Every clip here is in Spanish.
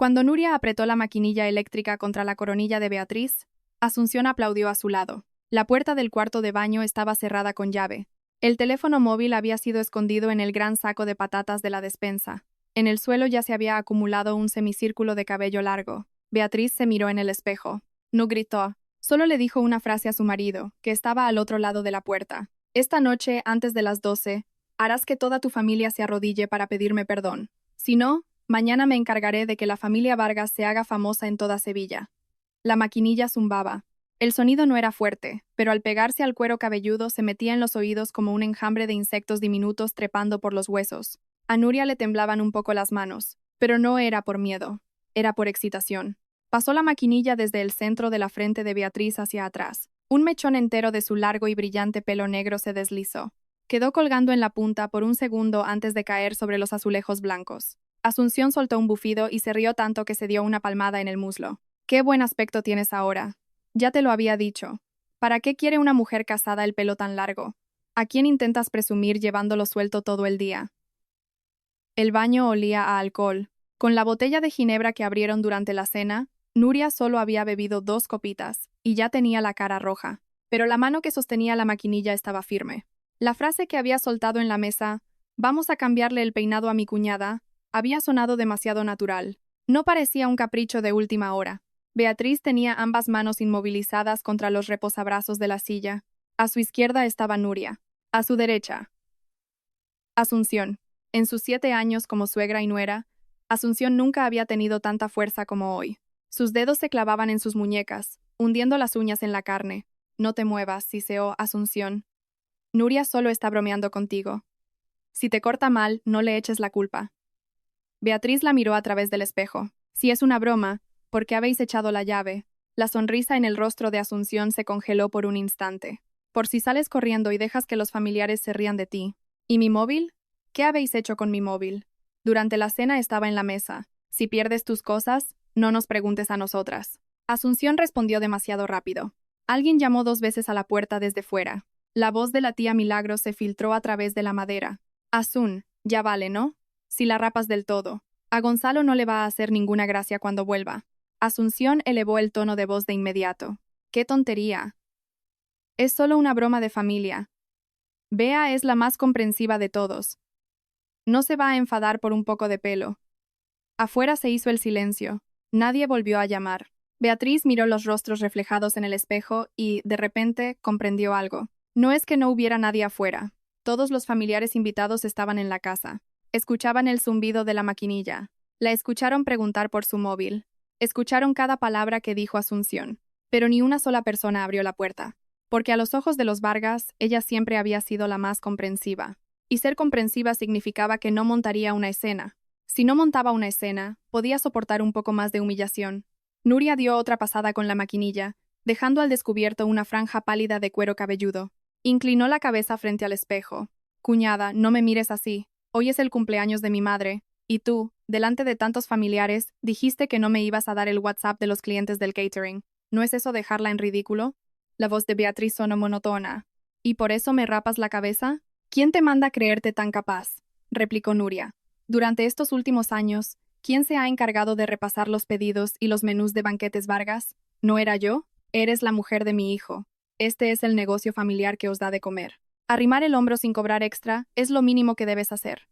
Cuando Nuria apretó la maquinilla eléctrica contra la coronilla de Beatriz, Asunción aplaudió a su lado. La puerta del cuarto de baño estaba cerrada con llave. El teléfono móvil había sido escondido en el gran saco de patatas de la despensa. En el suelo ya se había acumulado un semicírculo de cabello largo. Beatriz se miró en el espejo. No gritó. Solo le dijo una frase a su marido, que estaba al otro lado de la puerta. Esta noche, antes de las 12, harás que toda tu familia se arrodille para pedirme perdón. Si no, mañana me encargaré de que la familia Vargas se haga famosa en toda Sevilla. La maquinilla zumbaba. El sonido no era fuerte, pero al pegarse al cuero cabelludo se metía en los oídos como un enjambre de insectos diminutos trepando por los huesos. A Nuria le temblaban un poco las manos, pero no era por miedo, era por excitación. Pasó la maquinilla desde el centro de la frente de Beatriz hacia atrás. Un mechón entero de su largo y brillante pelo negro se deslizó. Quedó colgando en la punta por un segundo antes de caer sobre los azulejos blancos. Asunción soltó un bufido y se rió tanto que se dio una palmada en el muslo. «Qué buen aspecto tienes ahora. Ya te lo había dicho. ¿Para qué quiere una mujer casada el pelo tan largo? ¿A quién intentas presumir llevándolo suelto todo el día?» El baño olía a alcohol. Con la botella de ginebra que abrieron durante la cena, Nuria solo había bebido 2 copitas, y ya tenía la cara roja. Pero la mano que sostenía la maquinilla estaba firme. La frase que había soltado en la mesa, «Vamos a cambiarle el peinado a mi cuñada», había sonado demasiado natural. No parecía un capricho de última hora. Beatriz tenía ambas manos inmovilizadas contra los reposabrazos de la silla. A su izquierda estaba Nuria. A su derecha, Asunción. En sus 7 años como suegra y nuera, Asunción nunca había tenido tanta fuerza como hoy. Sus dedos se clavaban en sus muñecas, hundiendo las uñas en la carne. «No te muevas», siseó Asunción. «Nuria solo está bromeando contigo. Si te corta mal, no le eches la culpa». Beatriz la miró a través del espejo. «Si es una broma, ¿por qué habéis echado la llave?» La sonrisa en el rostro de Asunción se congeló por un instante. «Por si sales corriendo y dejas que los familiares se rían de ti. ¿Y mi móvil? ¿Qué habéis hecho con mi móvil? Durante la cena estaba en la mesa. Si pierdes tus cosas, no nos preguntes a nosotras». Asunción respondió demasiado rápido. Alguien llamó 2 veces a la puerta desde fuera. La voz de la tía Milagros se filtró a través de la madera. «Asun, ya vale, ¿no? Si la rapas del todo. A Gonzalo no le va a hacer ninguna gracia cuando vuelva». Asunción elevó el tono de voz de inmediato. «¡Qué tontería! Es solo una broma de familia. Bea es la más comprensiva de todos. No se va a enfadar por un poco de pelo». Afuera se hizo el silencio. Nadie volvió a llamar. Beatriz miró los rostros reflejados en el espejo y, de repente, comprendió algo. No es que no hubiera nadie afuera. Todos los familiares invitados estaban en la casa. Escuchaban el zumbido de la maquinilla. La escucharon preguntar por su móvil. Escucharon cada palabra que dijo Asunción. Pero ni una sola persona abrió la puerta. Porque a los ojos de los Vargas, ella siempre había sido la más comprensiva. Y ser comprensiva significaba que no montaría una escena. Si no montaba una escena, podía soportar un poco más de humillación. Nuria dio otra pasada con la maquinilla, dejando al descubierto una franja pálida de cuero cabelludo. Inclinó la cabeza frente al espejo. «Cuñada, no me mires así. Hoy es el cumpleaños de mi madre, y tú, delante de tantos familiares, dijiste que no me ibas a dar el WhatsApp de los clientes del catering. ¿No es eso dejarla en ridículo?» La voz de Beatriz sonó monótona. «¿Y por eso me rapas la cabeza? ¿Quién te manda creerte tan capaz?», replicó Nuria. «Durante estos últimos años, ¿quién se ha encargado de repasar los pedidos y los menús de banquetes Vargas? ¿No era yo? Eres la mujer de mi hijo. Este es el negocio familiar que os da de comer. Arrimar el hombro sin cobrar extra es lo mínimo que debes hacer.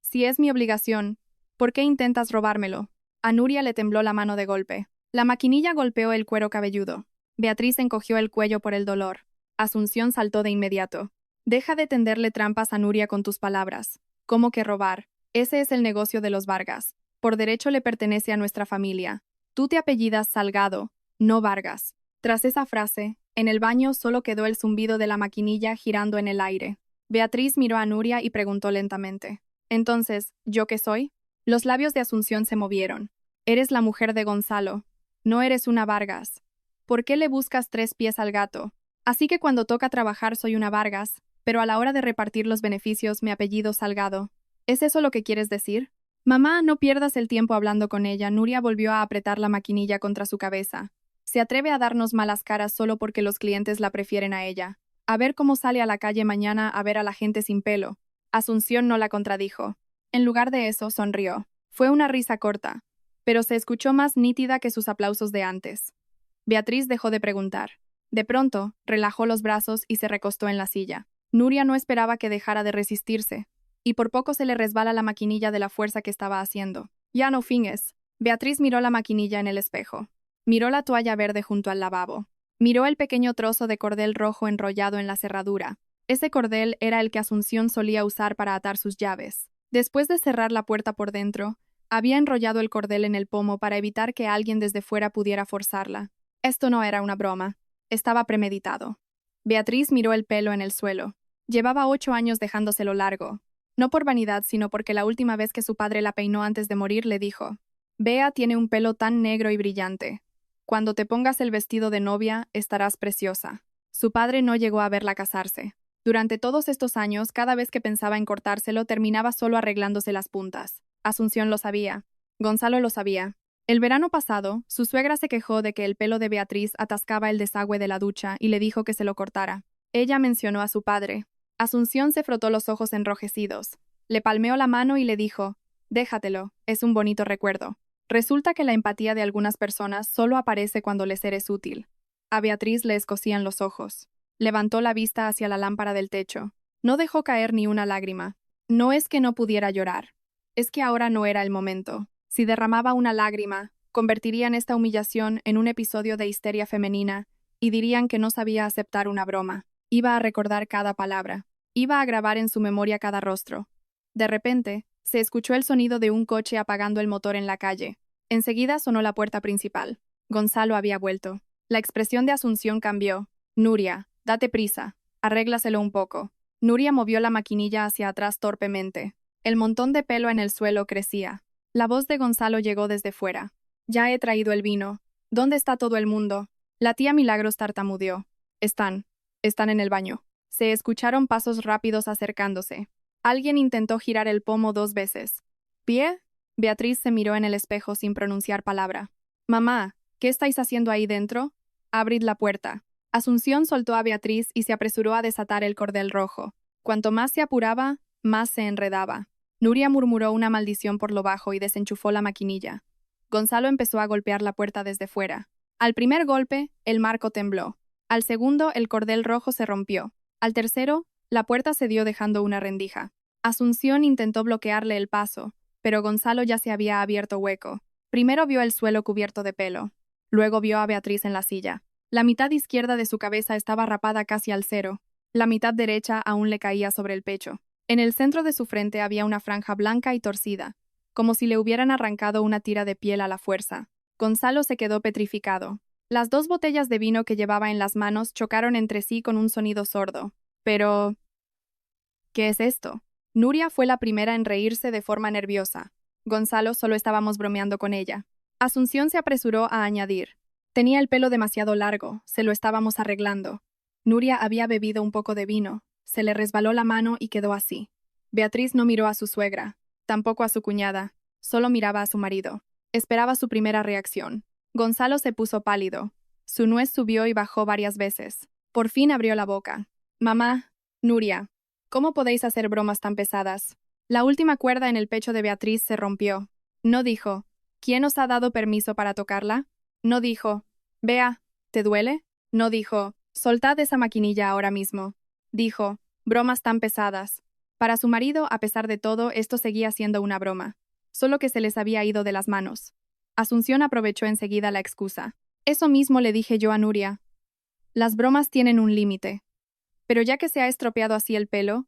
Si es mi obligación, ¿por qué intentas robármelo?». A Nuria le tembló la mano de golpe. La maquinilla golpeó el cuero cabelludo. Beatriz encogió el cuello por el dolor. Asunción saltó de inmediato. «Deja de tenderle trampas a Nuria con tus palabras. ¿Cómo que robar? Ese es el negocio de los Vargas. Por derecho le pertenece a nuestra familia. Tú te apellidas Salgado, no Vargas». Tras esa frase, en el baño solo quedó el zumbido de la maquinilla girando en el aire. Beatriz miró a Nuria y preguntó lentamente. «Entonces, ¿yo qué soy?». Los labios de Asunción se movieron. «Eres la mujer de Gonzalo. No eres una Vargas. ¿Por qué le buscas 3 pies al gato? Así que cuando toca trabajar soy una Vargas, pero a la hora de repartir los beneficios me apellido Salgado. ¿Es eso lo que quieres decir?». «Mamá, no pierdas el tiempo hablando con ella». Nuria volvió a apretar la maquinilla contra su cabeza. «Se atreve a darnos malas caras solo porque los clientes la prefieren a ella. A ver cómo sale a la calle mañana a ver a la gente sin pelo». Asunción no la contradijo. En lugar de eso, sonrió. Fue una risa corta, pero se escuchó más nítida que sus aplausos de antes. Beatriz dejó de preguntar. De pronto, relajó los brazos y se recostó en la silla. Nuria no esperaba que dejara de resistirse, y por poco se le resbala la maquinilla de la fuerza que estaba haciendo. Ya no finges. Beatriz miró la maquinilla en el espejo. Miró la toalla verde junto al lavabo. Miró el pequeño trozo de cordel rojo enrollado en la cerradura. Ese cordel era el que Asunción solía usar para atar sus llaves. Después de cerrar la puerta por dentro, había enrollado el cordel en el pomo para evitar que alguien desde fuera pudiera forzarla. Esto no era una broma. Estaba premeditado. Beatriz miró el pelo en el suelo. Llevaba 8 años dejándoselo largo. No por vanidad, sino porque la última vez que su padre la peinó antes de morir le dijo: «Bea tiene un pelo tan negro y brillante. Cuando te pongas el vestido de novia, estarás preciosa». Su padre no llegó a verla casarse. Durante todos estos años, cada vez que pensaba en cortárselo, terminaba solo arreglándose las puntas. Asunción lo sabía. Gonzalo lo sabía. El verano pasado, su suegra se quejó de que el pelo de Beatriz atascaba el desagüe de la ducha y le dijo que se lo cortara. Ella mencionó a su padre. Asunción se frotó los ojos enrojecidos. Le palmeó la mano y le dijo: «Déjatelo, es un bonito recuerdo». Resulta que la empatía de algunas personas solo aparece cuando les eres útil. A Beatriz le escocían los ojos. Levantó la vista hacia la lámpara del techo. No dejó caer ni una lágrima. No es que no pudiera llorar. Es que ahora no era el momento. Si derramaba una lágrima, convertirían esta humillación en un episodio de histeria femenina y dirían que no sabía aceptar una broma. Iba a recordar cada palabra. Iba a grabar en su memoria cada rostro. De repente, se escuchó el sonido de un coche apagando el motor en la calle. Enseguida sonó la puerta principal. Gonzalo había vuelto. La expresión de Asunción cambió. «Nuria, date prisa. Arréglaselo un poco». Nuria movió la maquinilla hacia atrás torpemente. El montón de pelo en el suelo crecía. La voz de Gonzalo llegó desde fuera. «Ya he traído el vino. ¿Dónde está todo el mundo?» La tía Milagros tartamudeó. Están en el baño». Se escucharon pasos rápidos acercándose. Alguien intentó girar el pomo 2 veces. «¿Pie?» Beatriz se miró en el espejo sin pronunciar palabra. «Mamá, ¿qué estáis haciendo ahí dentro? Abrid la puerta». Asunción soltó a Beatriz y se apresuró a desatar el cordel rojo. Cuanto más se apuraba, más se enredaba. Nuria murmuró una maldición por lo bajo y desenchufó la maquinilla. Gonzalo empezó a golpear la puerta desde fuera. Al primer golpe, el marco tembló. Al segundo, el cordel rojo se rompió. Al tercero, la puerta cedió dejando una rendija. Asunción intentó bloquearle el paso, pero Gonzalo ya se había abierto hueco. Primero vio el suelo cubierto de pelo. Luego vio a Beatriz en la silla. La mitad izquierda de su cabeza estaba rapada casi al cero. La mitad derecha aún le caía sobre el pecho. En el centro de su frente había una franja blanca y torcida, como si le hubieran arrancado una tira de piel a la fuerza. Gonzalo se quedó petrificado. Las 2 botellas de vino que llevaba en las manos chocaron entre sí con un sonido sordo. Pero... ¿qué es esto? Nuria fue la primera en reírse de forma nerviosa. Gonzalo solo estábamos bromeando con ella. Asunción se apresuró a añadir: tenía el pelo demasiado largo, se lo estábamos arreglando. Nuria había bebido un poco de vino. Se le resbaló la mano y quedó así. Beatriz no miró a su suegra, tampoco a su cuñada, solo miraba a su marido. Esperaba su primera reacción. Gonzalo se puso pálido. Su nuez subió y bajó varias veces. Por fin abrió la boca. «Mamá, Nuria, ¿cómo podéis hacer bromas tan pesadas?» La última cuerda en el pecho de Beatriz se rompió. No dijo: «¿Quién os ha dado permiso para tocarla?» No dijo: «Bea, ¿te duele?» No dijo: «Soltad esa maquinilla ahora mismo». Dijo: «Bromas tan pesadas». Para su marido, a pesar de todo, esto seguía siendo una broma, solo que se les había ido de las manos. Asunción aprovechó enseguida la excusa. «Eso mismo le dije yo a Nuria. Las bromas tienen un límite. Pero ya que se ha estropeado así el pelo,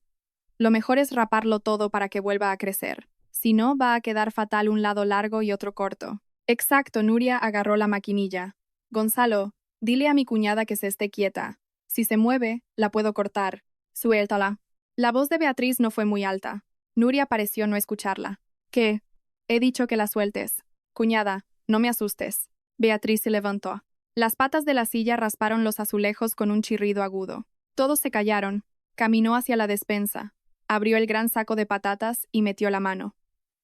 lo mejor es raparlo todo para que vuelva a crecer. Si no, va a quedar fatal un lado largo y otro corto». «Exacto», Nuria agarró la maquinilla. «Gonzalo, dile a mi cuñada que se esté quieta. Si se mueve, la puedo cortar. Suéltala». La voz de Beatriz no fue muy alta. Nuria pareció no escucharla. «¿Qué?» «He dicho que la sueltes. Cuñada, no me asustes». Beatriz se levantó. Las patas de la silla rasparon los azulejos con un chirrido agudo. Todos se callaron. Caminó hacia la despensa. Abrió el gran saco de patatas y metió la mano.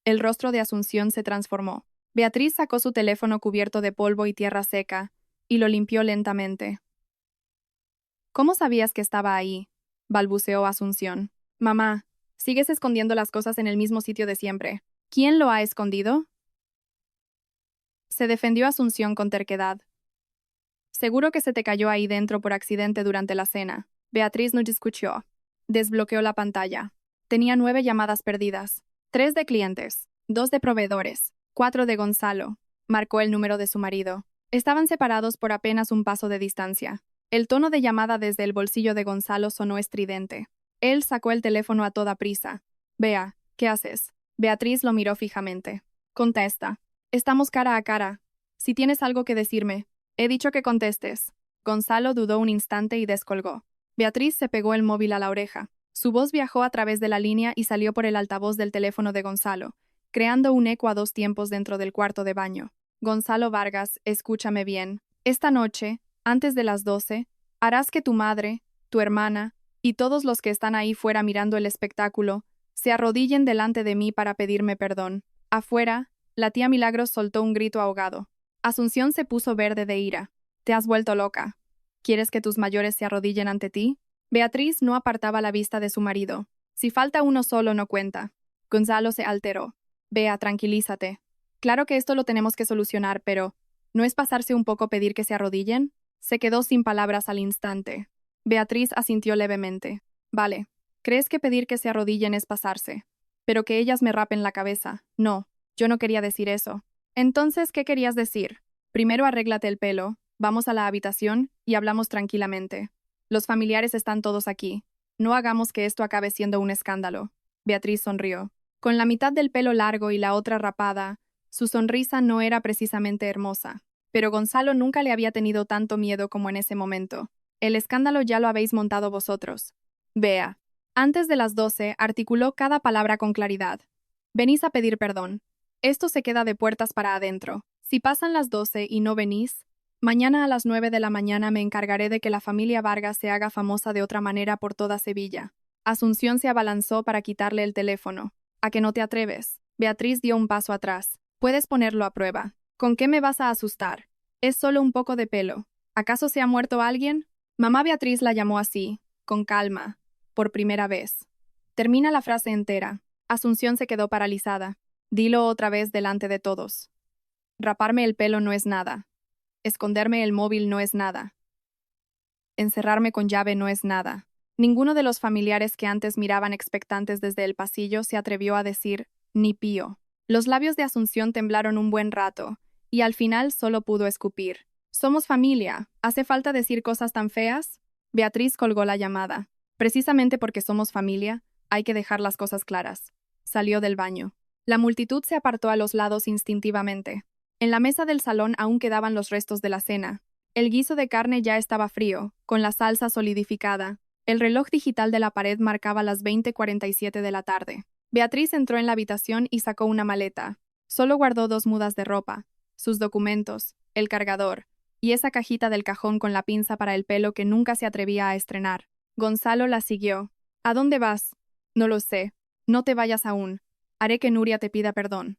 El rostro de Asunción se transformó. Beatriz sacó su teléfono cubierto de polvo y tierra seca y lo limpió lentamente. «¿Cómo sabías que estaba ahí?», balbuceó Asunción. «Mamá, sigues escondiendo las cosas en el mismo sitio de siempre». ¿Quién lo ha escondido? Se defendió Asunción con terquedad. Seguro que se te cayó ahí dentro por accidente durante la cena. Beatriz no discutió. Desbloqueó la pantalla. Tenía 9 llamadas perdidas. 3 de clientes, 2 de proveedores, 4 de Gonzalo. Marcó el número de su marido. Estaban separados por apenas un paso de distancia. El tono de llamada desde el bolsillo de Gonzalo sonó estridente. Él sacó el teléfono a toda prisa. Bea, ¿qué haces? Beatriz lo miró fijamente. Contesta. Estamos cara a cara. Si tienes algo que decirme, he dicho que contestes. Gonzalo dudó un instante y descolgó. Beatriz se pegó el móvil a la oreja. Su voz viajó a través de la línea y salió por el altavoz del teléfono de Gonzalo, creando un eco a 2 tiempos dentro del cuarto de baño. Gonzalo Vargas, escúchame bien. Esta noche, antes de las 12, harás que tu madre, tu hermana y todos los que están ahí fuera mirando el espectáculo se arrodillen delante de mí para pedirme perdón. Afuera, la tía Milagros soltó un grito ahogado. Asunción se puso verde de ira. Te has vuelto loca. ¿Quieres que tus mayores se arrodillen ante ti? Beatriz no apartaba la vista de su marido. Si falta uno solo, no cuenta. Gonzalo se alteró. Bea, tranquilízate. Claro que esto lo tenemos que solucionar, pero ¿no es pasarse un poco pedir que se arrodillen? Se quedó sin palabras al instante. Beatriz asintió levemente. Vale. ¿Crees que pedir que se arrodillen es pasarse? Pero que ellas me rapen la cabeza. No, yo no quería decir eso. Entonces, ¿qué querías decir? Primero arréglate el pelo, vamos a la habitación y hablamos tranquilamente. Los familiares están todos aquí. No hagamos que esto acabe siendo un escándalo. Beatriz sonrió. Con la mitad del pelo largo y la otra rapada, su sonrisa no era precisamente hermosa. Pero Gonzalo nunca le había tenido tanto miedo como en ese momento. El escándalo ya lo habéis montado vosotros. Bea. Antes de las 12, articuló cada palabra con claridad. Venís a pedir perdón. Esto se queda de puertas para adentro. Si pasan las 12 y no venís, mañana a las 9 de la mañana me encargaré de que la familia Vargas se haga famosa de otra manera por toda Sevilla. Asunción se abalanzó para quitarle el teléfono. ¿A que no te atreves? Beatriz dio un paso atrás. Puedes ponerlo a prueba. ¿Con qué me vas a asustar? Es solo un poco de pelo. ¿Acaso se ha muerto alguien? Mamá Beatriz la llamó así, con calma, por primera vez. Termina la frase entera. Asunción se quedó paralizada. Dilo otra vez delante de todos. Raparme el pelo no es nada. Esconderme el móvil no es nada. Encerrarme con llave no es nada. Ninguno de los familiares que antes miraban expectantes desde el pasillo se atrevió a decir ni pío. Los labios de Asunción temblaron un buen rato, y al final solo pudo escupir. Somos familia. ¿Hace falta decir cosas tan feas? Beatriz colgó la llamada. Precisamente porque somos familia, hay que dejar las cosas claras. Salió del baño. La multitud se apartó a los lados instintivamente. En la mesa del salón aún quedaban los restos de la cena. El guiso de carne ya estaba frío, con la salsa solidificada. El reloj digital de la pared marcaba las 20:47 de la tarde. Beatriz entró en la habitación y sacó una maleta. Solo guardó 2 mudas de ropa, sus documentos, el cargador, y esa cajita del cajón con la pinza para el pelo que nunca se atrevía a estrenar. Gonzalo la siguió. ¿A dónde vas? No lo sé. No te vayas aún. Haré que Nuria te pida perdón.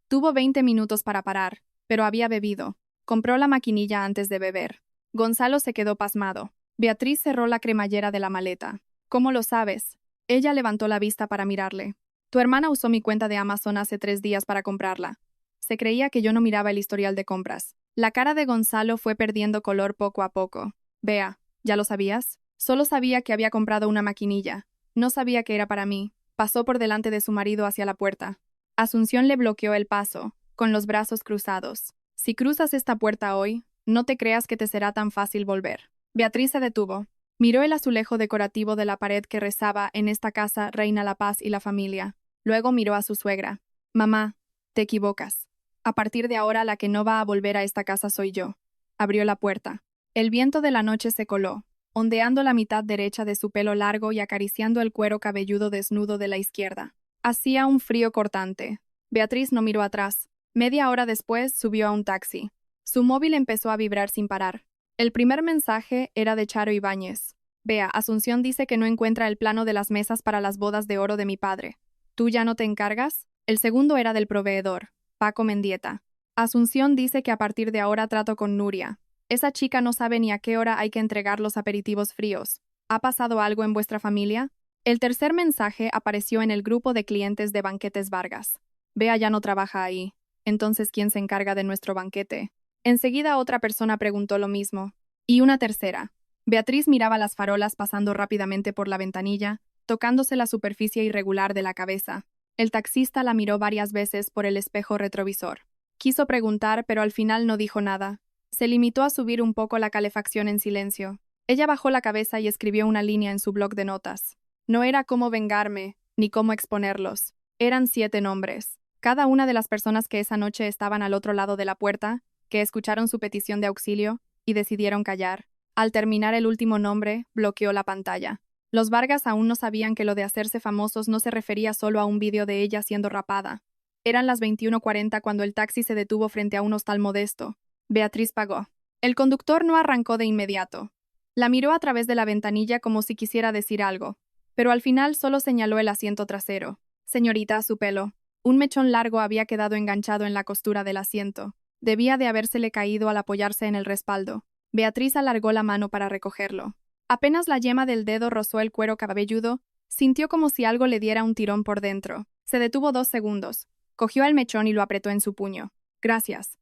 Tuvo 20 minutos para parar, pero había bebido. Compró la maquinilla antes de beber. Gonzalo se quedó pasmado. Beatriz cerró la cremallera de la maleta. ¿Cómo lo sabes? Ella levantó la vista para mirarle. Tu hermana usó mi cuenta de Amazon hace 3 días para comprarla. Se creía que yo no miraba el historial de compras. La cara de Gonzalo fue perdiendo color poco a poco. Bea, ¿ya lo sabías? Solo sabía que había comprado una maquinilla. No sabía que era para mí. Pasó por delante de su marido hacia la puerta. Asunción le bloqueó el paso, con los brazos cruzados. Si cruzas esta puerta hoy, no te creas que te será tan fácil volver. Beatriz se detuvo. Miró el azulejo decorativo de la pared que rezaba en esta casa reina la paz y la familia. Luego miró a su suegra. Mamá, te equivocas. A partir de ahora la que no va a volver a esta casa soy yo. Abrió la puerta. El viento de la noche se coló, ondeando la mitad derecha de su pelo largo y acariciando el cuero cabelludo desnudo de la izquierda. Hacía un frío cortante. Beatriz no miró atrás. Media hora después subió a un taxi. Su móvil empezó a vibrar sin parar. El primer mensaje era de Charo Ibáñez. Bea, Asunción dice que no encuentra el plano de las mesas para las bodas de oro de mi padre. ¿Tú ya no te encargas? El segundo era del proveedor, Paco Mendieta. Asunción dice que a partir de ahora trato con Nuria. Esa chica no sabe ni a qué hora hay que entregar los aperitivos fríos. ¿Ha pasado algo en vuestra familia? El tercer mensaje apareció en el grupo de clientes de Banquetes Vargas. Bea ya no trabaja ahí. Entonces, ¿quién se encarga de nuestro banquete? Enseguida otra persona preguntó lo mismo. Y una tercera. Beatriz miraba las farolas pasando rápidamente por la ventanilla, tocándose la superficie irregular de la cabeza. El taxista la miró varias veces por el espejo retrovisor. Quiso preguntar, pero al final no dijo nada. Se limitó a subir un poco la calefacción en silencio. Ella bajó la cabeza y escribió una línea en su bloc de notas. No era cómo vengarme, ni cómo exponerlos. Eran 7 nombres. Cada una de las personas que esa noche estaban al otro lado de la puerta, que escucharon su petición de auxilio y decidieron callar. Al terminar el último nombre, bloqueó la pantalla. Los Vargas aún no sabían que lo de hacerse famosos no se refería solo a un vídeo de ella siendo rapada. Eran las 21:40 cuando el taxi se detuvo frente a un hostal modesto. Beatriz pagó. El conductor no arrancó de inmediato. La miró a través de la ventanilla como si quisiera decir algo, pero al final solo señaló el asiento trasero. Señorita, su pelo. Un mechón largo había quedado enganchado en la costura del asiento. Debía de habérsele caído al apoyarse en el respaldo. Beatriz alargó la mano para recogerlo. Apenas la yema del dedo rozó el cuero cabelludo, sintió como si algo le diera un tirón por dentro. Se detuvo 2 segundos. Cogió el mechón y lo apretó en su puño. Gracias.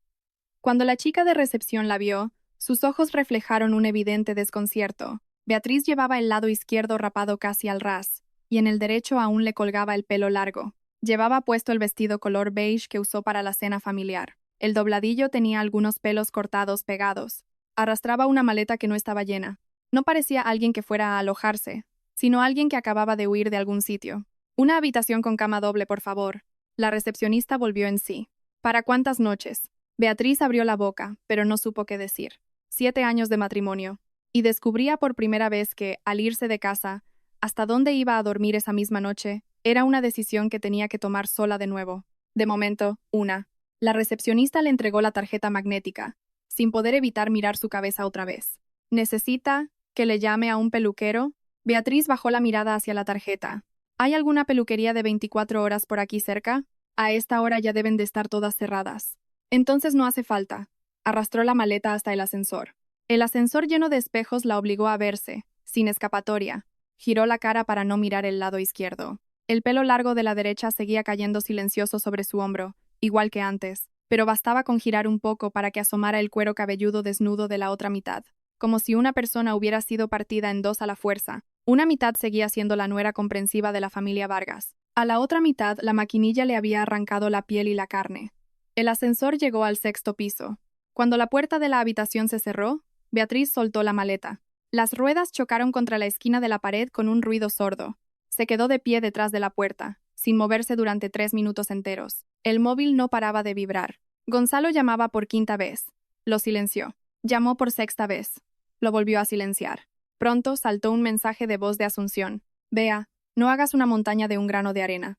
Cuando la chica de recepción la vio, sus ojos reflejaron un evidente desconcierto. Beatriz llevaba el lado izquierdo rapado casi al ras, y en el derecho aún le colgaba el pelo largo. Llevaba puesto el vestido color beige que usó para la cena familiar. El dobladillo tenía algunos pelos cortados pegados. Arrastraba una maleta que no estaba llena. No parecía alguien que fuera a alojarse, sino alguien que acababa de huir de algún sitio. Una habitación con cama doble, por favor. La recepcionista volvió en sí. ¿Para cuántas noches? Beatriz abrió la boca, pero no supo qué decir. 7 años de matrimonio. Y descubría por primera vez que, al irse de casa, hasta dónde iba a dormir esa misma noche, era una decisión que tenía que tomar sola de nuevo. De momento, una. La recepcionista le entregó la tarjeta magnética, sin poder evitar mirar su cabeza otra vez. ¿Necesita que le llame a un peluquero? Beatriz bajó la mirada hacia la tarjeta. ¿Hay alguna peluquería de 24 horas por aquí cerca? A esta hora ya deben de estar todas cerradas. Entonces no hace falta. Arrastró la maleta hasta el ascensor. El ascensor lleno de espejos la obligó a verse, sin escapatoria. Giró la cara para no mirar el lado izquierdo. El pelo largo de la derecha seguía cayendo silencioso sobre su hombro, igual que antes, pero bastaba con girar un poco para que asomara el cuero cabelludo desnudo de la otra mitad, como si una persona hubiera sido partida en dos a la fuerza. Una mitad seguía siendo la nuera comprensiva de la familia Vargas. A la otra mitad, la maquinilla le había arrancado la piel y la carne. El ascensor llegó al 6º piso. Cuando la puerta de la habitación se cerró, Beatriz soltó la maleta. Las ruedas chocaron contra la esquina de la pared con un ruido sordo. Se quedó de pie detrás de la puerta, sin moverse durante 3 minutos enteros. El móvil no paraba de vibrar. Gonzalo llamaba por 5ª vez. Lo silenció. Llamó por 6ª vez. Lo volvió a silenciar. Pronto saltó un mensaje de voz de Asunción. Bea, no hagas una montaña de un grano de arena.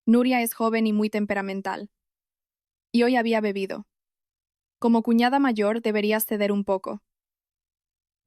Nuria es joven y muy temperamental. Y hoy había bebido. Como cuñada mayor deberías ceder un poco.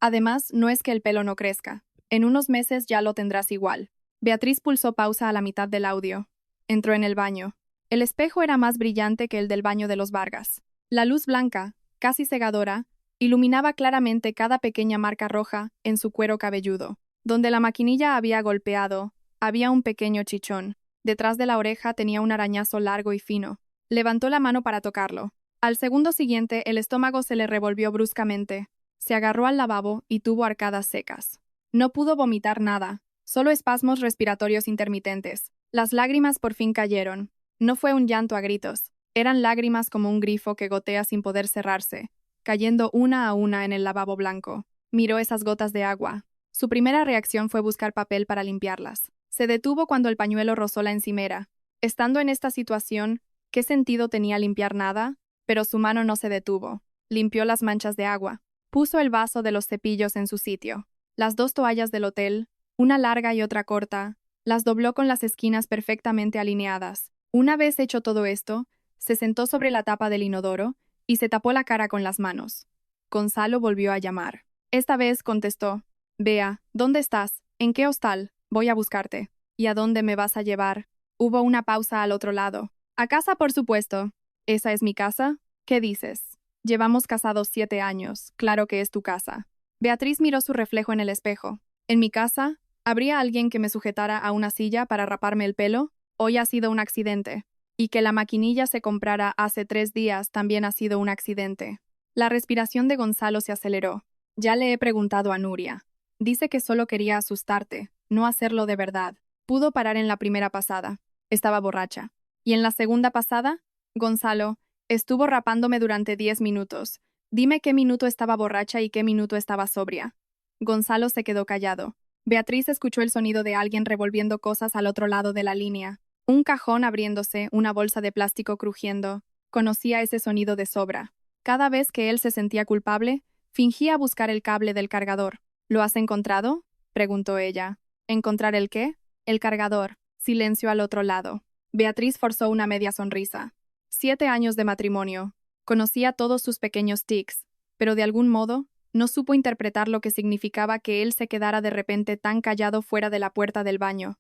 Además, no es que el pelo no crezca. En unos meses ya lo tendrás igual. Beatriz pulsó pausa a la mitad del audio. Entró en el baño. El espejo era más brillante que el del baño de los Vargas. La luz blanca, casi cegadora, iluminaba claramente cada pequeña marca roja en su cuero cabelludo. Donde la maquinilla había golpeado, había un pequeño chichón. Detrás de la oreja tenía un arañazo largo y fino. Levantó la mano para tocarlo. Al segundo siguiente, el estómago se le revolvió bruscamente. Se agarró al lavabo y tuvo arcadas secas. No pudo vomitar nada, solo espasmos respiratorios intermitentes. Las lágrimas por fin cayeron. No fue un llanto a gritos. Eran lágrimas como un grifo que gotea sin poder cerrarse, cayendo una a una en el lavabo blanco. Miró esas gotas de agua. Su primera reacción fue buscar papel para limpiarlas. Se detuvo cuando el pañuelo rozó la encimera. Estando en esta situación, ¿qué sentido tenía limpiar nada? Pero su mano no se detuvo. Limpió las manchas de agua. Puso el vaso de los cepillos en su sitio. Las 2 toallas del hotel, una larga y otra corta, las dobló con las esquinas perfectamente alineadas. Una vez hecho todo esto, se sentó sobre la tapa del inodoro y se tapó la cara con las manos. Gonzalo volvió a llamar. Esta vez contestó. Bea, ¿dónde estás? ¿En qué hostal? Voy a buscarte. ¿Y a dónde me vas a llevar? Hubo una pausa al otro lado. A casa, por supuesto. ¿Esa es mi casa? ¿Qué dices? Llevamos casados 7 años. Claro que es tu casa. Beatriz miró su reflejo en el espejo. ¿En mi casa? ¿Habría alguien que me sujetara a una silla para raparme el pelo? Hoy ha sido un accidente. Y que la maquinilla se comprara hace 3 días también ha sido un accidente. La respiración de Gonzalo se aceleró. Ya le he preguntado a Nuria. Dice que solo quería asustarte, no hacerlo de verdad. Pudo parar en la primera pasada. Estaba borracha. ¿Y en la segunda pasada? Gonzalo, estuvo rapándome durante 10 minutos. Dime qué minuto estaba borracha y qué minuto estaba sobria. Gonzalo se quedó callado. Beatriz escuchó el sonido de alguien revolviendo cosas al otro lado de la línea. Un cajón abriéndose, una bolsa de plástico crujiendo. Conocía ese sonido de sobra. Cada vez que él se sentía culpable, fingía buscar el cable del cargador. ¿Lo has encontrado? Preguntó ella. ¿Encontrar el qué? El cargador. Silencio al otro lado. Beatriz forzó una media sonrisa. 7 años de matrimonio. Conocía todos sus pequeños tics, pero de algún modo no supo interpretar lo que significaba que él se quedara de repente tan callado fuera de la puerta del baño.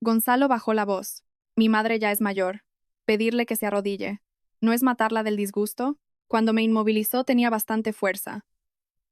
Gonzalo bajó la voz. Mi madre ya es mayor. Pedirle que se arrodille. ¿No es matarla del disgusto? Cuando me inmovilizó tenía bastante fuerza.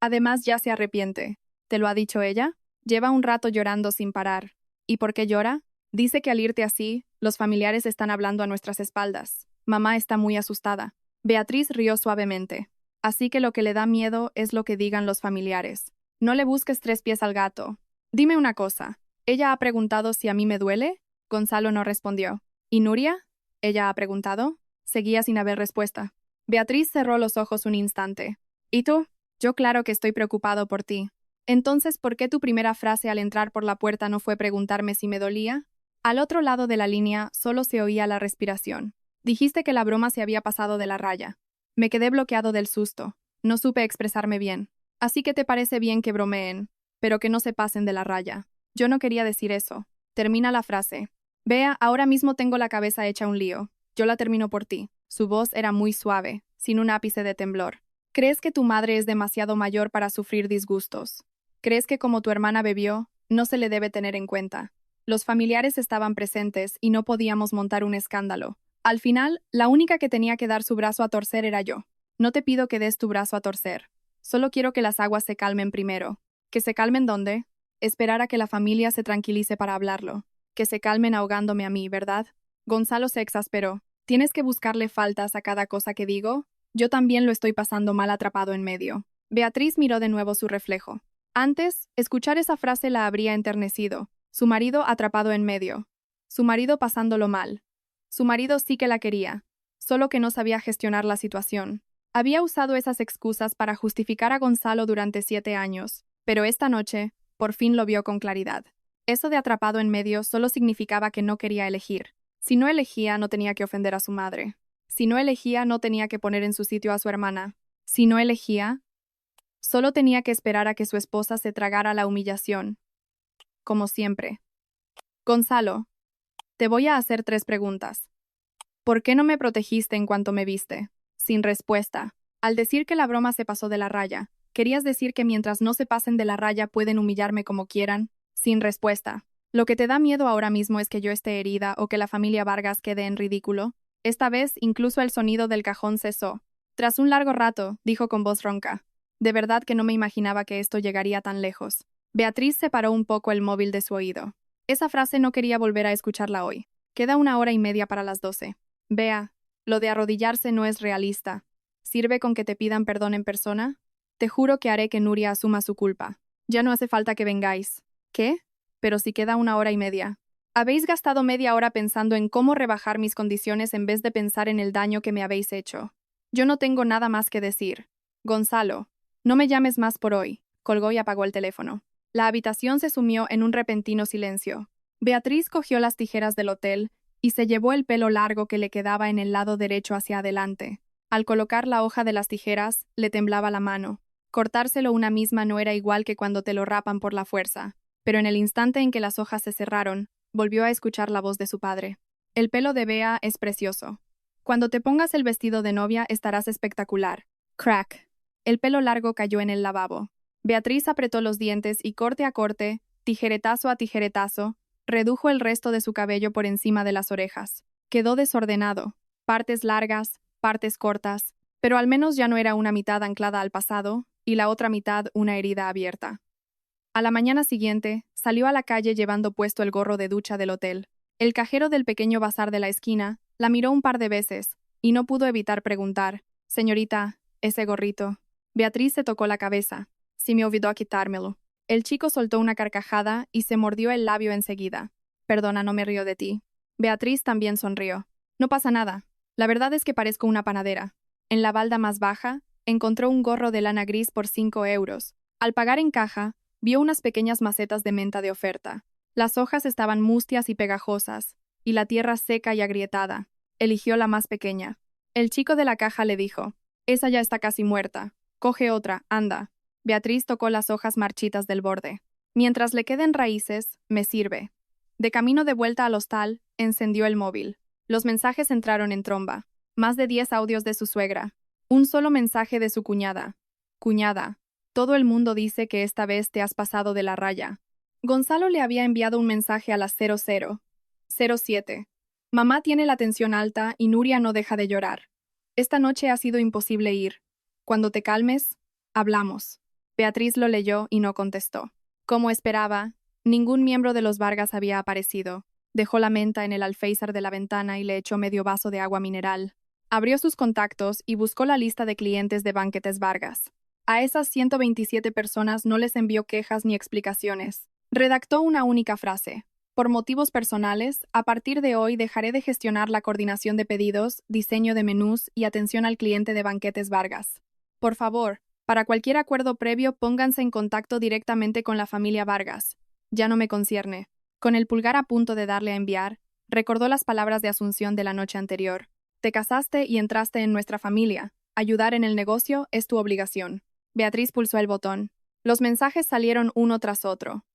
Además ya se arrepiente. ¿Te lo ha dicho ella? Lleva un rato llorando sin parar. ¿Y por qué llora? Dice que al irte así, los familiares están hablando a nuestras espaldas. Mamá está muy asustada. Beatriz rió suavemente. Así que lo que le da miedo es lo que digan los familiares. No le busques 3 pies al gato. Dime una cosa. ¿Ella ha preguntado si a mí me duele? Gonzalo no respondió. ¿Y Nuria? ¿Ella ha preguntado? Seguía sin haber respuesta. Beatriz cerró los ojos un instante. ¿Y tú? Yo claro que estoy preocupado por ti. Entonces, ¿por qué tu primera frase al entrar por la puerta no fue preguntarme si me dolía? Al otro lado de la línea solo se oía la respiración. Dijiste que la broma se había pasado de la raya. Me quedé bloqueado del susto. No supe expresarme bien. Así que te parece bien que bromeen, pero que no se pasen de la raya. Yo no quería decir eso. Termina la frase. Vea, ahora mismo tengo la cabeza hecha un lío. Yo la termino por ti. Su voz era muy suave, sin un ápice de temblor. ¿Crees que tu madre es demasiado mayor para sufrir disgustos? ¿Crees que como tu hermana bebió, no se le debe tener en cuenta? Los familiares estaban presentes y no podíamos montar un escándalo. Al final, la única que tenía que dar su brazo a torcer era yo. No te pido que des tu brazo a torcer. Solo quiero que las aguas se calmen primero. ¿Que se calmen dónde? Esperar a que la familia se tranquilice para hablarlo. Que se calmen ahogándome a mí, ¿verdad? Gonzalo se exasperó. ¿Tienes que buscarle faltas a cada cosa que digo? Yo también lo estoy pasando mal atrapado en medio. Beatriz miró de nuevo su reflejo. Antes, escuchar esa frase la habría enternecido. Su marido atrapado en medio. Su marido pasándolo mal. Su marido sí que la quería, solo que no sabía gestionar la situación. Había usado esas excusas para justificar a Gonzalo durante 7 años, pero esta noche, por fin lo vio con claridad. Eso de atrapado en medio solo significaba que no quería elegir. Si no elegía, no tenía que ofender a su madre. Si no elegía, no tenía que poner en su sitio a su hermana. Si no elegía, solo tenía que esperar a que su esposa se tragara la humillación. Como siempre. Gonzalo, te voy a hacer 3 preguntas. ¿Por qué no me protegiste en cuanto me viste? Sin respuesta. Al decir que la broma se pasó de la raya, ¿querías decir que mientras no se pasen de la raya pueden humillarme como quieran? Sin respuesta. ¿Lo que te da miedo ahora mismo es que yo esté herida o que la familia Vargas quede en ridículo? Esta vez, incluso el sonido del cajón cesó. Tras un largo rato, dijo con voz ronca. De verdad que no me imaginaba que esto llegaría tan lejos. Beatriz separó un poco el móvil de su oído. Esa frase no quería volver a escucharla hoy. Queda 1 hora y media para las 12. Vea, lo de arrodillarse no es realista. ¿Sirve con que te pidan perdón en persona? Te juro que haré que Nuria asuma su culpa. Ya no hace falta que vengáis. ¿Qué? Pero si queda 1 hora y media. Habéis gastado media hora pensando en cómo rebajar mis condiciones en vez de pensar en el daño que me habéis hecho. Yo no tengo nada más que decir. Gonzalo, no me llames más por hoy. Colgó y apagó el teléfono. La habitación se sumió en un repentino silencio. Beatriz cogió las tijeras del hotel y se llevó el pelo largo que le quedaba en el lado derecho hacia adelante. Al colocar la hoja de las tijeras, le temblaba la mano. Cortárselo una misma no era igual que cuando te lo rapan por la fuerza, pero en el instante en que las hojas se cerraron, volvió a escuchar la voz de su padre. El pelo de Bea es precioso. Cuando te pongas el vestido de novia estarás espectacular. Crack. El pelo largo cayó en el lavabo. Beatriz apretó los dientes y corte a corte, tijeretazo a tijeretazo, redujo el resto de su cabello por encima de las orejas. Quedó desordenado, partes largas, partes cortas, pero al menos ya no era una mitad anclada al pasado y la otra mitad una herida abierta. A la mañana siguiente, salió a la calle llevando puesto el gorro de ducha del hotel. El cajero del pequeño bazar de la esquina la miró un par de veces y no pudo evitar preguntar: «Señorita, ese gorrito». Beatriz se tocó la cabeza. «Sí me olvidó quitármelo». El chico soltó una carcajada y se mordió el labio enseguida. «Perdona, no me río de ti». Beatriz también sonrió. «No pasa nada. La verdad es que parezco una panadera». En la balda más baja, encontró un gorro de lana gris por 5 euros. Al pagar en caja, vio unas pequeñas macetas de menta de oferta. Las hojas estaban mustias y pegajosas, y la tierra seca y agrietada. Eligió la más pequeña. El chico de la caja le dijo: «Esa ya está casi muerta. Coge otra, anda». Beatriz tocó las hojas marchitas del borde. «Mientras le queden raíces, me sirve». De camino de vuelta al hostal, encendió el móvil. Los mensajes entraron en tromba. Más de 10 audios de su suegra. Un solo mensaje de su cuñada. «Cuñada, todo el mundo dice que esta vez te has pasado de la raya». Gonzalo le había enviado un mensaje a las 00:07. «Mamá tiene la tensión alta y Nuria no deja de llorar. Esta noche ha sido imposible ir. Cuando te calmes, hablamos». Beatriz lo leyó y no contestó. Como esperaba, ningún miembro de los Vargas había aparecido. Dejó la menta en el alféizar de la ventana y le echó medio vaso de agua mineral. Abrió sus contactos y buscó la lista de clientes de Banquetes Vargas. A esas 127 personas no les envió quejas ni explicaciones. Redactó una única frase: «Por motivos personales, a partir de hoy dejaré de gestionar la coordinación de pedidos, diseño de menús y atención al cliente de Banquetes Vargas. Por favor, para cualquier acuerdo previo pónganse en contacto directamente con la familia Vargas. Ya no me concierne». Con el pulgar a punto de darle a enviar, recordó las palabras de Asunción de la noche anterior: «Te casaste y entraste en nuestra familia. Ayudar en el negocio es tu obligación». Beatriz pulsó el botón. Los mensajes salieron uno tras otro.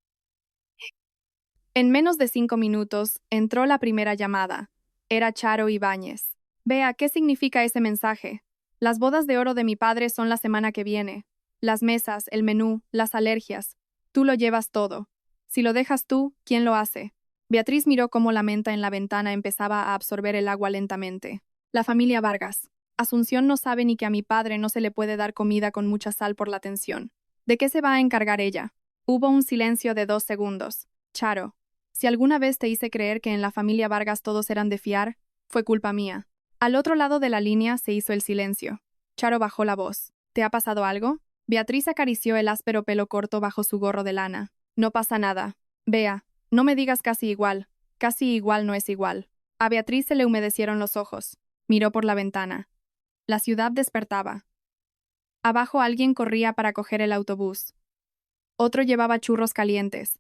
En menos de 5 minutos, entró la primera llamada. Era Charo Ibáñez. «Vea, ¿qué significa ese mensaje? Las bodas de oro de mi padre son la semana que viene. Las mesas, el menú, las alergias. Tú lo llevas todo. Si lo dejas tú, ¿quién lo hace?». Beatriz miró cómo la menta en la ventana empezaba a absorber el agua lentamente. «La familia Vargas. Asunción no sabe ni que a mi padre no se le puede dar comida con mucha sal por la tensión. ¿De qué se va a encargar ella?». Hubo un silencio de 2 segundos. «Charo, si alguna vez te hice creer que en la familia Vargas todos eran de fiar, fue culpa mía». Al otro lado de la línea se hizo el silencio. Charo bajó la voz. «¿Te ha pasado algo?». Beatriz acarició el áspero pelo corto bajo su gorro de lana. «No pasa nada. Vea, no me digas casi igual. Casi igual no es igual». A Beatriz se le humedecieron los ojos. Miró por la ventana. La ciudad despertaba. Abajo alguien corría para coger el autobús. Otro llevaba churros calientes.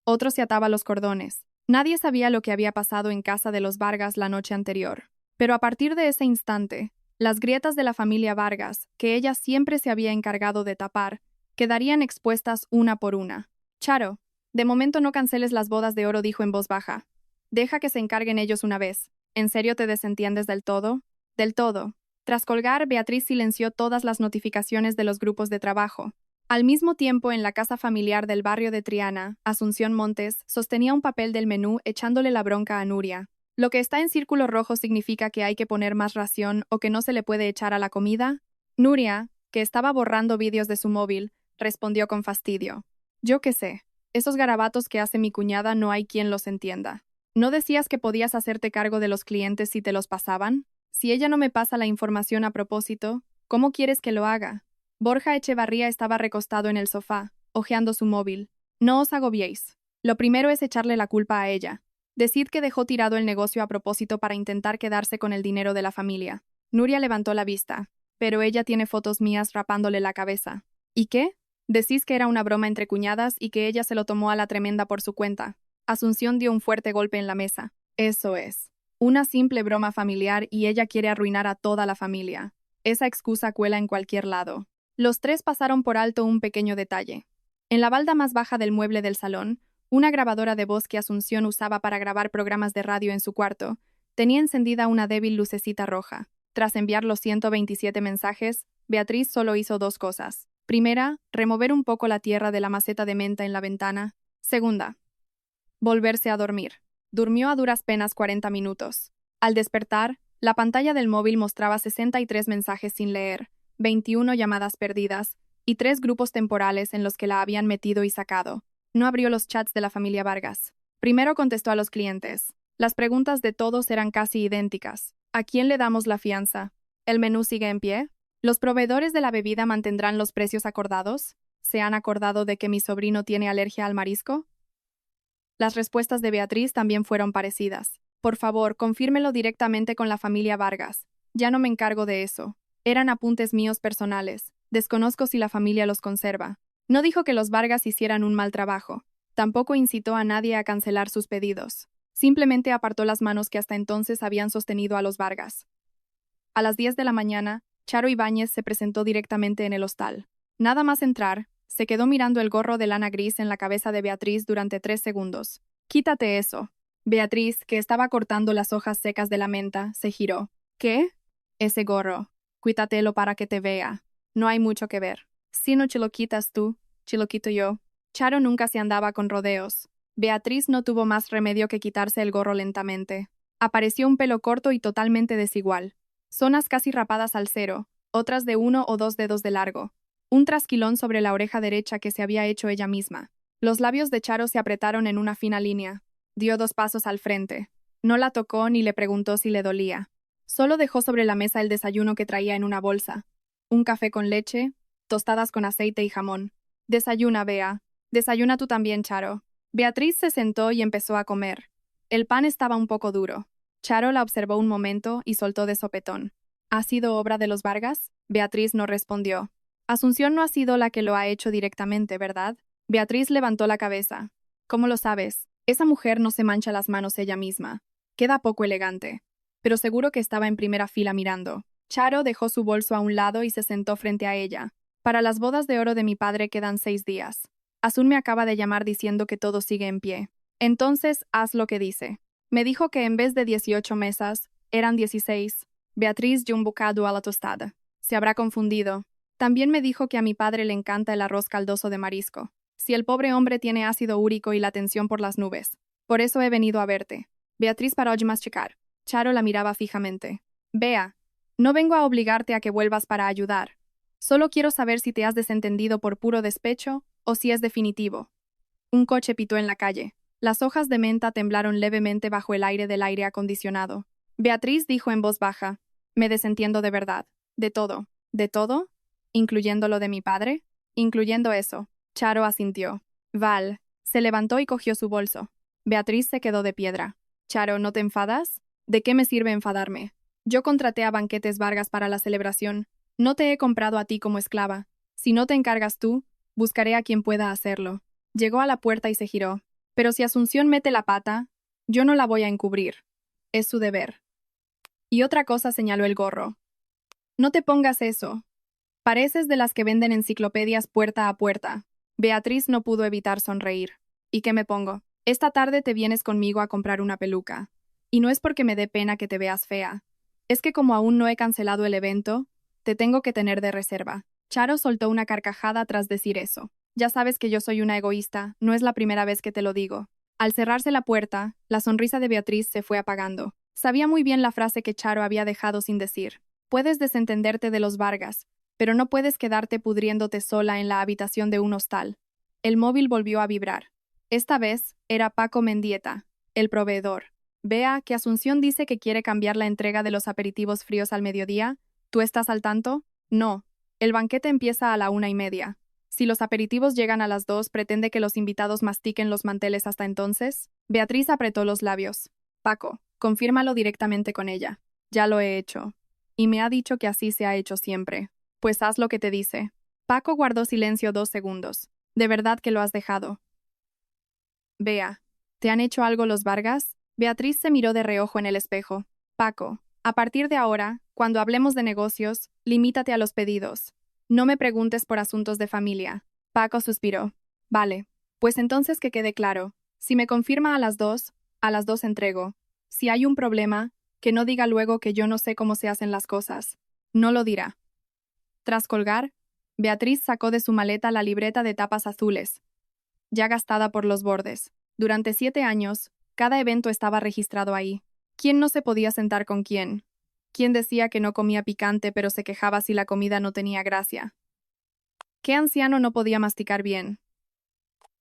Otro se ataba los cordones. Nadie sabía lo que había pasado en casa de los Vargas la noche anterior. Pero a partir de ese instante, las grietas de la familia Vargas, que ella siempre se había encargado de tapar, quedarían expuestas una por una. «Charo, de momento no canceles las bodas de oro», dijo en voz baja. «Deja que se encarguen ellos una vez. ¿En serio te desentiendes del todo?». «Del todo». Tras colgar, Beatriz silenció todas las notificaciones de los grupos de trabajo. Al mismo tiempo, en la casa familiar del barrio de Triana, Asunción Montes sostenía un papel del menú echándole la bronca a Nuria. «¿Lo que está en círculo rojo significa que hay que poner más ración o que no se le puede echar a la comida?». Nuria, que estaba borrando vídeos de su móvil, respondió con fastidio: «Yo qué sé. Esos garabatos que hace mi cuñada no hay quien los entienda. ¿No decías que podías hacerte cargo de los clientes si te los pasaban? Si ella no me pasa la información a propósito, ¿cómo quieres que lo haga?». Borja Echevarría estaba recostado en el sofá, hojeando su móvil. «No os agobiéis. Lo primero es echarle la culpa a ella. Decid que dejó tirado el negocio a propósito para intentar quedarse con el dinero de la familia». Nuria levantó la vista. «Pero ella tiene fotos mías rapándole la cabeza». «¿Y qué? Decís que era una broma entre cuñadas y que ella se lo tomó a la tremenda por su cuenta». Asunción dio un fuerte golpe en la mesa. «Eso es. Una simple broma familiar y ella quiere arruinar a toda la familia. Esa excusa cuela en cualquier lado». Los tres pasaron por alto un pequeño detalle. En la balda más baja del mueble del salón, una grabadora de voz que Asunción usaba para grabar programas de radio en su cuarto, tenía encendida una débil lucecita roja. Tras enviar los 127 mensajes, Beatriz solo hizo 2 cosas. Primera, remover un poco la tierra de la maceta de menta en la ventana. Segunda, volverse a dormir. Durmió a duras penas 40 minutos. Al despertar, la pantalla del móvil mostraba 63 mensajes sin leer, 21 llamadas perdidas y 3 grupos temporales en los que la habían metido y sacado. No abrió los chats de la familia Vargas. Primero contestó a los clientes. Las preguntas de todos eran casi idénticas. ¿A quién le damos la fianza? ¿El menú sigue en pie? ¿Los proveedores de la bebida mantendrán los precios acordados? ¿Se han acordado de que mi sobrino tiene alergia al marisco? Las respuestas de Beatriz también fueron parecidas. Por favor, confírmelo directamente con la familia Vargas. Ya no me encargo de eso. Eran apuntes míos personales. Desconozco si la familia los conserva. No dijo que los Vargas hicieran un mal trabajo. Tampoco incitó a nadie a cancelar sus pedidos. Simplemente apartó las manos que hasta entonces habían sostenido a los Vargas. A las 10 de la mañana, Charo Ibáñez se presentó directamente en el hostal. Nada más entrar, se quedó mirando el gorro de lana gris en la cabeza de Beatriz durante 3 segundos. «Quítate eso». Beatriz, que estaba cortando las hojas secas de la menta, se giró. «¿Qué?» «Ese gorro. Quítatelo para que te vea. No hay mucho que ver. Si no te lo quitas tú, te lo quito yo». Charo nunca se andaba con rodeos. Beatriz no tuvo más remedio que quitarse el gorro lentamente. Apareció un pelo corto y totalmente desigual. Zonas casi rapadas al cero, otras de 1 o 2 dedos de largo. Un trasquilón sobre la oreja derecha que se había hecho ella misma. Los labios de Charo se apretaron en una fina línea. Dio 2 pasos al frente. No la tocó ni le preguntó si le dolía. Solo dejó sobre la mesa el desayuno que traía en una bolsa. Un café con leche, tostadas con aceite y jamón. «Desayuna, Bea. Desayuna tú también, Charo». Beatriz se sentó y empezó a comer. El pan estaba un poco duro. Charo la observó un momento y soltó de sopetón. «¿Ha sido obra de los Vargas?» Beatriz no respondió. «Asunción no ha sido la que lo ha hecho directamente, ¿verdad?» Beatriz levantó la cabeza. «¿Cómo lo sabes? Esa mujer no se mancha las manos ella misma. Queda poco elegante». Pero seguro que estaba en primera fila mirando. Charo dejó su bolso a un lado y se sentó frente a ella. «Para las bodas de oro de mi padre quedan 6 días. Asun me acaba de llamar diciendo que todo sigue en pie. Entonces, haz lo que dice. Me dijo que en vez de 18 mesas, eran 16. Beatriz dio un bocado a la tostada. Se habrá confundido. También me dijo que a mi padre le encanta el arroz caldoso de marisco. Si el pobre hombre tiene ácido úrico y la tensión por las nubes. Por eso he venido a verte». Beatriz paró de masticar. Charo la miraba fijamente. «Bea, no vengo a obligarte a que vuelvas para ayudar. Solo quiero saber si te has desentendido por puro despecho o si es definitivo». Un coche pitó en la calle. Las hojas de menta temblaron levemente bajo el aire del aire acondicionado. Beatriz dijo en voz baja: «Me desentiendo de verdad. De todo». «¿De todo? ¿Incluyendo lo de mi padre?» «Incluyendo eso». Charo asintió. Val se levantó y cogió su bolso. Beatriz se quedó de piedra. «Charo, ¿no te enfadas?» «¿De qué me sirve enfadarme? Yo contraté a Banquetes Vargas para la celebración. No te he comprado a ti como esclava. Si no te encargas tú, buscaré a quien pueda hacerlo». Llegó a la puerta y se giró. «Pero si Asunción mete la pata, yo no la voy a encubrir. Es su deber». Y otra cosa, señaló el gorro. «No te pongas eso. Pareces de las que venden enciclopedias puerta a puerta». Beatriz no pudo evitar sonreír. «¿Y qué me pongo? Esta tarde te vienes conmigo a comprar una peluca. Y no es porque me dé pena que te veas fea. Es que como aún no he cancelado el evento, te tengo que tener de reserva». Charo soltó una carcajada tras decir eso. «Ya sabes que yo soy una egoísta, no es la primera vez que te lo digo». Al cerrarse la puerta, la sonrisa de Beatriz se fue apagando. Sabía muy bien la frase que Charo había dejado sin decir. Puedes desentenderte de los Vargas, pero no puedes quedarte pudriéndote sola en la habitación de un hostal. El móvil volvió a vibrar. Esta vez era Paco Mendieta, el proveedor. «Vea que Asunción dice que quiere cambiar la entrega de los aperitivos fríos al mediodía. ¿Tú estás al tanto?» «No. El banquete empieza a la 1:30. Si los aperitivos llegan a las 2, ¿pretende que los invitados mastiquen los manteles hasta entonces?» Beatriz apretó los labios. «Paco, confírmalo directamente con ella». «Ya lo he hecho. Y me ha dicho que así se ha hecho siempre». «Pues haz lo que te dice». Paco guardó silencio 2 segundos. «¿De verdad que lo has dejado?» «Vea, ¿te han hecho algo los Vargas?» Beatriz se miró de reojo en el espejo. «Paco, a partir de ahora, cuando hablemos de negocios, limítate a los pedidos. No me preguntes por asuntos de familia». Paco suspiró. «Vale, pues entonces que quede claro. Si me confirma a las 2 entrego. Si hay un problema, que no diga luego que yo no sé cómo se hacen las cosas». «No lo dirá». Tras colgar, Beatriz sacó de su maleta la libreta de tapas azules, ya gastada por los bordes. Durante 7 años, cada evento estaba registrado ahí. ¿Quién no se podía sentar con quién? ¿Quién decía que no comía picante pero se quejaba si la comida no tenía gracia? ¿Qué anciano no podía masticar bien?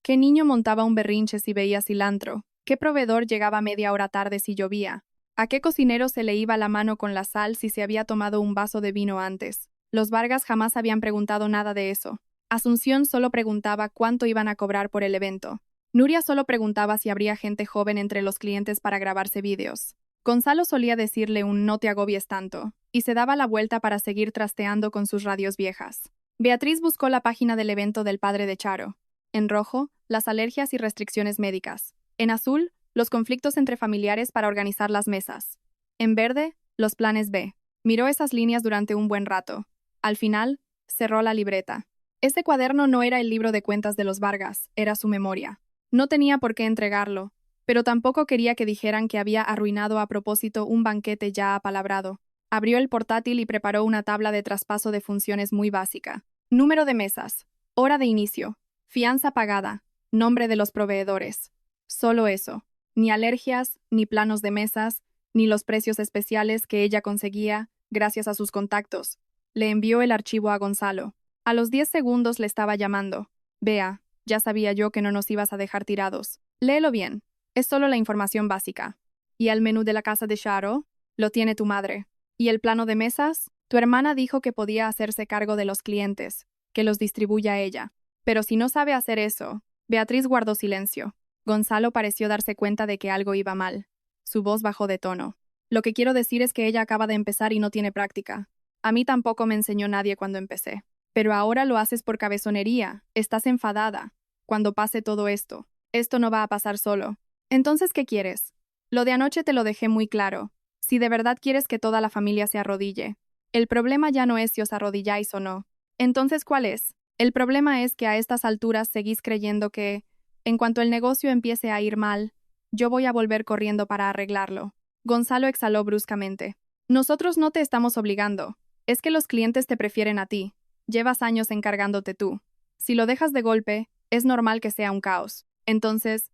¿Qué niño montaba un berrinche si veía cilantro? ¿Qué proveedor llegaba media hora tarde si llovía? ¿A qué cocinero se le iba la mano con la sal si se había tomado un vaso de vino antes? Los Vargas jamás habían preguntado nada de eso. Asunción solo preguntaba cuánto iban a cobrar por el evento. Nuria solo preguntaba si habría gente joven entre los clientes para grabarse vídeos. Gonzalo solía decirle un no te agobies tanto, y se daba la vuelta para seguir trasteando con sus radios viejas. Beatriz buscó la página del evento del padre de Charo. En rojo, las alergias y restricciones médicas. En azul, los conflictos entre familiares para organizar las mesas. En verde, los planes B. Miró esas líneas durante un buen rato. Al final, cerró la libreta. Ese cuaderno no era el libro de cuentas de los Vargas, era su memoria. No tenía por qué entregarlo, pero tampoco quería que dijeran que había arruinado a propósito un banquete ya apalabrado. Abrió el portátil y preparó una tabla de traspaso de funciones muy básica. Número de mesas. Hora de inicio. Fianza pagada. Nombre de los proveedores. Solo eso. Ni alergias, ni planos de mesas, ni los precios especiales que ella conseguía gracias a sus contactos. Le envió el archivo a Gonzalo. A los 10 segundos le estaba llamando. Vea, ya sabía yo que no nos ibas a dejar tirados. Léelo bien. Es solo la información básica. ¿Y el menú de la casa de Charo? Lo tiene tu madre. ¿Y el plano de mesas? Tu hermana dijo que podía hacerse cargo de los clientes, que los distribuya ella. Pero si no sabe hacer eso, Beatriz guardó silencio. Gonzalo pareció darse cuenta de que algo iba mal. Su voz bajó de tono. Lo que quiero decir es que ella acaba de empezar y no tiene práctica. A mí tampoco me enseñó nadie cuando empecé. Pero ahora lo haces por cabezonería. Estás enfadada. Cuando pase todo esto, esto no va a pasar solo. Entonces, ¿qué quieres? Lo de anoche te lo dejé muy claro. Si de verdad quieres que toda la familia se arrodille. El problema ya no es si os arrodilláis o no. Entonces, ¿cuál es? El problema es que a estas alturas seguís creyendo que, en cuanto el negocio empiece a ir mal, yo voy a volver corriendo para arreglarlo. Gonzalo exhaló bruscamente. Nosotros no te estamos obligando. Es que los clientes te prefieren a ti. Llevas años encargándote tú. Si lo dejas de golpe, es normal que sea un caos. Entonces,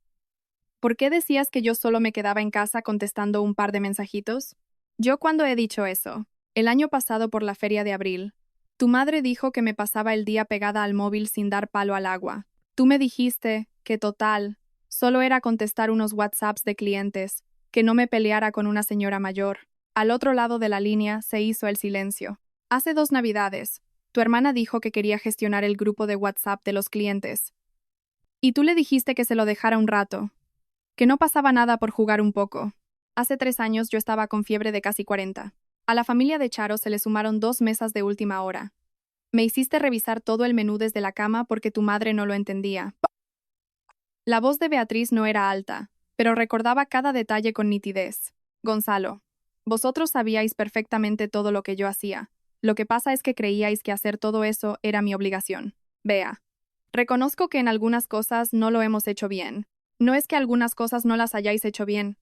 ¿por qué decías que yo solo me quedaba en casa contestando un par de mensajitos? Yo cuando he dicho eso, el año pasado por la feria de abril, tu madre dijo que me pasaba el día pegada al móvil sin dar palo al agua. Tú me dijiste que total, solo era contestar unos WhatsApps de clientes, que no me peleara con una señora mayor. Al otro lado de la línea se hizo el silencio. Hace 2 navidades, tu hermana dijo que quería gestionar el grupo de WhatsApp de los clientes. Y tú le dijiste que se lo dejara un rato, que no pasaba nada por jugar un poco. Hace 3 años yo estaba con fiebre de casi 40. A la familia de Charo se le sumaron 2 mesas de última hora. Me hiciste revisar todo el menú desde la cama porque tu madre no lo entendía. La voz de Beatriz no era alta, pero recordaba cada detalle con nitidez. Gonzalo, vosotros sabíais perfectamente todo lo que yo hacía. Lo que pasa es que creíais que hacer todo eso era mi obligación. Vea, reconozco que en algunas cosas no lo hemos hecho bien. No es que algunas cosas no las hayáis hecho bien.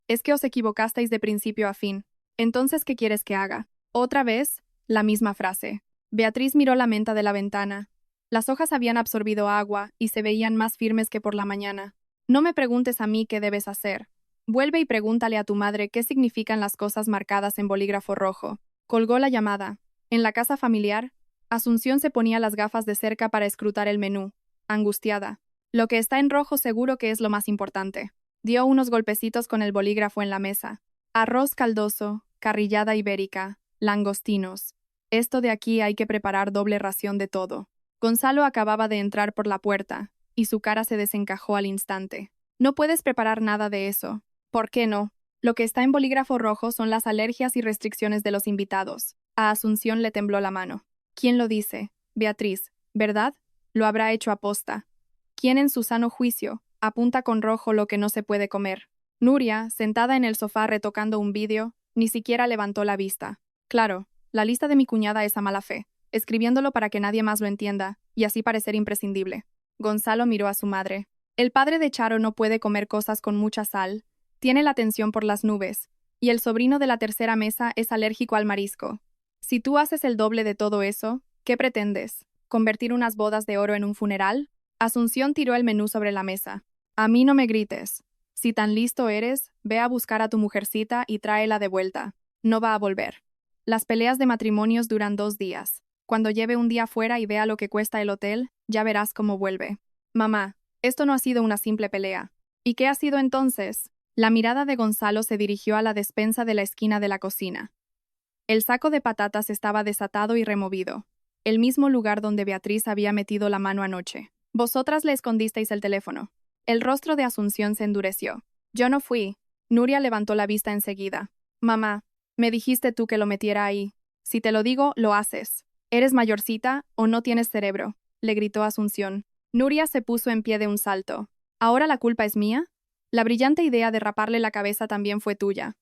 Es que os equivocasteis de principio a fin. Entonces, ¿qué quieres que haga? Otra vez, la misma frase. Beatriz miró la menta de la ventana. Las hojas habían absorbido agua y se veían más firmes que por la mañana. No me preguntes a mí qué debes hacer. Vuelve y pregúntale a tu madre qué significan las cosas marcadas en bolígrafo rojo. Colgó la llamada. En la casa familiar, Asunción se ponía las gafas de cerca para escrutar el menú, angustiada. Lo que está en rojo seguro que es lo más importante. Dio unos golpecitos con el bolígrafo en la mesa. Arroz caldoso, carrillada ibérica, langostinos. Esto de aquí hay que preparar doble ración de todo. Gonzalo acababa de entrar por la puerta, y su cara se desencajó al instante. No puedes preparar nada de eso. ¿Por qué no? Lo que está en bolígrafo rojo son las alergias y restricciones de los invitados. A Asunción le tembló la mano. ¿Quién lo dice? Beatriz, ¿verdad? Lo habrá hecho aposta. ¿Quién en su sano juicio apunta con rojo lo que no se puede comer? Nuria, sentada en el sofá retocando un vídeo, ni siquiera levantó la vista. Claro, la lista de mi cuñada es a mala fe, escribiéndolo para que nadie más lo entienda, y así parecer imprescindible. Gonzalo miró a su madre. El padre de Charo no puede comer cosas con mucha sal, tiene la tensión por las nubes, y el sobrino de la tercera mesa es alérgico al marisco. Si tú haces el doble de todo eso, ¿qué pretendes? ¿Convertir unas bodas de oro en un funeral? Asunción tiró el menú sobre la mesa. A mí no me grites. Si tan listo eres, ve a buscar a tu mujercita y tráela de vuelta. No va a volver. Las peleas de matrimonios duran 2 días. Cuando lleve un día fuera y vea lo que cuesta el hotel, ya verás cómo vuelve. Mamá, esto no ha sido una simple pelea. ¿Y qué ha sido entonces? La mirada de Gonzalo se dirigió a la despensa de la esquina de la cocina. El saco de patatas estaba desatado y removido, el mismo lugar donde Beatriz había metido la mano anoche. Vosotras le escondisteis el teléfono. El rostro de Asunción se endureció. Yo no fui. Nuria levantó la vista enseguida. Mamá, me dijiste tú que lo metiera ahí. Si te lo digo, lo haces. ¿Eres mayorcita o no tienes cerebro?, le gritó Asunción. Nuria se puso en pie de un salto. ¿Ahora la culpa es mía? La brillante idea de raparle la cabeza también fue tuya.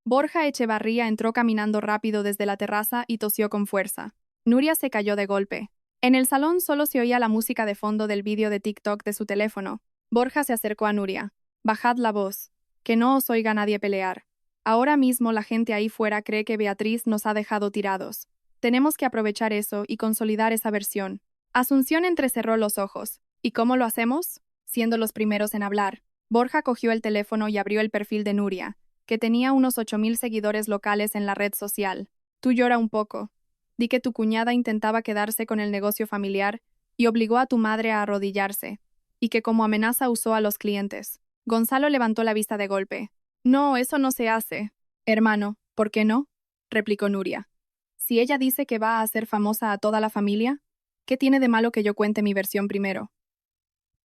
Borja Echevarría entró caminando rápido desde la terraza y tosió con fuerza. Nuria se cayó de golpe. En el salón solo se oía la música de fondo del vídeo de TikTok de su teléfono. Borja se acercó a Nuria. Bajad la voz. Que no os oiga nadie pelear. Ahora mismo la gente ahí fuera cree que Beatriz nos ha dejado tirados. Tenemos que aprovechar eso y consolidar esa versión. Asunción entrecerró los ojos. ¿Y cómo lo hacemos? Siendo los primeros en hablar. Borja cogió el teléfono y abrió el perfil de Nuria, que tenía unos 8.000 seguidores locales en la red social. Tú llora un poco. Di que tu cuñada intentaba quedarse con el negocio familiar y obligó a tu madre a arrodillarse, y que como amenaza usó a los clientes. Gonzalo levantó la vista de golpe. No, eso no se hace. Hermano, ¿por qué no?, replicó Nuria. Si ella dice que va a hacer famosa a toda la familia, ¿qué tiene de malo que yo cuente mi versión primero?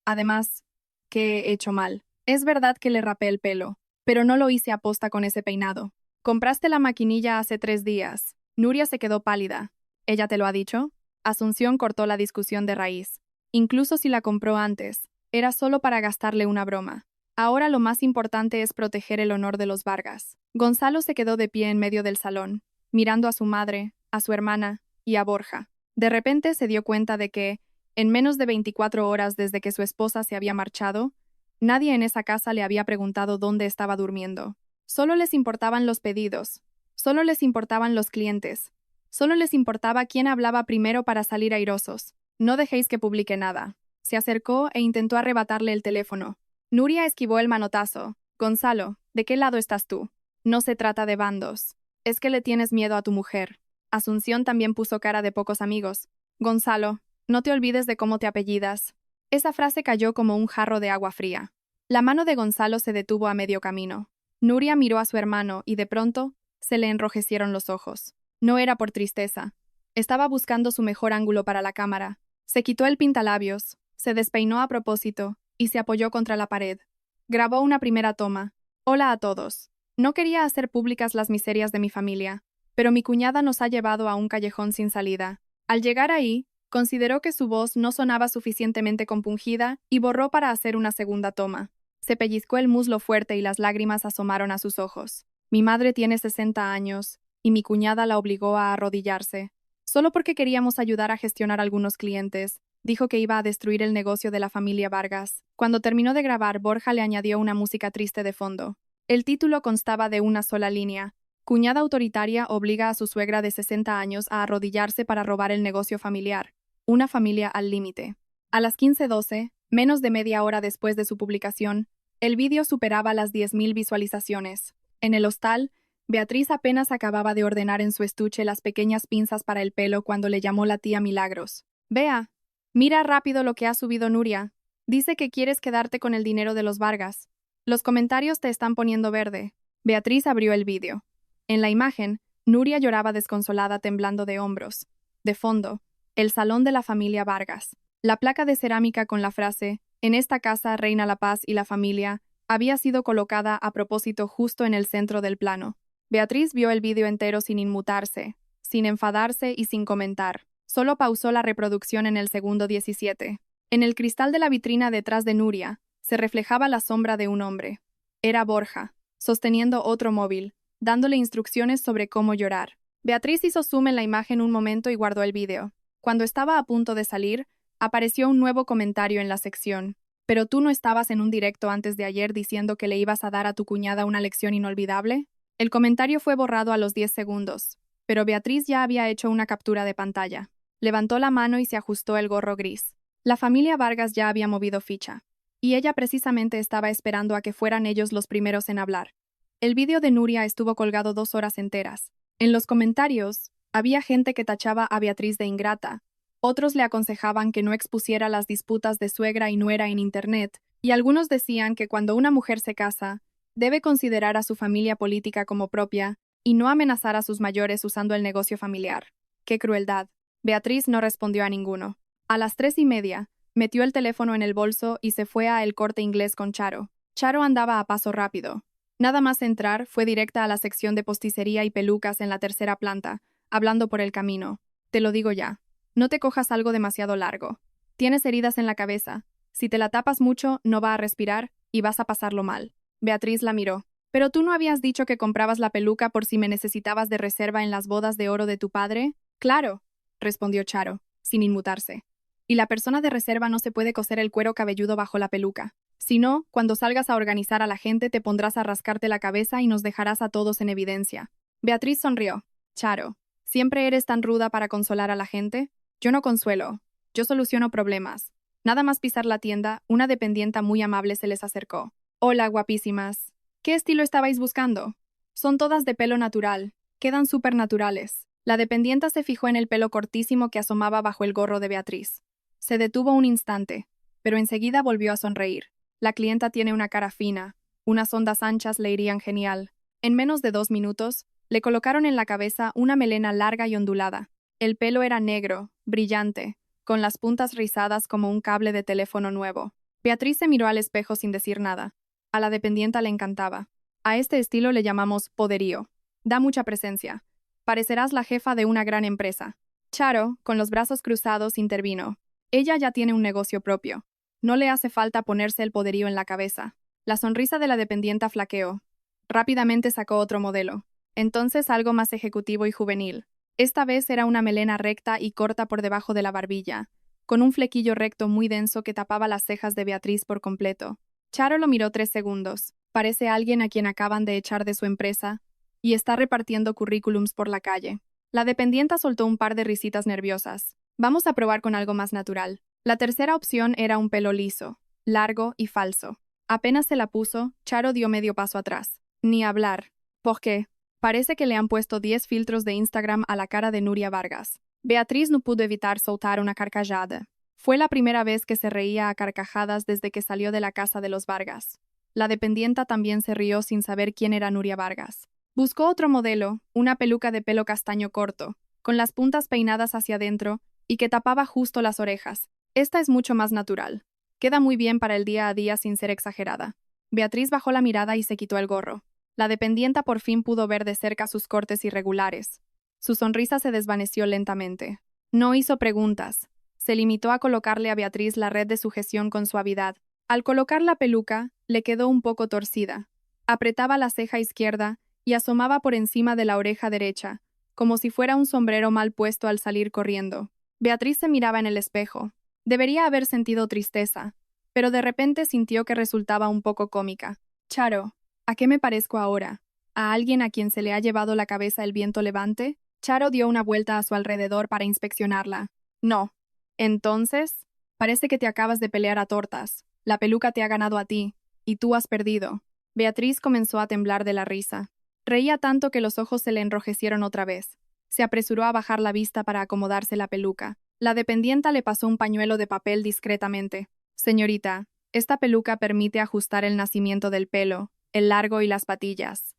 Además, ¿qué he hecho mal? Es verdad que le rapé el pelo, pero no lo hice aposta con ese peinado. Compraste la maquinilla hace 3 días. Nuria se quedó pálida. ¿Ella te lo ha dicho? Asunción cortó la discusión de raíz. Incluso si la compró antes, era solo para gastarle una broma. Ahora lo más importante es proteger el honor de los Vargas. Gonzalo se quedó de pie en medio del salón, mirando a su madre, a su hermana y a Borja. De repente se dio cuenta de que, en menos de 24 horas desde que su esposa se había marchado, nadie en esa casa le había preguntado dónde estaba durmiendo. Solo les importaban los pedidos, solo les importaban los clientes, solo les importaba quién hablaba primero para salir airosos. No dejéis que publique nada. Se acercó e intentó arrebatarle el teléfono. Nuria esquivó el manotazo. Gonzalo, ¿de qué lado estás tú? No se trata de bandos. Es que le tienes miedo a tu mujer. Asunción también puso cara de pocos amigos. Gonzalo, no te olvides de cómo te apellidas. Esa frase cayó como un jarro de agua fría. La mano de Gonzalo se detuvo a medio camino. Nuria miró a su hermano y de pronto se le enrojecieron los ojos. No era por tristeza. Estaba buscando su mejor ángulo para la cámara. Se quitó el pintalabios, se despeinó a propósito y se apoyó contra la pared. Grabó una primera toma. Hola a todos. No quería hacer públicas las miserias de mi familia, pero mi cuñada nos ha llevado a un callejón sin salida. Al llegar ahí, consideró que su voz no sonaba suficientemente compungida y borró para hacer una segunda toma. Se pellizcó el muslo fuerte y las lágrimas asomaron a sus ojos. Mi madre tiene 60 años, y mi cuñada la obligó a arrodillarse. Solo porque queríamos ayudar a gestionar algunos clientes, dijo que iba a destruir el negocio de la familia Vargas. Cuando terminó de grabar, Borja le añadió una música triste de fondo. El título constaba de una sola línea. Cuñada autoritaria obliga a su suegra de 60 años a arrodillarse para robar el negocio familiar. Una familia al límite. A las 15:12, menos de media hora después de su publicación, el vídeo superaba las 10.000 visualizaciones. En el hostal, Beatriz apenas acababa de ordenar en su estuche las pequeñas pinzas para el pelo cuando le llamó la tía Milagros. Vea, mira rápido lo que ha subido Nuria. Dice que quieres quedarte con el dinero de los Vargas. Los comentarios te están poniendo verde. Beatriz abrió el vídeo. En la imagen, Nuria lloraba desconsolada temblando de hombros. De fondo, el salón de la familia Vargas. La placa de cerámica con la frase «En esta casa reina la paz y la familia» había sido colocada a propósito justo en el centro del plano. Beatriz vio el vídeo entero sin inmutarse, sin enfadarse y sin comentar. Solo pausó la reproducción en el segundo 17. En el cristal de la vitrina detrás de Nuria se reflejaba la sombra de un hombre. Era Borja, sosteniendo otro móvil, dándole instrucciones sobre cómo llorar. Beatriz hizo zoom en la imagen un momento y guardó el vídeo. Cuando estaba a punto de salir, apareció un nuevo comentario en la sección. ¿Pero tú no estabas en un directo antes de ayer diciendo que le ibas a dar a tu cuñada una lección inolvidable? El comentario fue borrado a los 10 segundos, pero Beatriz ya había hecho una captura de pantalla. Levantó la mano y se ajustó el gorro gris. La familia Vargas ya había movido ficha, y ella precisamente estaba esperando a que fueran ellos los primeros en hablar. El vídeo de Nuria estuvo colgado 2 horas enteras. En los comentarios, Había gente que tachaba a Beatriz de ingrata, otros le aconsejaban que no expusiera las disputas de suegra y nuera en Internet, y algunos decían que cuando una mujer se casa, debe considerar a su familia política como propia y no amenazar a sus mayores usando el negocio familiar. ¡Qué crueldad! Beatriz no respondió a ninguno. A las 3:30, metió el teléfono en el bolso y se fue a El Corte Inglés con Charo. Charo andaba a paso rápido. Nada más entrar, fue directa a la sección de posticería y pelucas en la tercera planta, hablando por el camino. Te lo digo ya. No te cojas algo demasiado largo. Tienes heridas en la cabeza. Si te la tapas mucho, no va a respirar y vas a pasarlo mal. Beatriz la miró. ¿Pero tú no habías dicho que comprabas la peluca por si me necesitabas de reserva en las bodas de oro de tu padre? Claro, respondió Charo, sin inmutarse. Y la persona de reserva no se puede coser el cuero cabelludo bajo la peluca. Si no, cuando salgas a organizar a la gente te pondrás a rascarte la cabeza y nos dejarás a todos en evidencia. Beatriz sonrió. Charo, ¿siempre eres tan ruda para consolar a la gente? Yo no consuelo, yo soluciono problemas. Nada más pisar la tienda, una dependienta muy amable se les acercó. Hola, guapísimas. ¿Qué estilo estabais buscando? Son todas de pelo natural, quedan súper naturales. La dependienta se fijó en el pelo cortísimo que asomaba bajo el gorro de Beatriz. Se detuvo un instante, pero enseguida volvió a sonreír. La clienta tiene una cara fina, unas ondas anchas le irían genial. En menos de 2 minutos, le colocaron en la cabeza una melena larga y ondulada. El pelo era negro, brillante, con las puntas rizadas como un cable de teléfono nuevo. Beatriz se miró al espejo sin decir nada. A la dependienta le encantaba. A este estilo le llamamos poderío. Da mucha presencia. Parecerás la jefa de una gran empresa. Charo, con los brazos cruzados, intervino. Ella ya tiene un negocio propio. No le hace falta ponerse el poderío en la cabeza. La sonrisa de la dependienta flaqueó. Rápidamente sacó otro modelo. Entonces algo más ejecutivo y juvenil. Esta vez era una melena recta y corta por debajo de la barbilla, con un flequillo recto muy denso que tapaba las cejas de Beatriz por completo. Charo lo miró 3 segundos. Parece alguien a quien acaban de echar de su empresa y está repartiendo currículums por la calle. La dependienta soltó un par de risitas nerviosas. Vamos a probar con algo más natural. La tercera opción era un pelo liso, largo y falso. Apenas se la puso, Charo dio medio paso atrás. Ni hablar. ¿Por qué? Parece que le han puesto 10 filtros de Instagram a la cara de Nuria Vargas. Beatriz no pudo evitar soltar una carcajada. Fue la primera vez que se reía a carcajadas desde que salió de la casa de los Vargas. La dependienta también se rió sin saber quién era Nuria Vargas. Buscó otro modelo, una peluca de pelo castaño corto, con las puntas peinadas hacia adentro y que tapaba justo las orejas. Esta es mucho más natural. Queda muy bien para el día a día sin ser exagerada. Beatriz bajó la mirada y se quitó el gorro. La dependienta por fin pudo ver de cerca sus cortes irregulares. Su sonrisa se desvaneció lentamente. No hizo preguntas. Se limitó a colocarle a Beatriz la red de sujeción con suavidad. Al colocar la peluca, le quedó un poco torcida. Apretaba la ceja izquierda y asomaba por encima de la oreja derecha, como si fuera un sombrero mal puesto al salir corriendo. Beatriz se miraba en el espejo. Debería haber sentido tristeza, pero de repente sintió que resultaba un poco cómica. Charo, ¿a qué me parezco ahora? ¿A alguien a quien se le ha llevado la cabeza el viento levante? Charo dio una vuelta a su alrededor para inspeccionarla. No. Entonces, parece que te acabas de pelear a tortas. La peluca te ha ganado a ti, y tú has perdido. Beatriz comenzó a temblar de la risa. Reía tanto que los ojos se le enrojecieron otra vez. Se apresuró a bajar la vista para acomodarse la peluca. La dependienta le pasó un pañuelo de papel discretamente. Señorita, esta peluca permite ajustar el nacimiento del pelo, el largo y las patillas.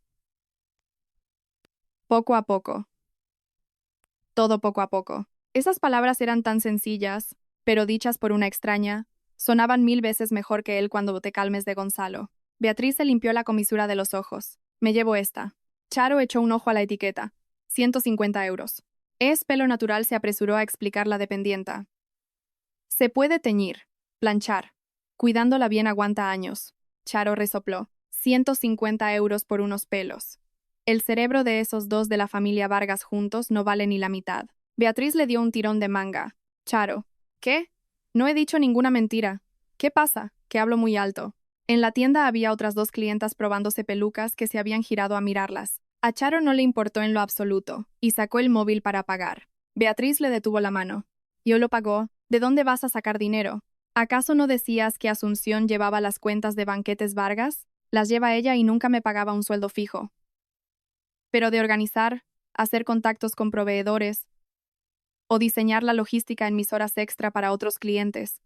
Poco a poco. Todo poco a poco. Esas palabras eran tan sencillas, pero dichas por una extraña, sonaban 1000 veces mejor que él cuando te calmes de Gonzalo. Beatriz se limpió la comisura de los ojos. Me llevo esta. Charo echó un ojo a la etiqueta. 150 euros. Es pelo natural, se apresuró a explicar la dependienta. Se puede teñir, planchar. Cuidándola bien aguanta años. Charo resopló. 150 euros por unos pelos. El cerebro de esos dos de la familia Vargas juntos no vale ni la mitad. Beatriz le dio un tirón de manga. Charo. ¿Qué? No he dicho ninguna mentira. ¿Qué pasa? Que hablo muy alto. En la tienda había otras 2 clientas probándose pelucas que se habían girado a mirarlas. A Charo no le importó en lo absoluto, y sacó el móvil para pagar. Beatriz le detuvo la mano. Yo lo pagó. ¿De dónde vas a sacar dinero? ¿Acaso no decías que Asunción llevaba las cuentas de Banquetes Vargas? Las lleva ella y nunca me pagaba un sueldo fijo. Pero de organizar, hacer contactos con proveedores o diseñar la logística en mis horas extra para otros clientes.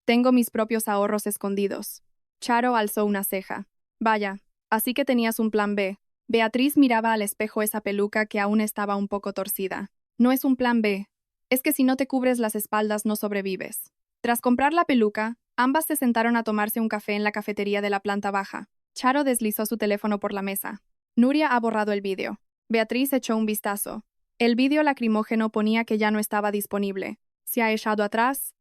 Tengo mis propios ahorros escondidos. Charo alzó una ceja. Vaya, así que tenías un plan B. Beatriz miraba al espejo esa peluca que aún estaba un poco torcida. No es un plan B. Es que si no te cubres las espaldas no sobrevives. Tras comprar la peluca, ambas se sentaron a tomarse un café en la cafetería de la planta baja. Charo deslizó su teléfono por la mesa. Nuria ha borrado el vídeo. Beatriz echó un vistazo. El vídeo lacrimógeno ponía que ya no estaba disponible. Se ha echado atrás.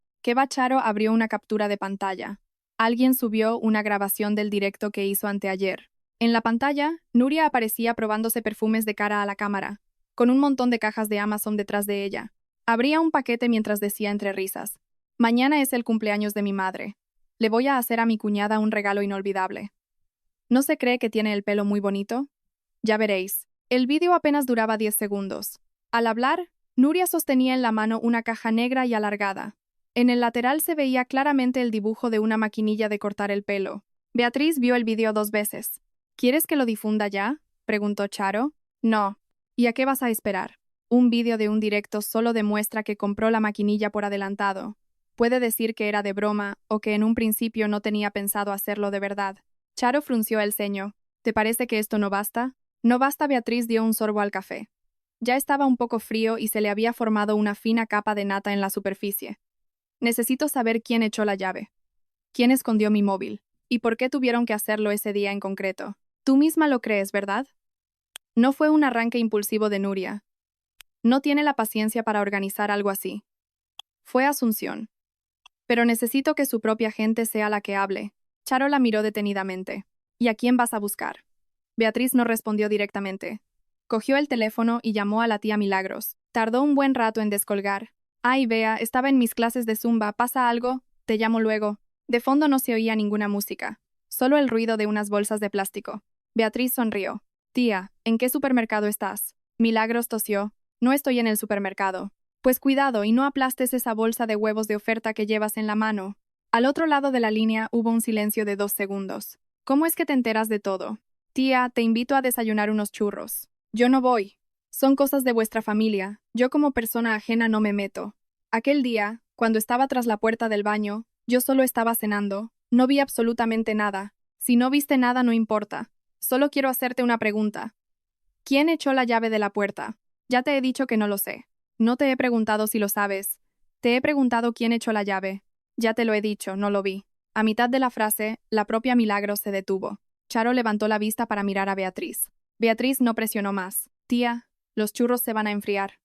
Charo abrió una captura de pantalla. Alguien subió una grabación del directo que hizo anteayer. En la pantalla, Nuria aparecía probándose perfumes de cara a la cámara, con un montón de cajas de Amazon detrás de ella. Abría un paquete mientras decía entre risas: mañana es el cumpleaños de mi madre. Le voy a hacer a mi cuñada un regalo inolvidable. ¿No se cree que tiene el pelo muy bonito? Ya veréis. El vídeo apenas duraba 10 segundos. Al hablar, Nuria sostenía en la mano una caja negra y alargada. En el lateral se veía claramente el dibujo de una maquinilla de cortar el pelo. Beatriz vio el vídeo 2 veces. ¿Quieres que lo difunda ya?, preguntó Charo. No. ¿Y a qué vas a esperar? Un vídeo de un directo solo demuestra que compró la maquinilla por adelantado. Puede decir que era de broma o que en un principio no tenía pensado hacerlo de verdad. Charo frunció el ceño. ¿Te parece que esto no basta? No basta. Beatriz dio un sorbo al café. Ya estaba un poco frío y se le había formado una fina capa de nata en la superficie. Necesito saber quién echó la llave. ¿Quién escondió mi móvil? ¿Y por qué tuvieron que hacerlo ese día en concreto? Tú misma lo crees, ¿verdad? No fue un arranque impulsivo de Nuria. No tiene la paciencia para organizar algo así. Fue Asunción. Pero necesito que su propia gente sea la que hable. Charo la miró detenidamente. ¿Y a quién vas a buscar? Beatriz no respondió directamente. Cogió el teléfono y llamó a la tía Milagros. Tardó un buen rato en descolgar. Ay, Bea, estaba en mis clases de zumba. ¿Pasa algo? Te llamo luego. De fondo no se oía ninguna música, solo el ruido de unas bolsas de plástico. Beatriz sonrió. Tía, ¿en qué supermercado estás? Milagros tosió. No estoy en el supermercado. Pues cuidado y no aplastes esa bolsa de huevos de oferta que llevas en la mano. Al otro lado de la línea hubo un silencio de 2 segundos. ¿Cómo es que te enteras de todo? Tía, te invito a desayunar unos churros. Yo no voy. Son cosas de vuestra familia. Yo como persona ajena no me meto. Aquel día, cuando estaba tras la puerta del baño, yo solo estaba cenando. No vi absolutamente nada. Si no viste nada, no importa. Solo quiero hacerte una pregunta. ¿Quién echó la llave de la puerta? Ya te he dicho que no lo sé. No te he preguntado si lo sabes. Te he preguntado quién echó la llave. Ya te lo he dicho, no lo vi. A mitad de la frase, la propia Milagros se detuvo. Charo levantó la vista para mirar a Beatriz. Beatriz no presionó más. Tía, los churros se van a enfriar.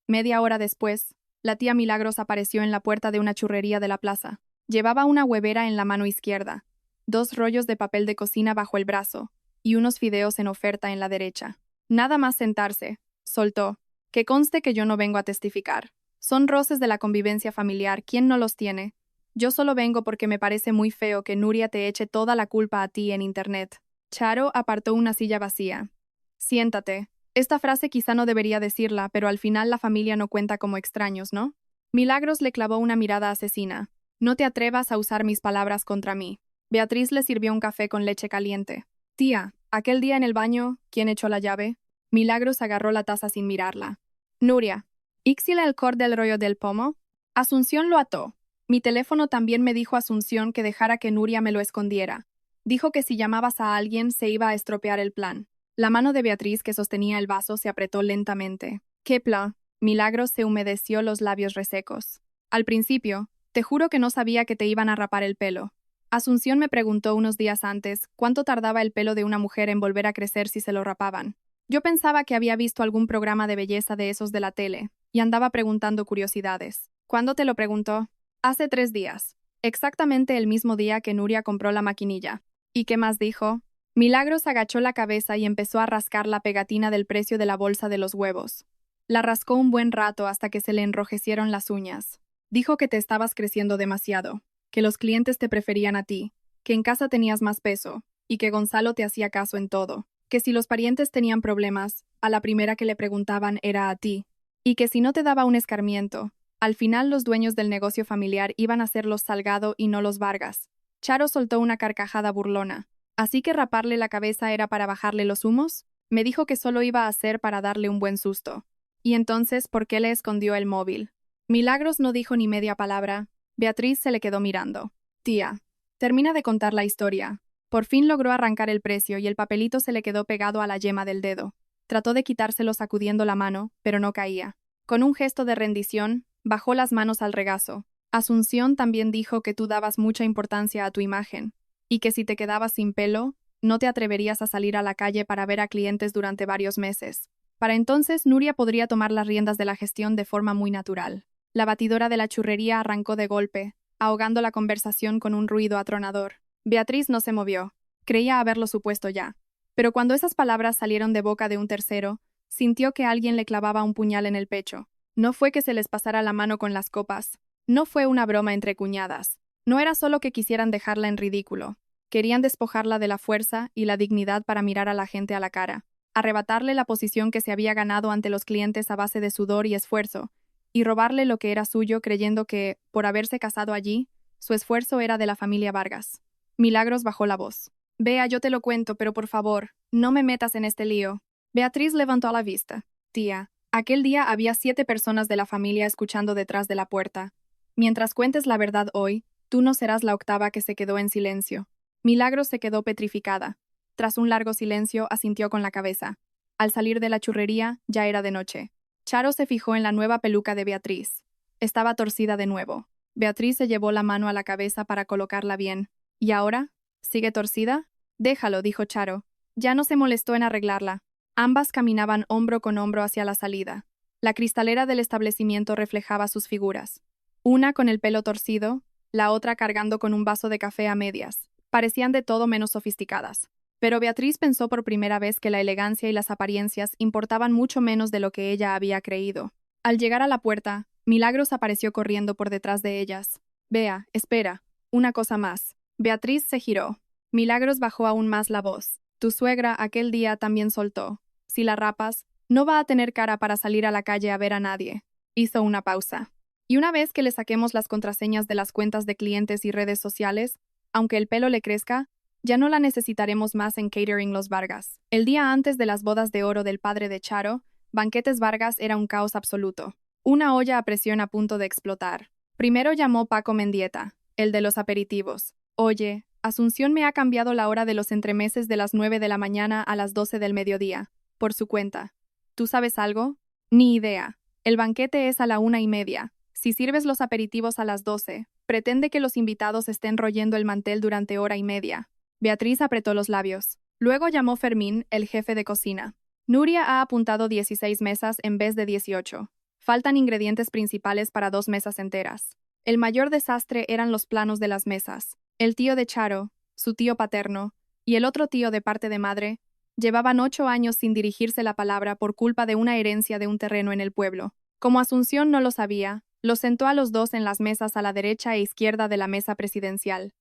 Media hora después, la tía Milagros apareció en la puerta de una churrería de la plaza. Llevaba una huevera en la mano izquierda, 2 rollos de papel de cocina bajo el brazo y unos fideos en oferta en la derecha. Nada más sentarse, soltó. Que conste que yo no vengo a testificar. Son roces de la convivencia familiar, ¿quién no los tiene? Yo solo vengo porque me parece muy feo que Nuria te eche toda la culpa a ti en internet. Charo apartó una silla vacía. Siéntate. Esta frase quizá no debería decirla, pero al final la familia no cuenta como extraños, ¿no? Milagros le clavó una mirada asesina. No te atrevas a usar mis palabras contra mí. Beatriz le sirvió un café con leche caliente. Tía, aquel día en el baño, ¿quién echó la llave? Milagros agarró la taza sin mirarla. Nuria. ¿Ixila el cord del rollo del pomo? Asunción lo ató. Mi teléfono también me dijo Asunción que dejara que Nuria me lo escondiera. Dijo que si llamabas a alguien se iba a estropear el plan. La mano de Beatriz que sostenía el vaso se apretó lentamente. ¿Qué plan? Milagros se humedeció los labios resecos. Al principio, te juro que no sabía que te iban a rapar el pelo. Asunción me preguntó unos días antes cuánto tardaba el pelo de una mujer en volver a crecer si se lo rapaban. Yo pensaba que había visto algún programa de belleza de esos de la tele, y andaba preguntando curiosidades. ¿Cuándo te lo preguntó? Hace 3 días. Exactamente el mismo día que Nuria compró la maquinilla. ¿Y qué más dijo? Milagros agachó la cabeza y empezó a rascar la pegatina del precio de la bolsa de los huevos. La rascó un buen rato hasta que se le enrojecieron las uñas. Dijo que te estabas creciendo demasiado, que los clientes te preferían a ti, que en casa tenías más peso, y que Gonzalo te hacía caso en todo, que si los parientes tenían problemas, a la primera que le preguntaban era a ti, y que si no te daba un escarmiento, al final los dueños del negocio familiar iban a ser los Salgado y no los Vargas. Charo soltó una carcajada burlona. ¿Así que raparle la cabeza era para bajarle los humos? Me dijo que solo iba a hacer para darle un buen susto. Y entonces, ¿por qué le escondió el móvil? Milagros no dijo ni media palabra. Beatriz se le quedó mirando. Tía, termina de contar la historia. Por fin logró arrancar el precio y el papelito se le quedó pegado a la yema del dedo. Trató de quitárselo sacudiendo la mano, pero no caía. Con un gesto de rendición, bajó las manos al regazo. Asunción también dijo que tú dabas mucha importancia a tu imagen, y que si te quedabas sin pelo, no te atreverías a salir a la calle para ver a clientes durante varios meses. Para entonces, Nuria podría tomar las riendas de la gestión de forma muy natural. La batidora de la churrería arrancó de golpe, ahogando la conversación con un ruido atronador. Beatriz no se movió. Creía haberlo supuesto ya. Pero cuando esas palabras salieron de boca de un tercero, sintió que alguien le clavaba un puñal en el pecho. No fue que se les pasara la mano con las copas. No fue una broma entre cuñadas. No era solo que quisieran dejarla en ridículo. Querían despojarla de la fuerza y la dignidad para mirar a la gente a la cara, arrebatarle la posición que se había ganado ante los clientes a base de sudor y esfuerzo, y robarle lo que era suyo creyendo que, por haberse casado allí, su esfuerzo era de la familia Vargas. Milagros bajó la voz. Vea, yo te lo cuento, pero por favor, no me metas en este lío. Beatriz levantó la vista. Tía, aquel día había 7 personas de la familia escuchando detrás de la puerta. Mientras cuentes la verdad hoy, tú no serás la octava que se quedó en silencio. Milagros se quedó petrificada. Tras un largo silencio, asintió con la cabeza. Al salir de la churrería, ya era de noche. Charo se fijó en la nueva peluca de Beatriz. Estaba torcida de nuevo. Beatriz se llevó la mano a la cabeza para colocarla bien. ¿Y ahora? ¿Sigue torcida? Déjalo, dijo Charo. Ya no se molestó en arreglarla. Ambas caminaban hombro con hombro hacia la salida. La cristalera del establecimiento reflejaba sus figuras. Una con el pelo torcido, la otra cargando con un vaso de café a medias. Parecían de todo menos sofisticadas. Pero Beatriz pensó por primera vez que la elegancia y las apariencias importaban mucho menos de lo que ella había creído. Al llegar a la puerta, Milagros apareció corriendo por detrás de ellas. Vea, espera, una cosa más. Beatriz se giró. Milagros bajó aún más la voz. Tu suegra aquel día también soltó. Si la rapas, no va a tener cara para salir a la calle a ver a nadie. Hizo una pausa. Y una vez que le saquemos las contraseñas de las cuentas de clientes y redes sociales, aunque el pelo le crezca, ya no la necesitaremos más en Catering Los Vargas. El día antes de las bodas de oro del padre de Charo, Banquetes Vargas era un caos absoluto. Una olla a presión a punto de explotar. Primero llamó Paco Mendieta, el de los aperitivos. Oye, Asunción me ha cambiado la hora de los entremeses de las 9 de la mañana a las 12 del mediodía, por su cuenta. ¿Tú sabes algo? Ni idea. El banquete es a la 1:30. Si sirves los aperitivos a las 12, pretende que los invitados estén royendo el mantel durante hora y media. Beatriz apretó los labios. Luego llamó Fermín, el jefe de cocina. Nuria ha apuntado 16 mesas en vez de 18. Faltan ingredientes principales para 2 mesas enteras. El mayor desastre eran los planos de las mesas. El tío de Charo, su tío paterno, y el otro tío de parte de madre, llevaban 8 años sin dirigirse la palabra por culpa de una herencia de un terreno en el pueblo. Como Asunción no lo sabía, los sentó a los dos en las mesas a la derecha e izquierda de la mesa presidencial.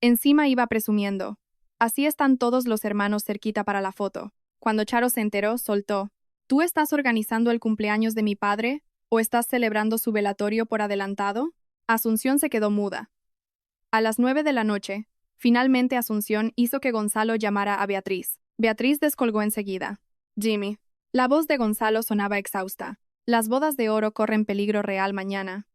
Encima iba presumiendo. Así están todos los hermanos cerquita para la foto. Cuando Charo se enteró, soltó. ¿Tú estás organizando el cumpleaños de mi padre? ¿O estás celebrando su velatorio por adelantado? Asunción se quedó muda. A las 9 de la noche, finalmente Asunción hizo que Gonzalo llamara a Beatriz. Beatriz descolgó enseguida. Jimmy. La voz de Gonzalo sonaba exhausta. Las bodas de oro corren peligro real mañana.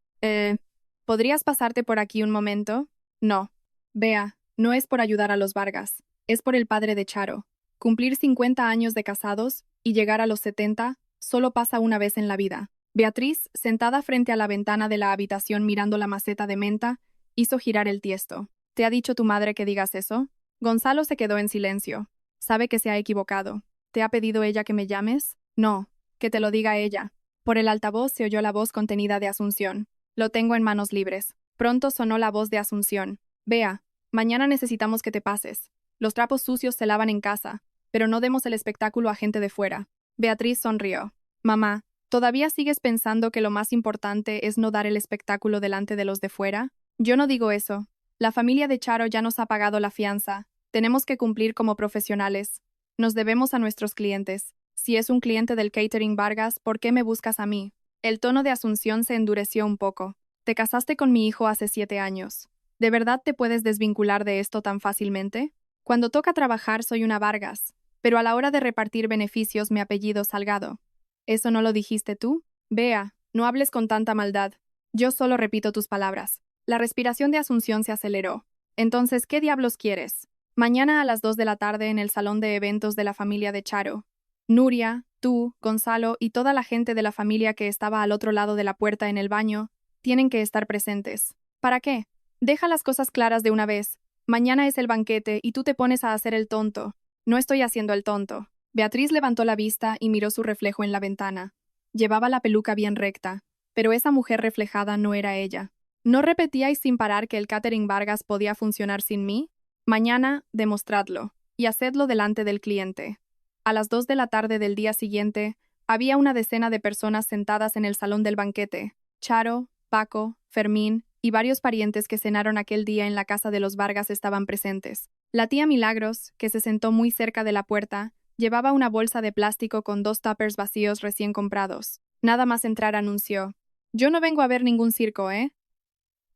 ¿Podrías pasarte por aquí un momento? No. Vea, no es por ayudar a los Vargas, es por el padre de Charo. Cumplir 50 años de casados y llegar a los 70 solo pasa una vez en la vida. Beatriz, sentada frente a la ventana de la habitación mirando la maceta de menta, hizo girar el tiesto. ¿Te ha dicho tu madre que digas eso? Gonzalo se quedó en silencio. Sabe que se ha equivocado. ¿Te ha pedido ella que me llames? No, que te lo diga ella. Por el altavoz se oyó la voz contenida de Asunción. Lo tengo en manos libres. Pronto sonó la voz de Asunción. Vea, mañana necesitamos que te pases. Los trapos sucios se lavan en casa, pero no demos el espectáculo a gente de fuera. Beatriz sonrió. Mamá, ¿todavía sigues pensando que lo más importante es no dar el espectáculo delante de los de fuera? Yo no digo eso. La familia de Charo ya nos ha pagado la fianza. Tenemos que cumplir como profesionales. Nos debemos a nuestros clientes. Si es un cliente del Catering Vargas, ¿por qué me buscas a mí? El tono de Asunción se endureció un poco. Te casaste con mi hijo hace 7 años. ¿De verdad te puedes desvincular de esto tan fácilmente? Cuando toca trabajar soy una Vargas, pero a la hora de repartir beneficios mi apellido Salgado. ¿Eso no lo dijiste tú? Vea, no hables con tanta maldad. Yo solo repito tus palabras. La respiración de Asunción se aceleró. Entonces, ¿qué diablos quieres? Mañana a las 2 de la tarde en el salón de eventos de la familia de Charo. Nuria, tú, Gonzalo y toda la gente de la familia que estaba al otro lado de la puerta en el baño tienen que estar presentes. ¿Para qué? Deja las cosas claras de una vez. Mañana es el banquete y tú te pones a hacer el tonto. No estoy haciendo el tonto. Beatriz levantó la vista y miró su reflejo en la ventana. Llevaba la peluca bien recta, pero esa mujer reflejada no era ella. ¿No repetíais sin parar que el catering Vargas podía funcionar sin mí? Mañana, demostradlo, y hacedlo delante del cliente. A las 2 de la tarde del día siguiente, había una decena de personas sentadas en el salón del banquete. Charo, Paco, Fermín y varios parientes que cenaron aquel día en la casa de los Vargas estaban presentes. La tía Milagros, que se sentó muy cerca de la puerta, llevaba una bolsa de plástico con 2 tuppers vacíos recién comprados. Nada más entrar anunció: «Yo no vengo a ver ningún circo, ¿eh?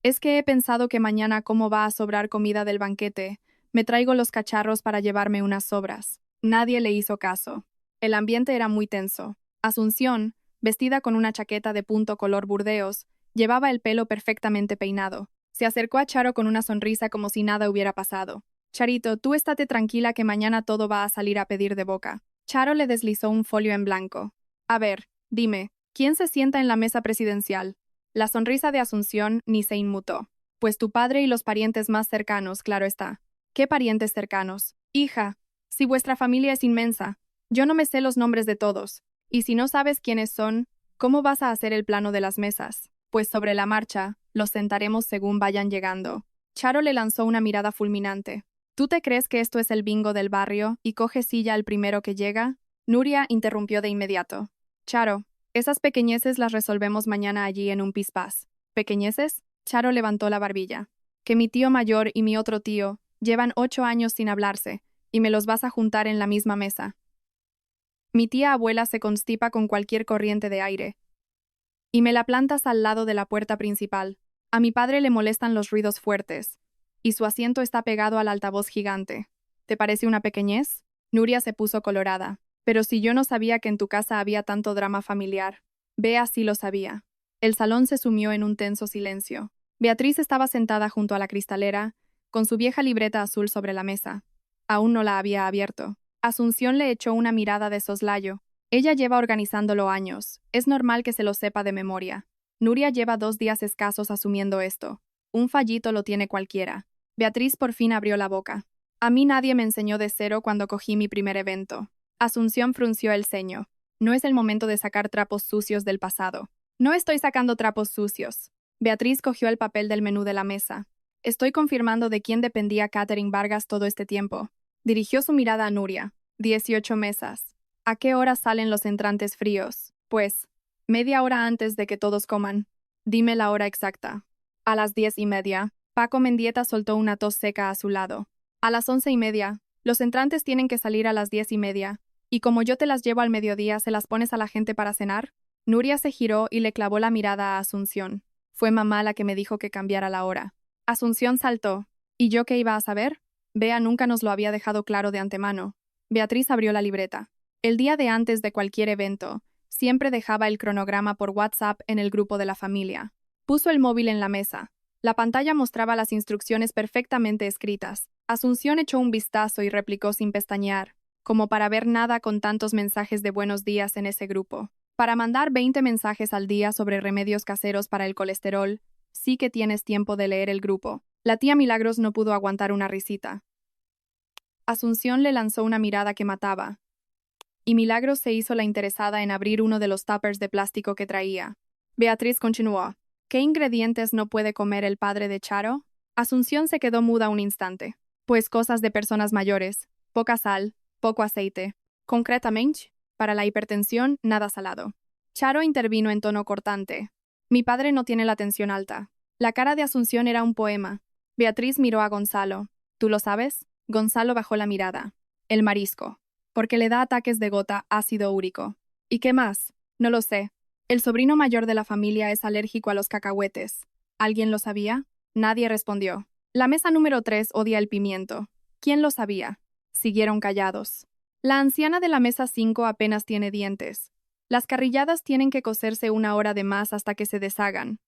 Es que he pensado que mañana, como va a sobrar comida del banquete, me traigo los cacharros para llevarme unas sobras». Nadie le hizo caso. El ambiente era muy tenso. Asunción, vestida con una chaqueta de punto color burdeos, llevaba el pelo perfectamente peinado. Se acercó a Charo con una sonrisa como si nada hubiera pasado. «Charito, tú estate tranquila que mañana todo va a salir a pedir de boca». Charo le deslizó un folio en blanco. «A ver, dime, ¿quién se sienta en la mesa presidencial?» La sonrisa de Asunción ni se inmutó. «Pues tu padre y los parientes más cercanos, claro está». «¿Qué parientes cercanos? Hija, si vuestra familia es inmensa, yo no me sé los nombres de todos. Y si no sabes quiénes son, ¿cómo vas a hacer el plano de las mesas? Pues sobre la marcha, los sentaremos según vayan llegando». Charo le lanzó una mirada fulminante. «¿Tú te crees que esto es el bingo del barrio y coge silla al primero que llega?» Nuria interrumpió de inmediato. «Charo, esas pequeñeces las resolvemos mañana allí en un pispás». ¿Pequeñeces? Charo levantó la barbilla. «Que mi tío mayor y mi otro tío llevan 8 años sin hablarse, y me los vas a juntar en la misma mesa. Mi tía abuela se constipa con cualquier corriente de aire, y me la plantas al lado de la puerta principal. A mi padre le molestan los ruidos fuertes, y su asiento está pegado al altavoz gigante. ¿Te parece una pequeñez?» Nuria se puso colorada. «Pero si yo no sabía que en tu casa había tanto drama familiar». Bea sí lo sabía. El salón se sumió en un tenso silencio. Beatriz estaba sentada junto a la cristalera, con su vieja libreta azul sobre la mesa. Aún no la había abierto. Asunción le echó una mirada de soslayo. Ella lleva organizándolo años. Es normal que se lo sepa de memoria. Nuria lleva 2 días escasos asumiendo esto. Un fallito lo tiene cualquiera. Beatriz por fin abrió la boca. «A mí nadie me enseñó de cero cuando cogí mi primer evento». Asunción frunció el ceño. «No es el momento de sacar trapos sucios del pasado». «No estoy sacando trapos sucios». Beatriz cogió el papel del menú de la mesa. «Estoy confirmando de quién dependía Catering Vargas todo este tiempo». Dirigió su mirada a Nuria. 18 mesas. ¿A qué hora salen los entrantes fríos? Pues, media hora antes de que todos coman. Dime la hora exacta. A las 10:30. Paco Mendieta soltó una tos seca a su lado. A las 11:30. Los entrantes tienen que salir a las 10:30. ¿Y como yo te las llevo al mediodía, se las pones a la gente para cenar?» Nuria se giró y le clavó la mirada a Asunción. «Fue mamá la que me dijo que cambiara la hora». Asunción saltó. ¿Y yo qué iba a saber? Bea nunca nos lo había dejado claro de antemano. Beatriz abrió la libreta. El día de antes de cualquier evento, siempre dejaba el cronograma por WhatsApp en el grupo de la familia. Puso el móvil en la mesa. La pantalla mostraba las instrucciones perfectamente escritas. Asunción echó un vistazo y replicó sin pestañear, como para ver nada con tantos mensajes de buenos días en ese grupo. Para mandar 20 mensajes al día sobre remedios caseros para el colesterol, sí que tienes tiempo de leer el grupo. La tía Milagros no pudo aguantar una risita. Asunción le lanzó una mirada que mataba, y Milagros se hizo la interesada en abrir uno de los tuppers de plástico que traía. Beatriz continuó. ¿Qué ingredientes no puede comer el padre de Charo? Asunción se quedó muda un instante. Pues cosas de personas mayores. Poca sal, poco aceite. Concretamente, para la hipertensión, nada salado. Charo intervino en tono cortante. Mi padre no tiene la tensión alta. La cara de Asunción era un poema. Beatriz miró a Gonzalo. ¿Tú lo sabes? Gonzalo bajó la mirada. El marisco. Porque le da ataques de gota ácido úrico. ¿Y qué más? No lo sé. El sobrino mayor de la familia es alérgico a los cacahuetes. ¿Alguien lo sabía? Nadie respondió. La mesa número 3 odia el pimiento. ¿Quién lo sabía? Siguieron callados. La anciana de la mesa 5 apenas tiene dientes. Las carrilladas tienen que cocerse 1 hora de más hasta que se deshagan.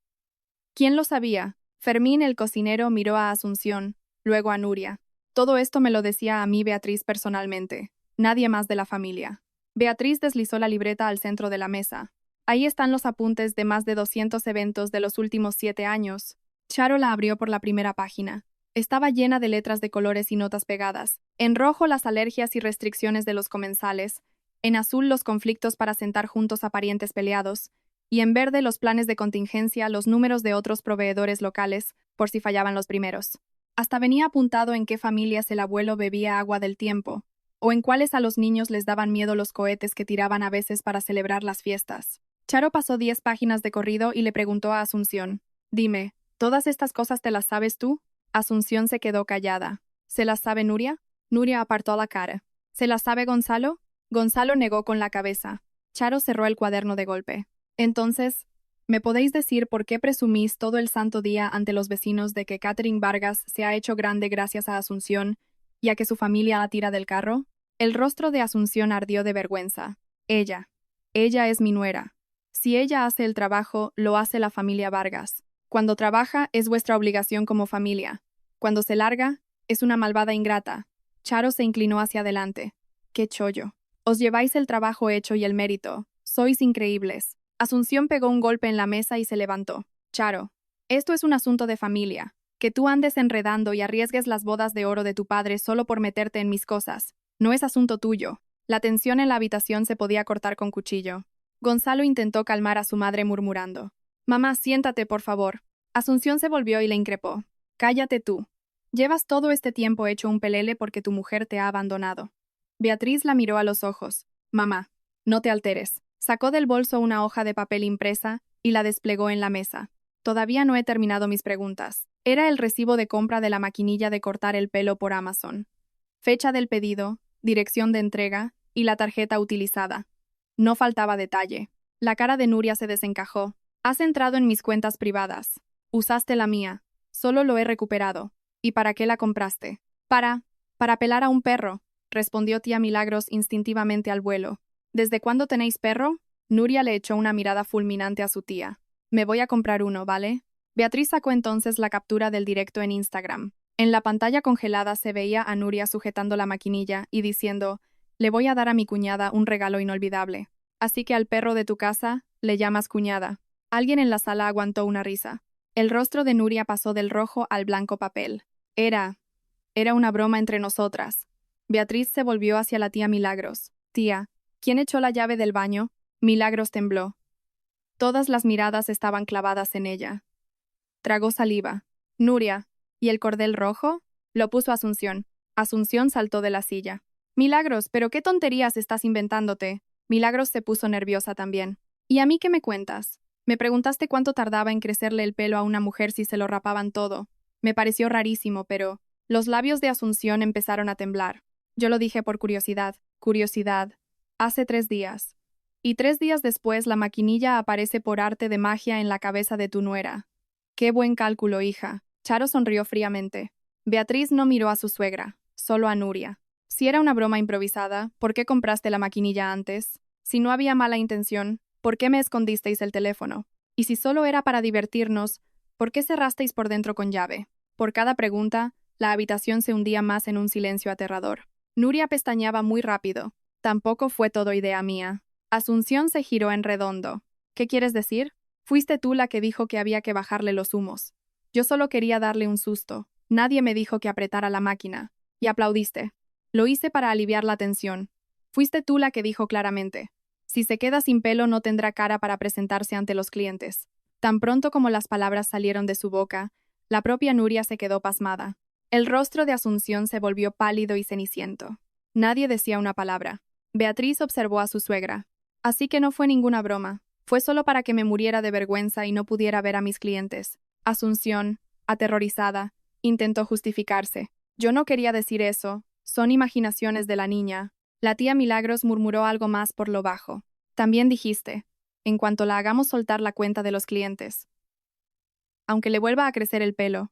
¿Quién lo sabía? Fermín, el cocinero, miró a Asunción, luego a Nuria. Todo esto me lo decía a mí Beatriz personalmente. Nadie más de la familia. Beatriz deslizó la libreta al centro de la mesa. Ahí están los apuntes de más de 200 eventos de los últimos 7 años. Charo la abrió por la primera página. Estaba llena de letras de colores y notas pegadas. En rojo las alergias y restricciones de los comensales, en azul los conflictos para sentar juntos a parientes peleados, y en verde los planes de contingencia, los números de otros proveedores locales, por si fallaban los primeros. Hasta venía apuntado en qué familias el abuelo bebía agua del tiempo, o en cuáles a los niños les daban miedo los cohetes que tiraban a veces para celebrar las fiestas. Charo pasó 10 páginas de corrido y le preguntó a Asunción: «Dime, ¿todas estas cosas te las sabes tú?» Asunción se quedó callada. ¿Se las sabe Nuria? Nuria apartó la cara. ¿Se las sabe Gonzalo? Gonzalo negó con la cabeza. Charo cerró el cuaderno de golpe. Entonces, ¿me podéis decir por qué presumís todo el santo día ante los vecinos de que Catherine Vargas se ha hecho grande gracias a Asunción y a que su familia la tira del carro? El rostro de Asunción ardió de vergüenza. Ella es mi nuera. Si ella hace el trabajo, lo hace la familia Vargas. Cuando trabaja, es vuestra obligación como familia. Cuando se larga, es una malvada ingrata. Charo se inclinó hacia adelante. ¡Qué chollo! Os lleváis el trabajo hecho y el mérito. Sois increíbles. Asunción pegó un golpe en la mesa y se levantó. Charo, esto es un asunto de familia. Que tú andes enredando y arriesgues las bodas de oro de tu padre solo por meterte en mis cosas. No es asunto tuyo. La tensión en la habitación se podía cortar con cuchillo. Gonzalo intentó calmar a su madre murmurando: «Mamá, siéntate, por favor». Asunción se volvió y le increpó: «Cállate tú. Llevas todo este tiempo hecho un pelele porque tu mujer te ha abandonado». Beatriz la miró a los ojos. «Mamá, no te alteres». Sacó del bolso una hoja de papel impresa y la desplegó en la mesa. «Todavía no he terminado mis preguntas». Era el recibo de compra de la maquinilla de cortar el pelo por Amazon. Fecha del pedido, dirección de entrega y la tarjeta utilizada. No faltaba detalle. La cara de Nuria se desencajó. «Has entrado en mis cuentas privadas. Usaste la mía. Solo lo he recuperado. ¿Y para qué la compraste?» Para pelar a un perro», respondió tía Milagros instintivamente al vuelo. «¿Desde cuándo tenéis perro?» Nuria le echó una mirada fulminante a su tía. «Me voy a comprar uno, ¿vale?» Beatriz sacó entonces la captura del directo en Instagram. En la pantalla congelada se veía a Nuria sujetando la maquinilla y diciendo: «Le voy a dar a mi cuñada un regalo inolvidable. Así que al perro de tu casa le llamas cuñada». Alguien en la sala aguantó una risa. El rostro de Nuria pasó del rojo al blanco papel. Era una broma entre nosotras. Beatriz se volvió hacia la tía Milagros. «Tía, ¿quién echó la llave del baño?» Milagros tembló. Todas las miradas estaban clavadas en ella. Tragó saliva. «Nuria, ¿y el cordel rojo?» Lo puso Asunción. Asunción saltó de la silla. «Milagros, ¿pero qué tonterías estás inventándote?» Milagros se puso nerviosa también. «¿Y a mí qué me cuentas? Me preguntaste cuánto tardaba en crecerle el pelo a una mujer si se lo rapaban todo. Me pareció rarísimo, pero…» Los labios de Asunción empezaron a temblar. «Yo lo dije por curiosidad. Curiosidad. Hace 3 días. Y 3 días después la maquinilla aparece por arte de magia en la cabeza de tu nuera. Qué buen cálculo, hija». Charo sonrió fríamente. Beatriz no miró a su suegra, solo a Nuria. «Si era una broma improvisada, ¿por qué compraste la maquinilla antes? Si no había mala intención, ¿por qué me escondisteis el teléfono? Y si solo era para divertirnos, ¿por qué cerrasteis por dentro con llave?» Por cada pregunta, la habitación se hundía más en un silencio aterrador. Nuria pestañeaba muy rápido. «Tampoco fue todo idea mía». Asunción se giró en redondo. «¿Qué quieres decir?» «Fuiste tú la que dijo que había que bajarle los humos. Yo solo quería darle un susto. Nadie me dijo que apretara la máquina. Y aplaudiste. Lo hice para aliviar la tensión. Fuiste tú la que dijo claramente: si se queda sin pelo no tendrá cara para presentarse ante los clientes». Tan pronto como las palabras salieron de su boca, la propia Nuria se quedó pasmada. El rostro de Asunción se volvió pálido y ceniciento. Nadie decía una palabra. Beatriz observó a su suegra. «Así que no fue ninguna broma. Fue solo para que me muriera de vergüenza y no pudiera ver a mis clientes». Asunción, aterrorizada, intentó justificarse. «Yo no quería decir eso. Son imaginaciones de la niña». La tía Milagros murmuró algo más por lo bajo. «También dijiste, en cuanto la hagamos soltar la cuenta de los clientes. Aunque le vuelva a crecer el pelo.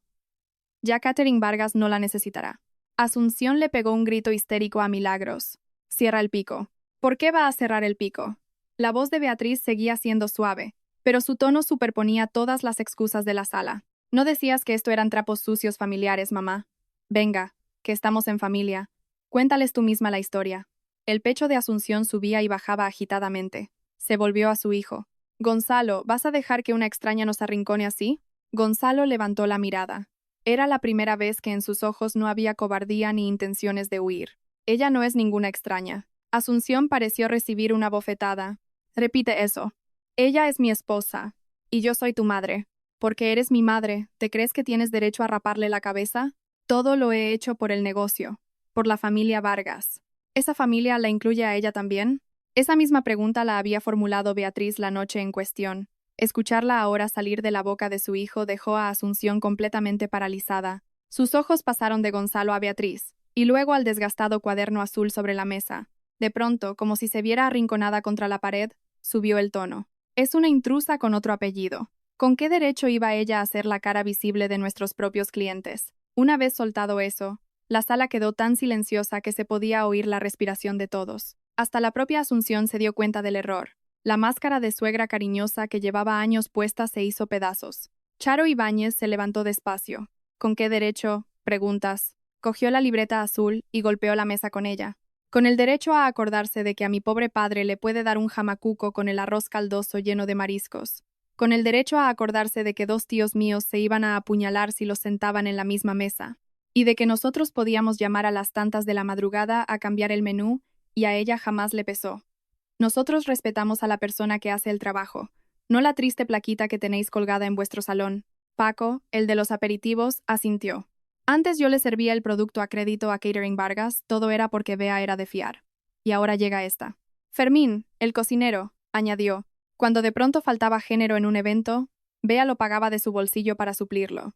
Ya Catherine Vargas no la necesitará». Asunción le pegó un grito histérico a Milagros. Cierra el pico. ¿Por qué va a cerrar el pico? La voz de Beatriz seguía siendo suave, pero su tono superponía todas las excusas de la sala. No decías que esto eran trapos sucios familiares, mamá. Venga, que estamos en familia. Cuéntales tú misma la historia. El pecho de Asunción subía y bajaba agitadamente. Se volvió a su hijo. Gonzalo, ¿vas a dejar que una extraña nos arrincone así? Gonzalo levantó la mirada. Era la primera vez que en sus ojos no había cobardía ni intenciones de huir. Ella no es ninguna extraña. Asunción pareció recibir una bofetada. Repite eso. Ella es mi esposa, y yo soy tu madre. Porque eres mi madre, ¿te crees que tienes derecho a raparle la cabeza? Todo lo he hecho por el negocio, por la familia Vargas. ¿Esa familia la incluye a ella también? Esa misma pregunta la había formulado Beatriz la noche en cuestión. Escucharla ahora salir de la boca de su hijo dejó a Asunción completamente paralizada. Sus ojos pasaron de Gonzalo a Beatriz, y luego al desgastado cuaderno azul sobre la mesa. De pronto, como si se viera arrinconada contra la pared, subió el tono. Es una intrusa con otro apellido. ¿Con qué derecho iba ella a ser la cara visible de nuestros propios clientes? Una vez soltado eso, la sala quedó tan silenciosa que se podía oír la respiración de todos. Hasta la propia Asunción se dio cuenta del error. La máscara de suegra cariñosa que llevaba años puesta se hizo pedazos. Charo Ibáñez se levantó despacio. ¿Con qué derecho? Preguntas. Cogió la libreta azul y golpeó la mesa con ella. Con el derecho a acordarse de que a mi pobre padre le puede dar un jamacuco con el arroz caldoso lleno de mariscos. Con el derecho a acordarse de que dos tíos míos se iban a apuñalar si los sentaban en la misma mesa. Y de que nosotros podíamos llamar a las tantas de la madrugada a cambiar el menú, y a ella jamás le pesó. Nosotros respetamos a la persona que hace el trabajo, no la triste plaquita que tenéis colgada en vuestro salón. Paco, el de los aperitivos, asintió. Antes yo le servía el producto a crédito a Catering Vargas, todo era porque Bea era de fiar. Y ahora llega esta. Fermín, el cocinero, añadió. Cuando de pronto faltaba género en un evento, Bea lo pagaba de su bolsillo para suplirlo.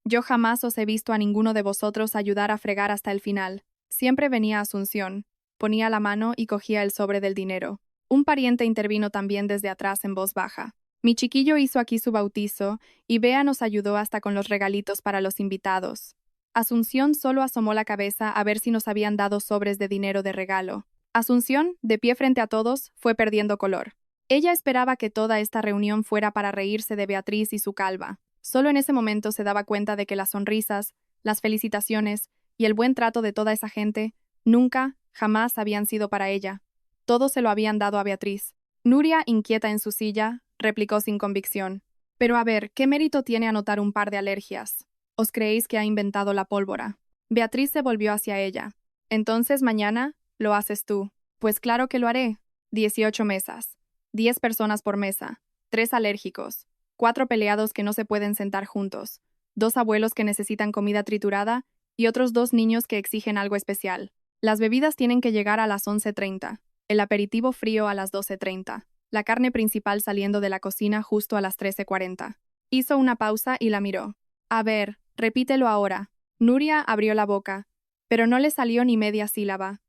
Yo jamás os he visto a ninguno de vosotros ayudar a fregar hasta el final. Siempre venía Asunción, ponía la mano y cogía el sobre del dinero. Un pariente intervino también desde atrás en voz baja. Mi chiquillo hizo aquí su bautizo, y Bea nos ayudó hasta con los regalitos para los invitados. Asunción solo asomó la cabeza a ver si nos habían dado sobres de dinero de regalo. Asunción, de pie frente a todos, fue perdiendo color. Ella esperaba que toda esta reunión fuera para reírse de Beatriz y su calva. Solo en ese momento se daba cuenta de que las sonrisas, las felicitaciones y el buen trato de toda esa gente nunca, jamás habían sido para ella. Todo se lo habían dado a Beatriz. Nuria, inquieta en su silla, replicó sin convicción. Pero a ver, ¿qué mérito tiene anotar un par de alergias? ¿Os creéis que ha inventado la pólvora? Beatriz se volvió hacia ella. Entonces mañana lo haces tú. Pues claro que lo haré. 18 mesas. 10 personas por mesa. 3 alérgicos. 4 peleados que no se pueden sentar juntos. 2 abuelos que necesitan comida triturada y otros 2 niños que exigen algo especial. Las bebidas tienen que llegar a las 11:30. El aperitivo frío a las 12:30. La carne principal saliendo de la cocina justo a las 13:40. Hizo una pausa y la miró. A ver, repítelo ahora. Nuria abrió la boca, pero no le salió ni media sílaba.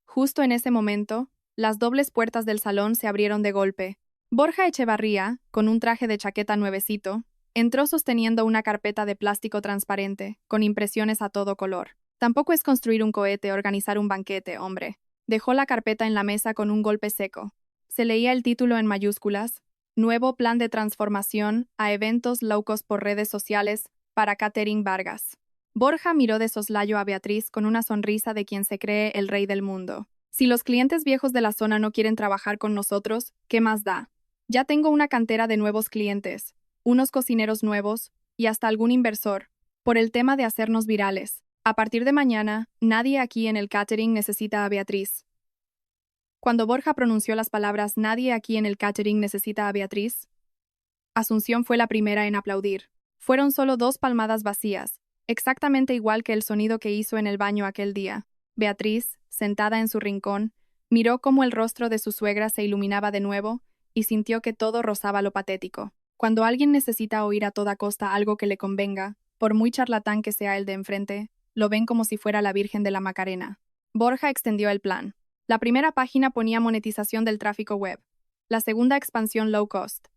Justo en ese momento, las dobles puertas del salón se abrieron de golpe. Borja Echevarría, con un traje de chaqueta nuevecito, entró sosteniendo una carpeta de plástico transparente, con impresiones a todo color. Tampoco es construir un cohete o organizar un banquete, hombre. Dejó la carpeta en la mesa con un golpe seco. Se leía el título en mayúsculas: Nuevo plan de transformación a eventos locos por redes sociales para Catering Vargas. Borja miró de soslayo a Beatriz con una sonrisa de quien se cree el rey del mundo. Si los clientes viejos de la zona no quieren trabajar con nosotros, ¿qué más da? Ya tengo una cantera de nuevos clientes, unos cocineros nuevos y hasta algún inversor, por el tema de hacernos virales. A partir de mañana, nadie aquí en el catering necesita a Beatriz. Cuando Borja pronunció las palabras «nadie aquí en el catering necesita a Beatriz», Asunción fue la primera en aplaudir. Fueron solo 2 palmadas vacías, exactamente igual que el sonido que hizo en el baño aquel día. Beatriz, sentada en su rincón, miró cómo el rostro de su suegra se iluminaba de nuevo y sintió que todo rozaba lo patético. Cuando alguien necesita oír a toda costa algo que le convenga, por muy charlatán que sea el de enfrente, lo ven como si fuera la Virgen de la Macarena. Borja extendió el plan. La primera página ponía monetización del tráfico web. La segunda, expansión low cost.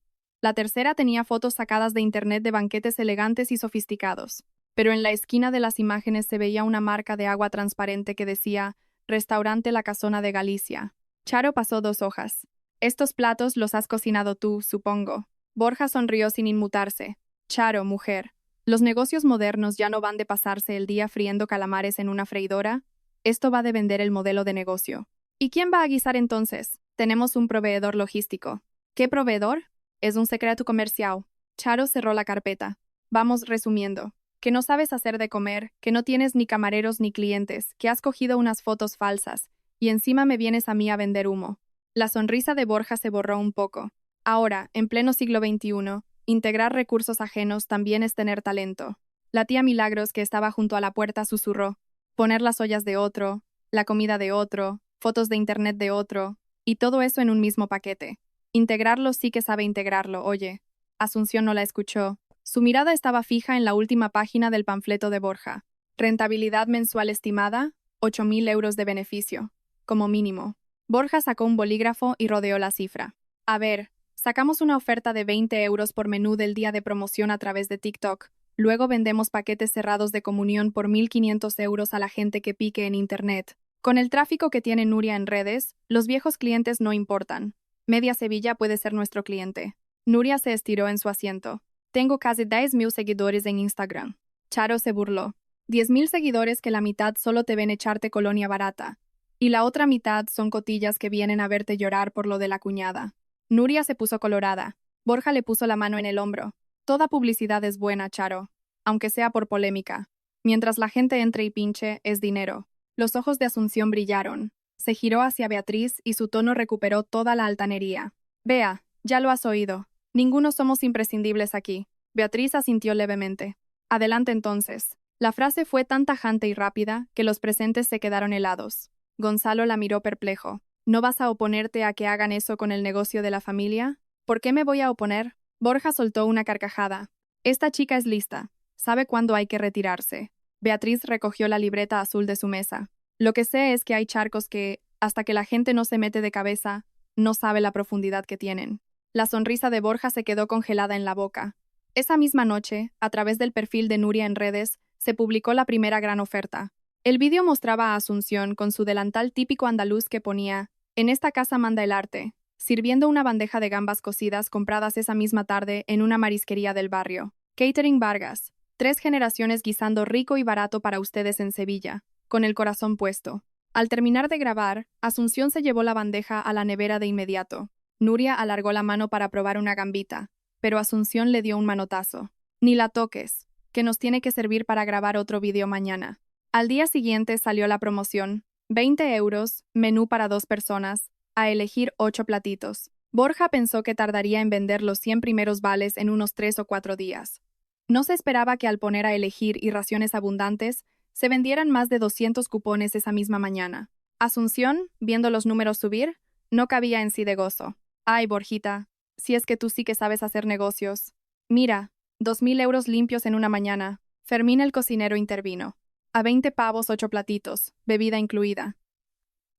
La tercera tenía fotos sacadas de internet de banquetes elegantes y sofisticados. Pero en la esquina de las imágenes se veía una marca de agua transparente que decía Restaurante La Casona de Galicia. Charo pasó 2 hojas. Estos platos los has cocinado tú, supongo. Borja sonrió sin inmutarse. Charo, mujer. ¿Los negocios modernos ya no van de pasarse el día friendo calamares en una freidora? Esto va de vender el modelo de negocio. ¿Y quién va a guisar entonces? Tenemos un proveedor logístico. ¿Qué proveedor? Es un secreto comercial. Charo cerró la carpeta. Vamos resumiendo. Que no sabes hacer de comer, que no tienes ni camareros ni clientes, que has cogido unas fotos falsas, y encima me vienes a mí a vender humo. La sonrisa de Borja se borró un poco. Ahora, en pleno siglo XXI, integrar recursos ajenos también es tener talento. La tía Milagros, que estaba junto a la puerta, susurró. Poner las ollas de otro, la comida de otro, fotos de internet de otro, y todo eso en un mismo paquete. Integrarlo sí que sabe integrarlo, oye. Asunción no la escuchó. Su mirada estaba fija en la última página del panfleto de Borja. Rentabilidad mensual estimada, 8.000 euros de beneficio, como mínimo. Borja sacó un bolígrafo y rodeó la cifra. A ver, sacamos una oferta de 20 euros por menú del día de promoción a través de TikTok. Luego vendemos paquetes cerrados de comunión por 1.500 euros a la gente que pique en Internet. Con el tráfico que tiene Nuria en redes, los viejos clientes no importan. Media Sevilla puede ser nuestro cliente. Nuria se estiró en su asiento. Tengo casi 10.000 seguidores en Instagram. Charo se burló. 10.000 seguidores que la mitad solo te ven echarte colonia barata. Y la otra mitad son cotillas que vienen a verte llorar por lo de la cuñada. Nuria se puso colorada. Borja le puso la mano en el hombro. Toda publicidad es buena, Charo, aunque sea por polémica. Mientras la gente entre y pinche, es dinero. Los ojos de Asunción brillaron. Se giró hacia Beatriz y su tono recuperó toda la altanería. Vea, ya lo has oído. Ninguno somos imprescindibles aquí. Beatriz asintió levemente. Adelante entonces. La frase fue tan tajante y rápida que los presentes se quedaron helados. Gonzalo la miró perplejo. ¿No vas a oponerte a que hagan eso con el negocio de la familia? ¿Por qué me voy a oponer? Borja soltó una carcajada. Esta chica es lista. Sabe cuándo hay que retirarse. Beatriz recogió la libreta azul de su mesa. Lo que sé es que hay charcos que, hasta que la gente no se mete de cabeza, no sabe la profundidad que tienen. La sonrisa de Borja se quedó congelada en la boca. Esa misma noche, a través del perfil de Nuria en redes, se publicó la primera gran oferta. El vídeo mostraba a Asunción con su delantal típico andaluz que ponía «En esta casa manda el arte», sirviendo una bandeja de gambas cocidas compradas esa misma tarde en una marisquería del barrio. Catering Vargas. 3 generaciones guisando rico y barato para ustedes en Sevilla, con el corazón puesto. Al terminar de grabar, Asunción se llevó la bandeja a la nevera de inmediato. Nuria alargó la mano para probar una gambita, pero Asunción le dio un manotazo. Ni la toques, que nos tiene que servir para grabar otro vídeo mañana. Al día siguiente salió la promoción. 20 euros, menú para 2 personas, a elegir 8 platitos. Borja pensó que tardaría en vender los 100 primeros vales en unos 3 o 4 días. No se esperaba que al poner a elegir y raciones abundantes, se vendieran más de 200 cupones esa misma mañana. Asunción, viendo los números subir, no cabía en sí de gozo. Ay, Borjita, si es que tú sí que sabes hacer negocios. Mira, 2.000 euros limpios en una mañana. Fermín el cocinero intervino. A 20 pavos 8 platitos, bebida incluida.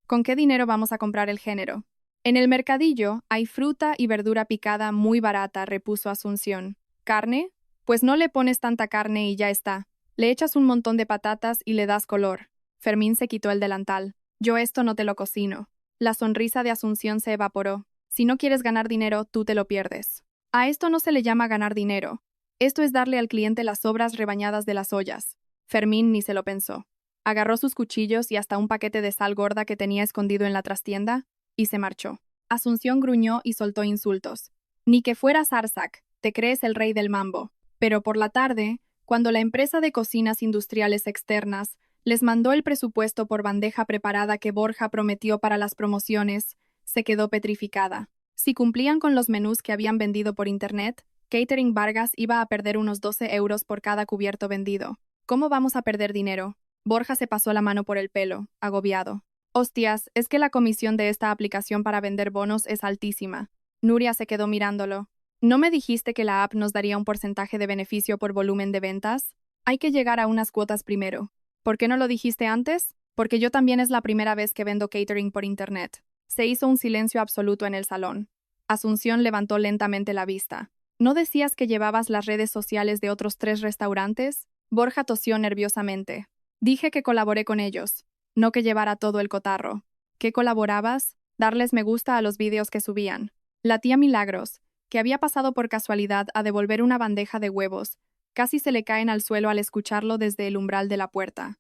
¿Con qué dinero vamos a comprar el género? En el mercadillo hay fruta y verdura picada muy barata, repuso Asunción. ¿Carne? Pues no le pones tanta carne y ya está. Le echas un montón de patatas y le das color. Fermín se quitó el delantal. Yo esto no te lo cocino. La sonrisa de Asunción se evaporó. Si no quieres ganar dinero, tú te lo pierdes. A esto no se le llama ganar dinero. Esto es darle al cliente las sobras rebañadas de las ollas. Fermín ni se lo pensó. Agarró sus cuchillos y hasta un paquete de sal gorda que tenía escondido en la trastienda, y se marchó. Asunción gruñó y soltó insultos. Ni que fueras Arzac, te crees el rey del mambo. Pero por la tarde, cuando la empresa de cocinas industriales externas les mandó el presupuesto por bandeja preparada que Borja prometió para las promociones, se quedó petrificada. Si cumplían con los menús que habían vendido por internet, Catering Vargas iba a perder unos 12 euros por cada cubierto vendido. ¿Cómo vamos a perder dinero? Borja se pasó la mano por el pelo, agobiado. Hostias, es que la comisión de esta aplicación para vender bonos es altísima. Nuria se quedó mirándolo. ¿No me dijiste que la app nos daría un porcentaje de beneficio por volumen de ventas? Hay que llegar a unas cuotas primero. ¿Por qué no lo dijiste antes? Porque yo también es la primera vez que vendo catering por internet. Se hizo un silencio absoluto en el salón. Asunción levantó lentamente la vista. ¿No decías que llevabas las redes sociales de otros 3 restaurantes? Borja tosió nerviosamente. Dije que colaboré con ellos. no que llevara todo el cotarro. ¿Qué colaborabas? Darles me gusta a los vídeos que subían. La tía Milagros, que había pasado por casualidad a devolver una bandeja de huevos, casi se le caen al suelo al escucharlo desde el umbral de la puerta.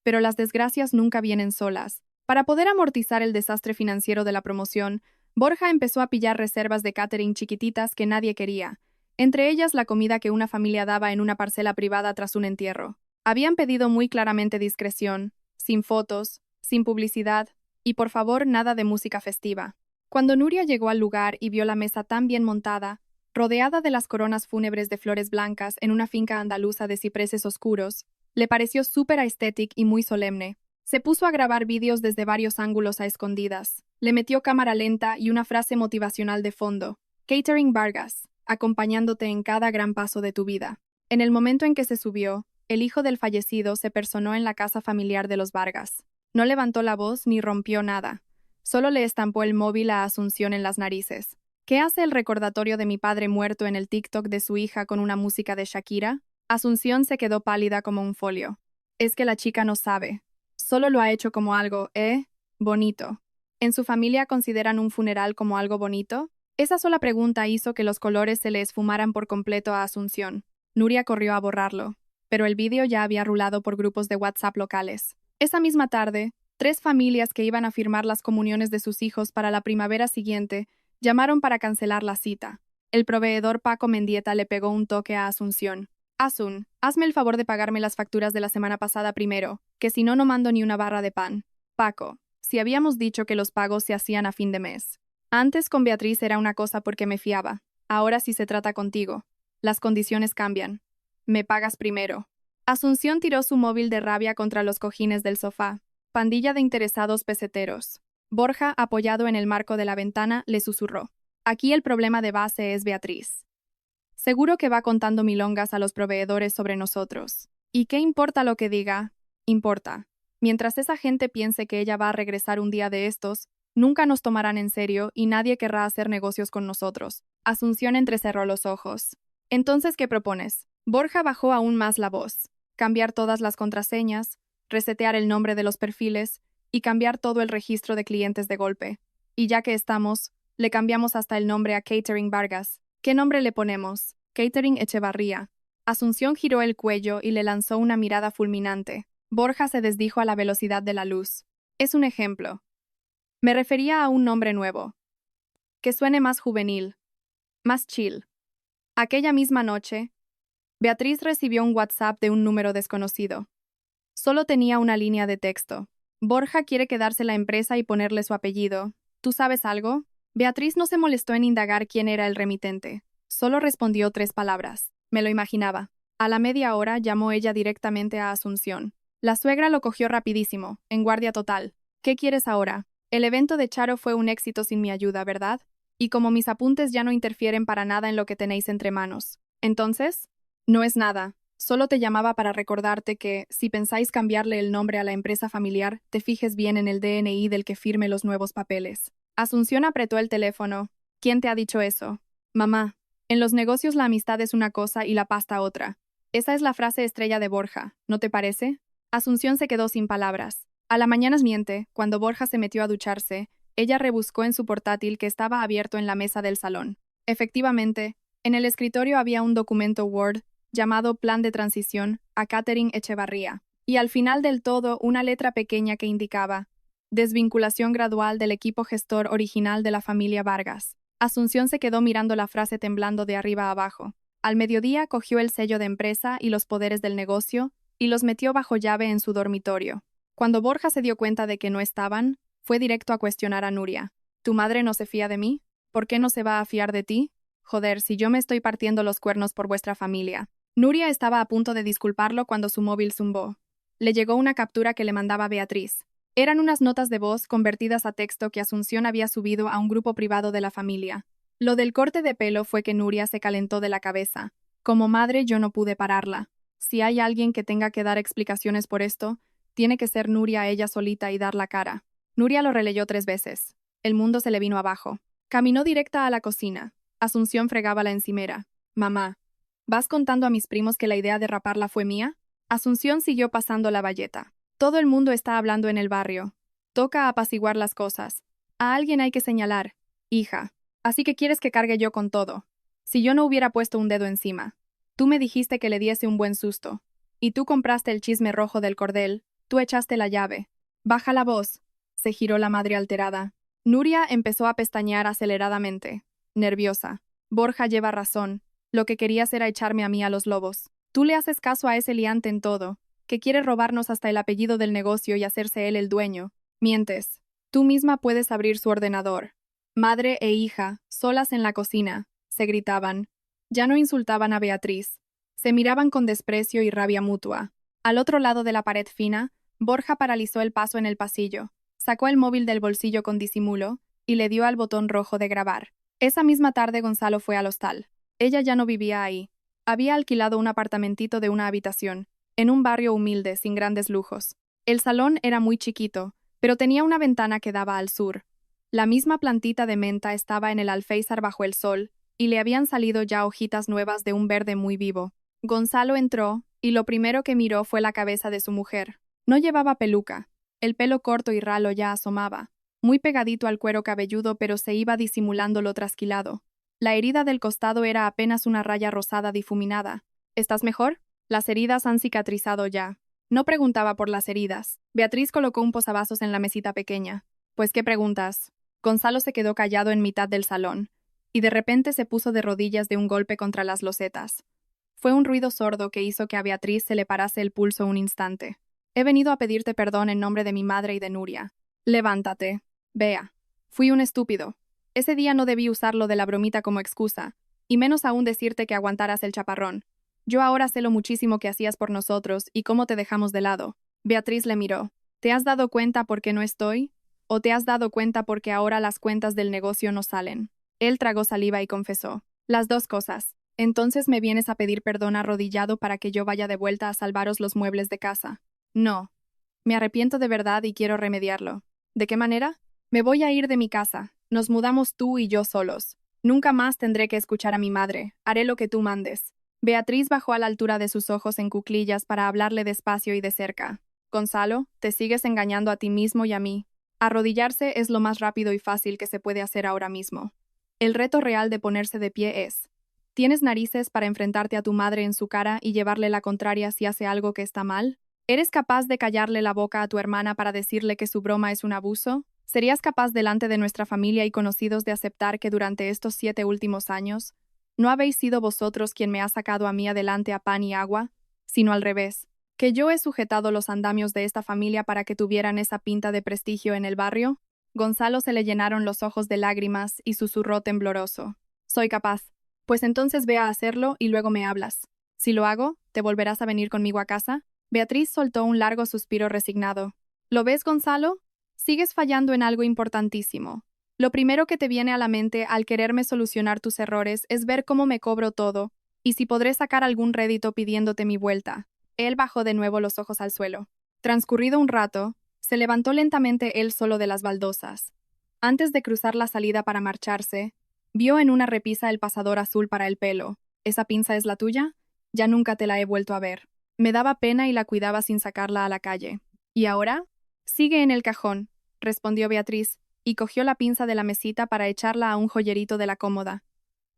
Pero las desgracias nunca vienen solas. Para poder amortizar el desastre financiero de la promoción, Borja empezó a pillar reservas de catering chiquititas que nadie quería, entre ellas la comida que una familia daba en una parcela privada tras un entierro. Habían pedido muy claramente discreción, sin fotos, sin publicidad, y por favor nada de música festiva. Cuando Nuria llegó al lugar y vio la mesa tan bien montada, rodeada de las coronas fúnebres de flores blancas en una finca andaluza de cipreses oscuros, le pareció súper aesthetic y muy solemne. Se puso a grabar vídeos desde varios ángulos a escondidas. Le metió cámara lenta y una frase motivacional de fondo. Catering Vargas, acompañándote en cada gran paso de tu vida. En el momento en que se subió, el hijo del fallecido se personó en la casa familiar de los Vargas. No levantó la voz ni rompió nada. Solo le estampó el móvil a Asunción en las narices. ¿Qué hace el recordatorio de mi padre muerto en el TikTok de su hija con una música de Shakira? Asunción se quedó pálida como un folio. Es que la chica no sabe. Solo lo ha hecho como algo, bonito. ¿En su familia consideran un funeral como algo bonito? Esa sola pregunta hizo que los colores se le esfumaran por completo a Asunción. Nuria corrió a borrarlo, pero el vídeo ya había rulado por grupos de WhatsApp locales. Esa misma tarde, 3 familias que iban a firmar las comuniones de sus hijos para la primavera siguiente llamaron para cancelar la cita. El proveedor Paco Mendieta le pegó un toque a Asunción. Asun, hazme el favor de pagarme las facturas de la semana pasada primero, que si no, no mando ni una barra de pan. Paco, si habíamos dicho que los pagos se hacían a fin de mes. Antes con Beatriz era una cosa porque me fiaba. Ahora sí se trata contigo. Las condiciones cambian. Me pagas primero. Asunción tiró su móvil de rabia contra los cojines del sofá. Pandilla de interesados peseteros. Borja, apoyado en el marco de la ventana, le susurró. Aquí el problema de base es Beatriz. Seguro que va contando milongas a los proveedores sobre nosotros. ¿Y qué importa lo que diga? Importa. Mientras esa gente piense que ella va a regresar un día de estos, nunca nos tomarán en serio y nadie querrá hacer negocios con nosotros. Asunción entrecerró los ojos. Entonces, ¿qué propones? Borja bajó aún más la voz. Cambiar todas las contraseñas, resetear el nombre de los perfiles y cambiar todo el registro de clientes de golpe. Y ya que estamos, le cambiamos hasta el nombre a Catering Vargas. ¿Qué nombre le ponemos? Catering Echevarría. Asunción giró el cuello y le lanzó una mirada fulminante. Borja se desdijo a la velocidad de la luz. Es un ejemplo. Me refería a un nombre nuevo. Que suene más juvenil. Más chill. Aquella misma noche, Beatriz recibió un WhatsApp de un número desconocido. Solo tenía una línea de texto. Borja quiere quedarse la empresa y ponerle su apellido. ¿Tú sabes algo? Beatriz no se molestó en indagar quién era el remitente. Solo respondió 3 palabras. Me lo imaginaba. A la media hora llamó ella directamente a Asunción. La suegra lo cogió rapidísimo, en guardia total. ¿Qué quieres ahora? El evento de Charo fue un éxito sin mi ayuda, ¿verdad? Y como mis apuntes ya no interfieren para nada en lo que tenéis entre manos. Entonces, no es nada. Solo te llamaba para recordarte que, si pensáis cambiarle el nombre a la empresa familiar, te fijes bien en el DNI del que firme los nuevos papeles. Asunción apretó el teléfono. ¿Quién te ha dicho eso? Mamá. En los negocios la amistad es una cosa y la pasta otra. Esa es la frase estrella de Borja, ¿no te parece? Asunción se quedó sin palabras. A la mañana siguiente, cuando Borja se metió a ducharse, ella rebuscó en su portátil que estaba abierto en la mesa del salón. Efectivamente, en el escritorio había un documento Word llamado Plan de Transición a Catering Echevarría, y al final del todo una letra pequeña que indicaba desvinculación gradual del equipo gestor original de la familia Vargas. Asunción se quedó mirando la frase temblando de arriba a abajo. Al mediodía cogió el sello de empresa y los poderes del negocio y los metió bajo llave en su dormitorio. Cuando Borja se dio cuenta de que no estaban, fue directo a cuestionar a Nuria. ¿Tu madre no se fía de mí? ¿Por qué no se va a fiar de ti? Joder, si yo me estoy partiendo los cuernos por vuestra familia. Nuria estaba a punto de disculparlo cuando su móvil zumbó. Le llegó una captura que le mandaba Beatriz. Eran unas notas de voz convertidas a texto que Asunción había subido a un grupo privado de la familia. Lo del corte de pelo fue que Nuria se calentó de la cabeza. Como madre yo no pude pararla. Si hay alguien que tenga que dar explicaciones por esto, tiene que ser Nuria ella solita y dar la cara. Nuria lo releyó 3 veces. El mundo se le vino abajo. Caminó directa a la cocina. Asunción fregaba la encimera. Mamá, ¿vas contando a mis primos que la idea de raparla fue mía? Asunción siguió pasando la bayeta. Todo el mundo está hablando en el barrio. Toca apaciguar las cosas. A alguien hay que señalar. Hija. Así que quieres que cargue yo con todo. Si yo no hubiera puesto un dedo encima. Tú me dijiste que le diese un buen susto. Y tú compraste el chisme rojo del cordel. Tú echaste la llave. Baja la voz. Se giró la madre alterada. Nuria empezó a pestañear aceleradamente. Nerviosa. Borja lleva razón. Lo que querías era echarme a mí a los lobos. Tú le haces caso a ese liante en todo, que quiere robarnos hasta el apellido del negocio y hacerse él el dueño. Mientes. Tú misma puedes abrir su ordenador. Madre e hija, solas en la cocina, se gritaban. Ya no insultaban a Beatriz. Se miraban con desprecio y rabia mutua. Al otro lado de la pared fina, Borja paralizó el paso en el pasillo, sacó el móvil del bolsillo con disimulo y le dio al botón rojo de grabar. Esa misma tarde Gonzalo fue al hostal. Ella ya no vivía ahí. Había alquilado un apartamentito de una habitación, en un barrio humilde, sin grandes lujos. El salón era muy chiquito, pero tenía una ventana que daba al sur. La misma plantita de menta estaba en el alféizar bajo el sol, y le habían salido ya hojitas nuevas de un verde muy vivo. Gonzalo entró, y lo primero que miró fue la cabeza de su mujer. No llevaba peluca. El pelo corto y ralo ya asomaba, muy pegadito al cuero cabelludo, pero se iba disimulando lo trasquilado. La herida del costado era apenas una raya rosada difuminada. ¿Estás mejor? Las heridas han cicatrizado ya. No preguntaba por las heridas. Beatriz colocó un posavasos en la mesita pequeña. Pues, ¿qué preguntas? Gonzalo se quedó callado en mitad del salón, y de repente se puso de rodillas de un golpe contra las losetas. Fue un ruido sordo que hizo que a Beatriz se le parase el pulso un instante. He venido a pedirte perdón en nombre de mi madre y de Nuria. Levántate. Vea. Fui un estúpido. Ese día no debí usar lo de la bromita como excusa, y menos aún decirte que aguantaras el chaparrón. Yo ahora sé lo muchísimo que hacías por nosotros y cómo te dejamos de lado. Beatriz le miró. ¿Te has dado cuenta por qué no estoy? ¿O te has dado cuenta porque ahora las cuentas del negocio no salen? Él tragó saliva y confesó. Las dos cosas. Entonces me vienes a pedir perdón arrodillado para que yo vaya de vuelta a salvaros los muebles de casa. No. Me arrepiento de verdad y quiero remediarlo. ¿De qué manera? Me voy a ir de mi casa. Nos mudamos tú y yo solos. Nunca más tendré que escuchar a mi madre. Haré lo que tú mandes. Beatriz bajó a la altura de sus ojos en cuclillas para hablarle despacio y de cerca. Gonzalo, te sigues engañando a ti mismo y a mí. Arrodillarse es lo más rápido y fácil que se puede hacer ahora mismo. El reto real de ponerse de pie es: ¿tienes narices para enfrentarte a tu madre en su cara y llevarle la contraria si hace algo que está mal? ¿Eres capaz de callarle la boca a tu hermana para decirle que su broma es un abuso? ¿Serías capaz delante de nuestra familia y conocidos de aceptar que durante estos 7 últimos años no habéis sido vosotros quien me ha sacado a mí adelante a pan y agua, sino al revés, que yo he sujetado los andamios de esta familia para que tuvieran esa pinta de prestigio en el barrio? Gonzalo se le llenaron los ojos de lágrimas y susurró tembloroso. Soy capaz. Pues entonces ve a hacerlo y luego me hablas. Si lo hago, ¿te volverás a venir conmigo a casa? Beatriz soltó un largo suspiro resignado. ¿Lo ves, Gonzalo? Sigues fallando en algo importantísimo. Lo primero que te viene a la mente al quererme solucionar tus errores es ver cómo me cobro todo, y si podré sacar algún rédito pidiéndote mi vuelta. Él bajó de nuevo los ojos al suelo. Transcurrido un rato, se levantó lentamente él solo de las baldosas. Antes de cruzar la salida para marcharse, vio en una repisa el pasador azul para el pelo. ¿Esa pinza es la tuya? Ya nunca te la he vuelto a ver. Me daba pena y la cuidaba sin sacarla a la calle. ¿Y ahora? Sigue en el cajón, respondió Beatriz, y cogió la pinza de la mesita para echarla a un joyerito de la cómoda.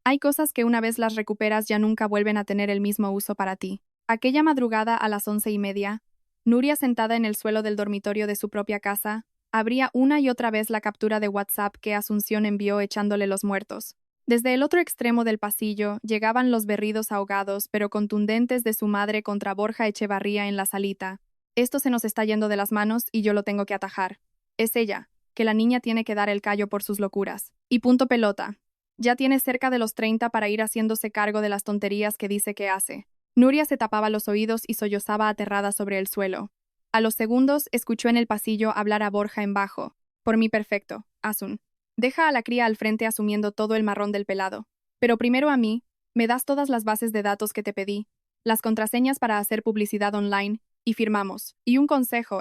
Hay cosas que una vez las recuperas ya nunca vuelven a tener el mismo uso para ti. Aquella madrugada a las 11:30, Nuria, sentada en el suelo del dormitorio de su propia casa, abría una y otra vez la captura de WhatsApp que Asunción envió echándole los muertos. Desde el otro extremo del pasillo llegaban los berridos ahogados pero contundentes de su madre contra Borja Echevarría en la salita. Esto se nos está yendo de las manos y yo lo tengo que atajar. Es ella, que la niña tiene que dar el callo por sus locuras. Y punto pelota. Ya tiene cerca de los 30 para ir haciéndose cargo de las tonterías que dice que hace. Nuria se tapaba los oídos y sollozaba aterrada sobre el suelo. A los segundos escuchó en el pasillo hablar a Borja en bajo. Por mí perfecto, Asun. Deja a la cría al frente asumiendo todo el marrón del pelado. Pero primero a mí, me das todas las bases de datos que te pedí, las contraseñas para hacer publicidad online, y firmamos. Y un consejo,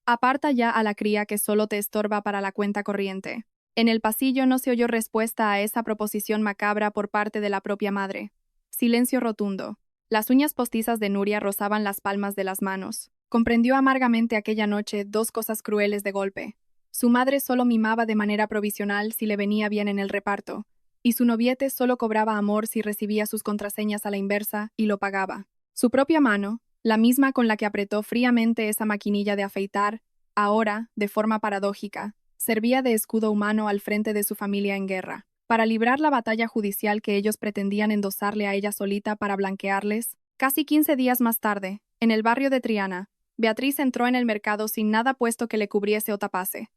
Aparta ya a la cría que solo te estorba para la cuenta corriente. En el pasillo no se oyó respuesta a esa proposición macabra por parte de la propia madre. Silencio rotundo. Las uñas postizas de Nuria rozaban las palmas de las manos. Comprendió amargamente aquella noche dos cosas crueles de golpe. Su madre solo mimaba de manera provisional si le venía bien en el reparto, y su noviete solo cobraba amor si recibía sus contraseñas a la inversa y lo pagaba. Su propia mano, la misma con la que apretó fríamente esa maquinilla de afeitar, ahora, de forma paradójica, servía de escudo humano al frente de su familia en guerra. Para librar la batalla judicial que ellos pretendían endosarle a ella solita para blanquearles, casi 15 días más tarde, en el barrio de Triana, Beatriz entró en el mercado sin nada puesto que le cubriese o tapase.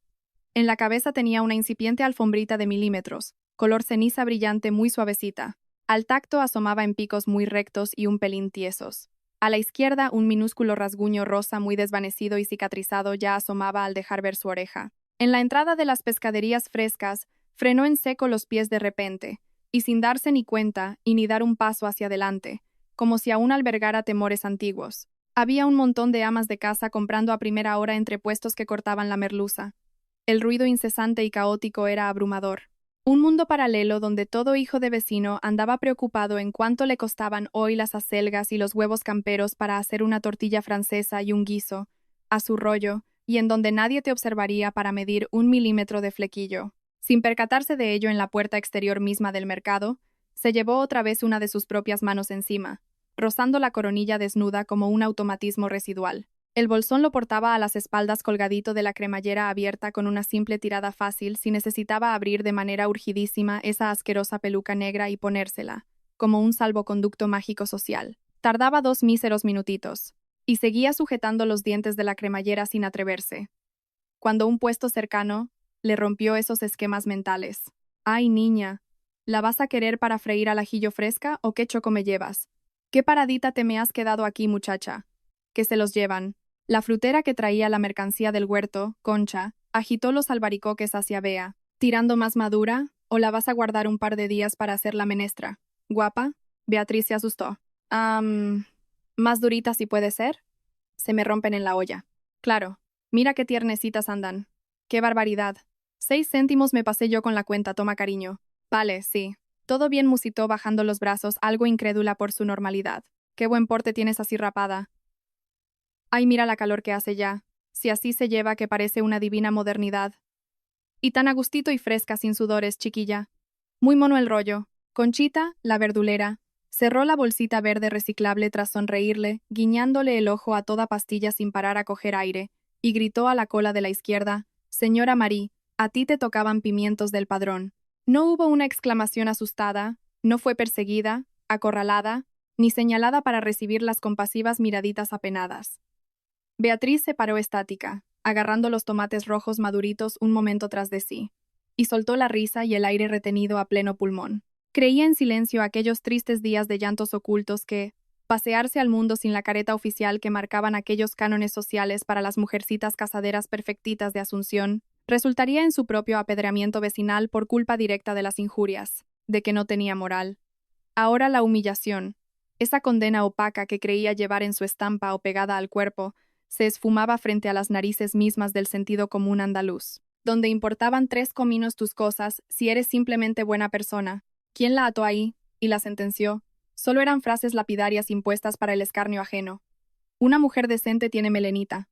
En la cabeza tenía una incipiente alfombrita de milímetros, color ceniza brillante muy suavecita. Al tacto asomaba en picos muy rectos y un pelín tiesos. A la izquierda, un minúsculo rasguño rosa muy desvanecido y cicatrizado ya asomaba al dejar ver su oreja. En la entrada de las pescaderías frescas, frenó en seco los pies de repente, y sin darse ni cuenta y ni dar un paso hacia adelante, como si aún albergara temores antiguos. Había un montón de amas de casa comprando a primera hora entre puestos que cortaban la merluza. El ruido incesante y caótico era abrumador. Un mundo paralelo donde todo hijo de vecino andaba preocupado en cuánto le costaban hoy las acelgas y los huevos camperos para hacer una tortilla francesa y un guiso, a su rollo, y en donde nadie te observaría para medir 1 milímetro de flequillo. Sin percatarse de ello en la puerta exterior misma del mercado, se llevó otra vez una de sus propias manos encima, rozando la coronilla desnuda como un automatismo residual. El bolsón lo portaba a las espaldas colgadito de la cremallera abierta con una simple tirada fácil si necesitaba abrir de manera urgidísima esa asquerosa peluca negra y ponérsela, como un salvoconducto mágico social. Tardaba 2 míseros minutitos, y seguía sujetando los dientes de la cremallera sin atreverse, cuando un puesto cercano le rompió esos esquemas mentales. «Ay, niña, ¿la vas a querer para freír al ajillo fresca o qué choco me llevas? ¿Qué paradita te me has quedado aquí, muchacha? Que se los llevan». La frutera que traía la mercancía del huerto, Concha, agitó los albaricoques hacia Bea. «¿Tirando más madura, o la vas a guardar un par de días para hacer la menestra? ¿Guapa?» Beatriz se asustó. ¿Más durita si puede ser? Se me rompen en la olla. Claro, mira qué tiernecitas andan. ¡Qué barbaridad! 6 céntimos me pasé yo con la cuenta, toma cariño. Vale, sí. Todo bien, musitó bajando los brazos, algo incrédula por su normalidad. Qué buen porte tienes así rapada. Ay, mira la calor que hace ya. Si así se lleva que parece una divina modernidad. Y tan a gustito y fresca sin sudores, chiquilla. Muy mono el rollo. Conchita, la verdulera, cerró la bolsita verde reciclable tras sonreírle, guiñándole el ojo a toda pastilla sin parar a coger aire, y gritó a la cola de la izquierda: «Señora Marí, a ti te tocaban pimientos del padrón». No hubo una exclamación asustada, no fue perseguida, acorralada, ni señalada para recibir las compasivas miraditas apenadas. Beatriz se paró estática, agarrando los tomates rojos maduritos un momento tras de sí, y soltó la risa y el aire retenido a pleno pulmón. Creía en silencio aquellos tristes días de llantos ocultos que, pasearse al mundo sin la careta oficial que marcaban aquellos cánones sociales para las mujercitas casaderas perfectitas de Asunción, resultaría en su propio apedreamiento vecinal por culpa directa de las injurias, de que no tenía moral. Ahora la humillación, esa condena opaca que creía llevar en su estampa o pegada al cuerpo, se esfumaba frente a las narices mismas del sentido común andaluz, donde importaban 3 cominos tus cosas si eres simplemente buena persona. ¿Quién la ató ahí? Y la sentenció. Solo eran frases lapidarias impuestas para el escarnio ajeno. Una mujer decente tiene melenita.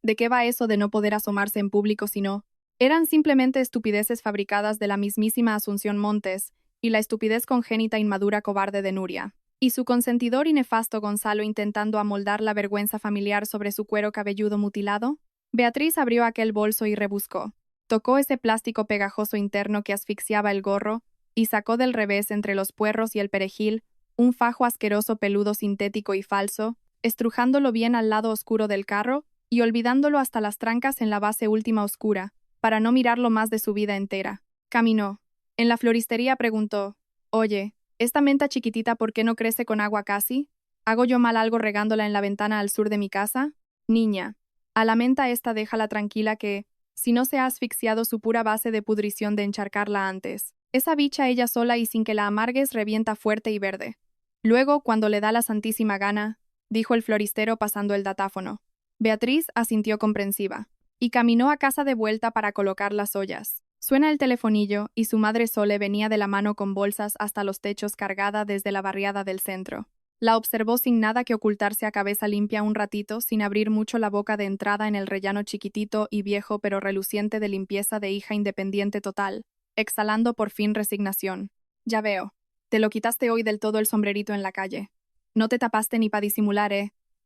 ¿De qué va eso de no poder asomarse en público si no? Eran simplemente estupideces fabricadas de la mismísima Asunción Montes, y la estupidez congénita inmadura cobarde de Nuria. Y su consentidor y nefasto Gonzalo intentando amoldar la vergüenza familiar sobre su cuero cabelludo mutilado. Beatriz abrió aquel bolso y rebuscó. Tocó ese plástico pegajoso interno que asfixiaba el gorro, y sacó del revés entre los puerros y el perejil un fajo asqueroso peludo sintético y falso, estrujándolo bien al lado oscuro del carro y olvidándolo hasta las trancas en la base última oscura, para no mirarlo más de su vida entera. Caminó. En la floristería preguntó: «Oye, ¿esta menta chiquitita por qué no crece con agua casi? ¿Hago yo mal algo regándola en la ventana al sur de mi casa? Niña, a la menta esta déjala tranquila que, si no se ha asfixiado su pura base de pudrición de encharcarla antes. Esa bicha ella sola y sin que la amargues revienta fuerte y verde». «Luego, cuando le da la santísima gana», dijo el floristero pasando el datáfono. Beatriz asintió comprensiva, y caminó a casa de vuelta para colocar las ollas. Suena el telefonillo y su madre Sole venía de la mano con bolsas hasta los techos cargada desde la barriada del centro. La observó sin nada que ocultarse a cabeza limpia un ratito, sin abrir mucho la boca de entrada en el rellano chiquitito y viejo pero reluciente de limpieza de hija independiente total, exhalando por fin resignación. Ya veo. Te lo quitaste hoy del todo el sombrerito en la calle. No te tapaste ni pa' disimular,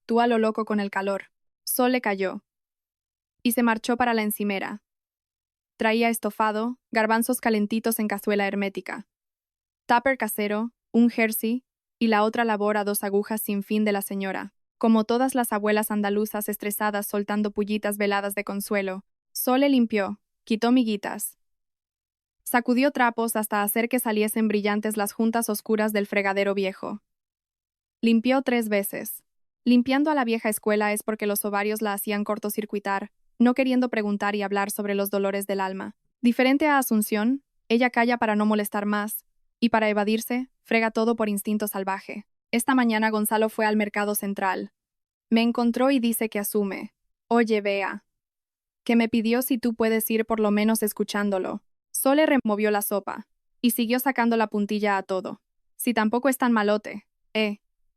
Tú a lo loco con el calor. Sol le cayó. Y se marchó para la encimera. Traía estofado, garbanzos calentitos en cazuela hermética, tupper casero, un jersey, y la otra labor a 2 agujas sin fin de la señora. Como todas las abuelas andaluzas estresadas soltando pullitas veladas de consuelo, Sol le limpió, quitó miguitas. Sacudió trapos hasta hacer que saliesen brillantes las juntas oscuras del fregadero viejo. Limpió 3 veces. Limpiando a la vieja escuela es porque los ovarios la hacían cortocircuitar, no queriendo preguntar y hablar sobre los dolores del alma. Diferente a Asunción, ella calla para no molestar más, y para evadirse, frega todo por instinto salvaje. Esta mañana Gonzalo fue al mercado central. Me encontró y dice que asume. Oye, Bea. Que me pidió si tú puedes ir por lo menos escuchándolo. Sole removió la sopa, y siguió sacando la puntilla a todo. Si tampoco es tan malote,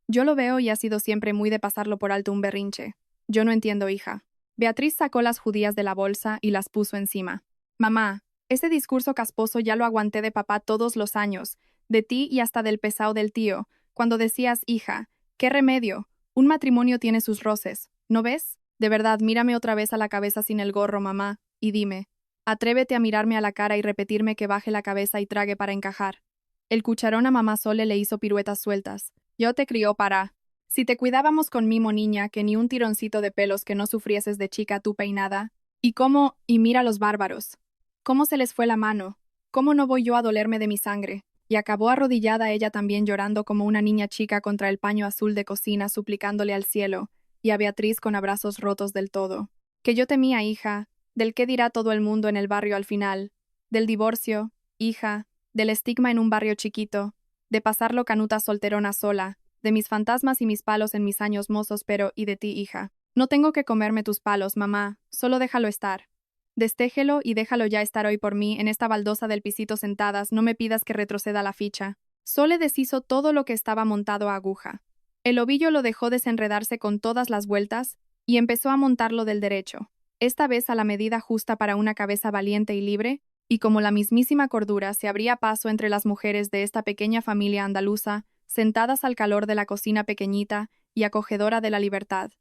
Yo lo veo y ha sido siempre muy de pasarlo por alto un berrinche. Yo no entiendo, hija. Beatriz sacó las judías de la bolsa y las puso encima. Mamá, ese discurso casposo ya lo aguanté de papá todos los años, de ti y hasta del pesado del tío, cuando decías, hija, ¿qué remedio? Un matrimonio tiene sus roces, ¿no ves? De verdad, mírame otra vez a la cabeza sin el gorro, mamá, y dime, atrévete a mirarme a la cara y repetirme que baje la cabeza y trague para encajar. El cucharón a mamá Sole le hizo piruetas sueltas. Yo te crió para... Si te cuidábamos con mimo, niña, que ni un tironcito de pelos que no sufrieses de chica tú peinada. Y mira los bárbaros. ¿Cómo se les fue la mano? ¿Cómo no voy yo a dolerme de mi sangre? Y acabó arrodillada ella también llorando como una niña chica contra el paño azul de cocina suplicándole al cielo, y a Beatriz con abrazos rotos del todo. Que yo temía, hija, del qué dirá todo el mundo en el barrio al final, del divorcio, hija, del estigma en un barrio chiquito, de pasarlo canuta solterona sola, de mis fantasmas y mis palos en mis años mozos, pero, y de ti, hija. No tengo que comerme tus palos, mamá, solo déjalo estar. Destéjelo y déjalo ya estar hoy por mí, en esta baldosa del pisito sentadas, no me pidas que retroceda la ficha. Sole deshizo todo lo que estaba montado a aguja. El ovillo lo dejó desenredarse con todas las vueltas, y empezó a montarlo del derecho, esta vez a la medida justa para una cabeza valiente y libre, y como la mismísima cordura se abría paso entre las mujeres de esta pequeña familia andaluza, sentadas al calor de la cocina pequeñita y acogedora de la libertad.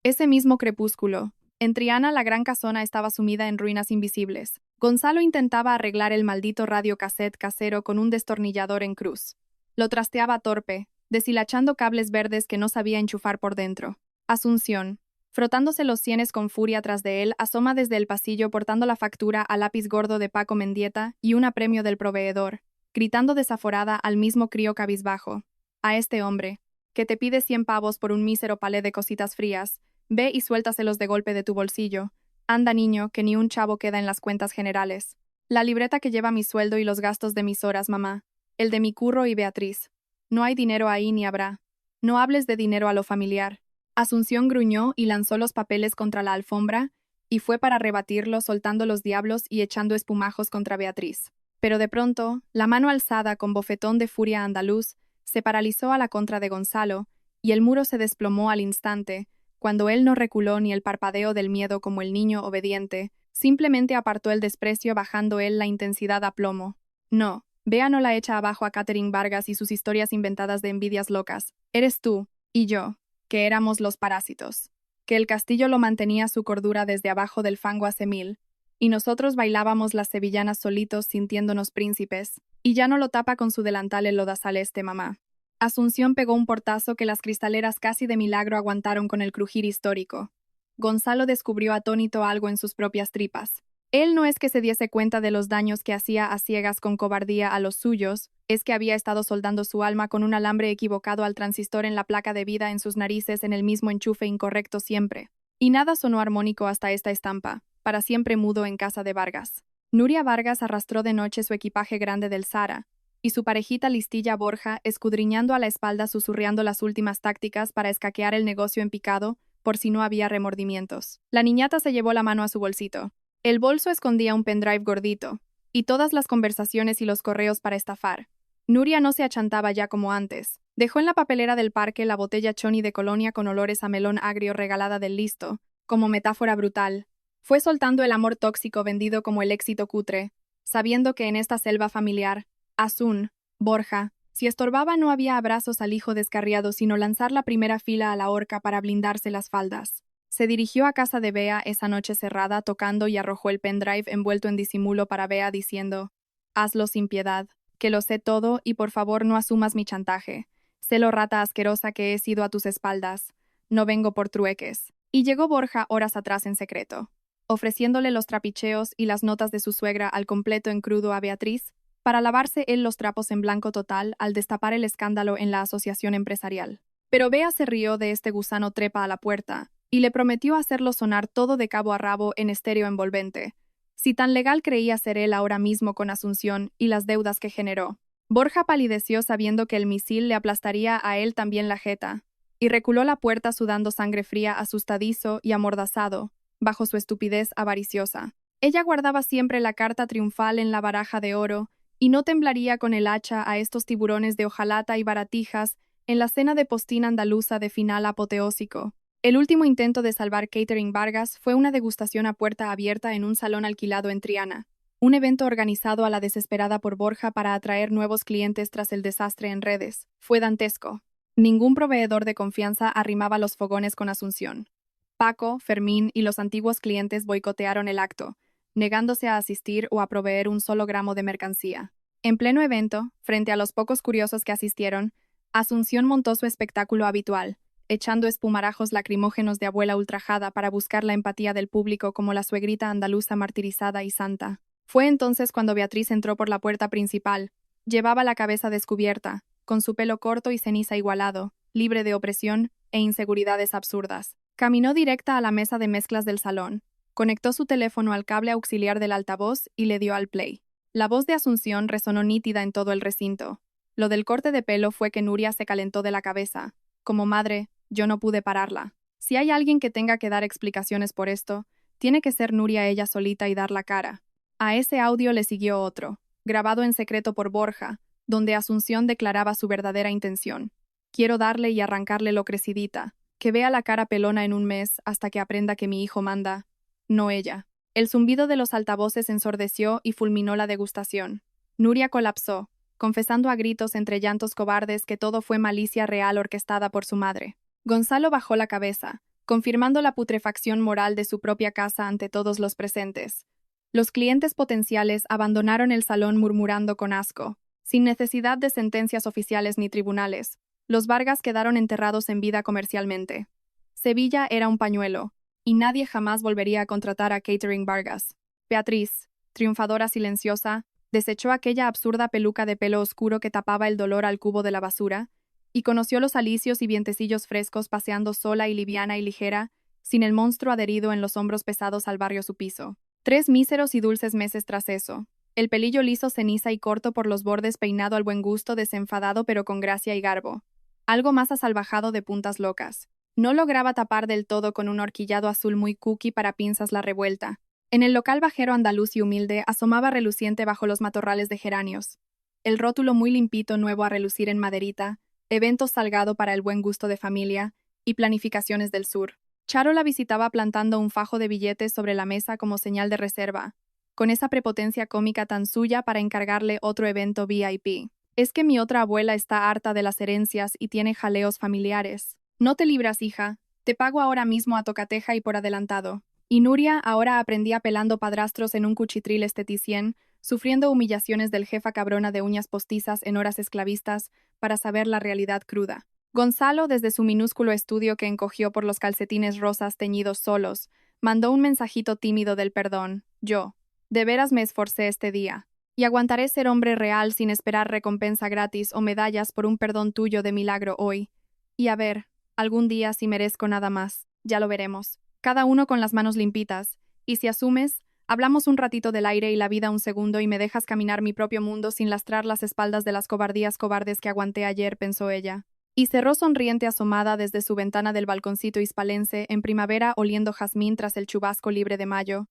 Ese mismo crepúsculo, en Triana la gran casona estaba sumida en ruinas invisibles. Gonzalo intentaba arreglar el maldito radiocassette casero con un destornillador en cruz. Lo trasteaba torpe, deshilachando cables verdes que no sabía enchufar por dentro. Asunción, frotándose los sienes con furia tras de él, asoma desde el pasillo portando la factura a lápiz gordo de Paco Mendieta y un apremio del proveedor, gritando desaforada al mismo crío cabizbajo. A este hombre, que te pide 100 pavos por un mísero palé de cositas frías, ve y suéltaselos de golpe de tu bolsillo. Anda, niño, que ni un chavo queda en las cuentas generales. La libreta que lleva mi sueldo y los gastos de mis horas, mamá. El de mi curro y Beatriz. No hay dinero ahí ni habrá. No hables de dinero a lo familiar. Asunción gruñó y lanzó los papeles contra la alfombra, y fue para rebatirlo soltando los diablos y echando espumajos contra Beatriz. Pero de pronto, la mano alzada con bofetón de furia andaluz, se paralizó a la contra de Gonzalo, y el muro se desplomó al instante, cuando él no reculó ni el parpadeo del miedo como el niño obediente, simplemente apartó el desprecio bajando él la intensidad a plomo. No, Bea no la echa abajo a Catherine Vargas y sus historias inventadas de envidias locas. Eres tú, y yo, que éramos los parásitos. Que el castillo lo mantenía su cordura desde abajo del fango hace 1000, y nosotros bailábamos las sevillanas solitos sintiéndonos príncipes, y ya no lo tapa con su delantal el lodazal mamá. Asunción pegó un portazo que las cristaleras casi de milagro aguantaron con el crujir histórico. Gonzalo descubrió atónito algo en sus propias tripas. Él no es que se diese cuenta de los daños que hacía a ciegas con cobardía a los suyos, es que había estado soldando su alma con un alambre equivocado al transistor en la placa de vida en sus narices en el mismo enchufe incorrecto siempre. Y nada sonó armónico hasta esta estampa, para siempre mudo en casa de Vargas. Nuria Vargas arrastró de noche su equipaje grande del Sara, y su parejita listilla Borja escudriñando a la espalda susurreando las últimas tácticas para escaquear el negocio en picado, por si no había remordimientos. La niñata se llevó la mano a su bolsito. El bolso escondía un pendrive gordito, y todas las conversaciones y los correos para estafar. Nuria no se achantaba ya como antes, Dejó en la papelera del parque la botella Choni de colonia con olores a melón agrio regalada del listo, como metáfora brutal. Fue soltando el amor tóxico vendido como el éxito cutre, sabiendo que en esta selva familiar, Asun, Borja, si estorbaba no había abrazos al hijo descarriado sino lanzar la primera fila a la horca para blindarse las faldas. Se dirigió a casa de Bea esa noche cerrada tocando y arrojó el pendrive envuelto en disimulo para Bea diciendo: «Hazlo sin piedad, que lo sé todo y por favor no asumas mi chantaje. Sé lo rata asquerosa que he sido a tus espaldas. No vengo por trueques». Y llegó Borja horas atrás en secreto, ofreciéndole los trapicheos y las notas de su suegra al completo en crudo a Beatriz, para lavarse él los trapos en blanco total al destapar el escándalo en la asociación empresarial. Pero Bea se rió de este gusano trepa a la puerta, y le prometió hacerlo sonar todo de cabo a rabo en estéreo envolvente. Si tan legal creía ser él ahora mismo con Asunción y las deudas que generó. Borja palideció sabiendo que el misil le aplastaría a él también la jeta, y reculó la puerta sudando sangre fría, asustadizo y amordazado, bajo su estupidez avariciosa. Ella guardaba siempre la carta triunfal en la baraja de oro, y no temblaría con el hacha a estos tiburones de hojalata y baratijas en la cena de postín andaluza de final apoteósico. El último intento de salvar Catering Vargas fue una degustación a puerta abierta en un salón alquilado en Triana, un evento organizado a la desesperada por Borja para atraer nuevos clientes tras el desastre en redes. Fue dantesco. Ningún proveedor de confianza arrimaba los fogones con Asunción. Paco, Fermín y los antiguos clientes boicotearon el acto, negándose a asistir o a proveer un solo gramo de mercancía. En pleno evento, frente a los pocos curiosos que asistieron, Asunción montó su espectáculo habitual, echando espumarajos lacrimógenos de abuela ultrajada para buscar la empatía del público como la suegrita andaluza martirizada y santa. Fue entonces cuando Beatriz entró por la puerta principal. Llevaba la cabeza descubierta, con su pelo corto y ceniza igualado, libre de opresión e inseguridades absurdas. Caminó directa a la mesa de mezclas del salón, conectó su teléfono al cable auxiliar del altavoz y le dio al play. La voz de Asunción resonó nítida en todo el recinto. Lo del corte de pelo fue que Nuria se calentó de la cabeza. Como madre, yo no pude pararla. Si hay alguien que tenga que dar explicaciones por esto, tiene que ser Nuria ella solita y dar la cara. A ese audio le siguió otro, grabado en secreto por Borja, donde Asunción declaraba su verdadera intención. Quiero darle y arrancarle lo crecidita, que vea la cara pelona en un mes hasta que aprenda que mi hijo manda, no ella. El zumbido de los altavoces ensordeció y fulminó la degustación. Nuria colapsó, confesando a gritos entre llantos cobardes que todo fue malicia real orquestada por su madre. Gonzalo bajó la cabeza, confirmando la putrefacción moral de su propia casa ante todos los presentes. Los clientes potenciales abandonaron el salón murmurando con asco, sin necesidad de sentencias oficiales ni tribunales. Los Vargas quedaron enterrados en vida comercialmente. Sevilla era un pañuelo, y nadie jamás volvería a contratar a Catering Vargas. Beatriz, triunfadora silenciosa, desechó aquella absurda peluca de pelo oscuro que tapaba el dolor al cubo de la basura, y conoció los alicios y vientecillos frescos paseando sola y liviana y ligera, sin el monstruo adherido en los hombros pesados al barrio su piso. 3 míseros y dulces meses tras eso. El pelillo liso, ceniza y corto por los bordes peinado al buen gusto, desenfadado pero con gracia y garbo. Algo más asalvajado de puntas locas. No lograba tapar del todo con un horquillado azul muy cookie para pinzas la revuelta. En el local bajero andaluz y humilde asomaba reluciente bajo los matorrales de geranios. El rótulo muy limpito nuevo a relucir en maderita, evento salgado para el buen gusto de familia y planificaciones del sur. Charo la visitaba plantando un fajo de billetes sobre la mesa como señal de reserva, con esa prepotencia cómica tan suya para encargarle otro evento VIP. Es que mi otra abuela está harta de las herencias y tiene jaleos familiares. No te libras, hija. Te pago ahora mismo a tocateja y por adelantado. Y Nuria ahora aprendía pelando padrastros en un cuchitril esteticien, sufriendo humillaciones del jefa cabrona de uñas postizas en horas esclavistas para saber la realidad cruda. Gonzalo, desde su minúsculo estudio que encogió por los calcetines rosas teñidos solos, mandó un mensajito tímido del perdón. Yo, de veras me esforcé este día, y aguantaré ser hombre real sin esperar recompensa gratis o medallas por un perdón tuyo de milagro hoy. Y a ver, algún día si merezco nada más, ya lo veremos. Cada uno con las manos limpitas, y si asumes, hablamos un ratito del aire y la vida un segundo y me dejas caminar mi propio mundo sin lastrar las espaldas de las cobardías cobardes que aguanté ayer, pensó ella. Y cerró sonriente asomada desde su ventana del balconcito hispalense en primavera oliendo jazmín tras el chubasco libre de mayo.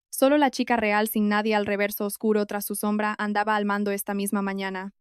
Solo la chica real sin nadie al reverso oscuro tras su sombra andaba al mando esta misma mañana.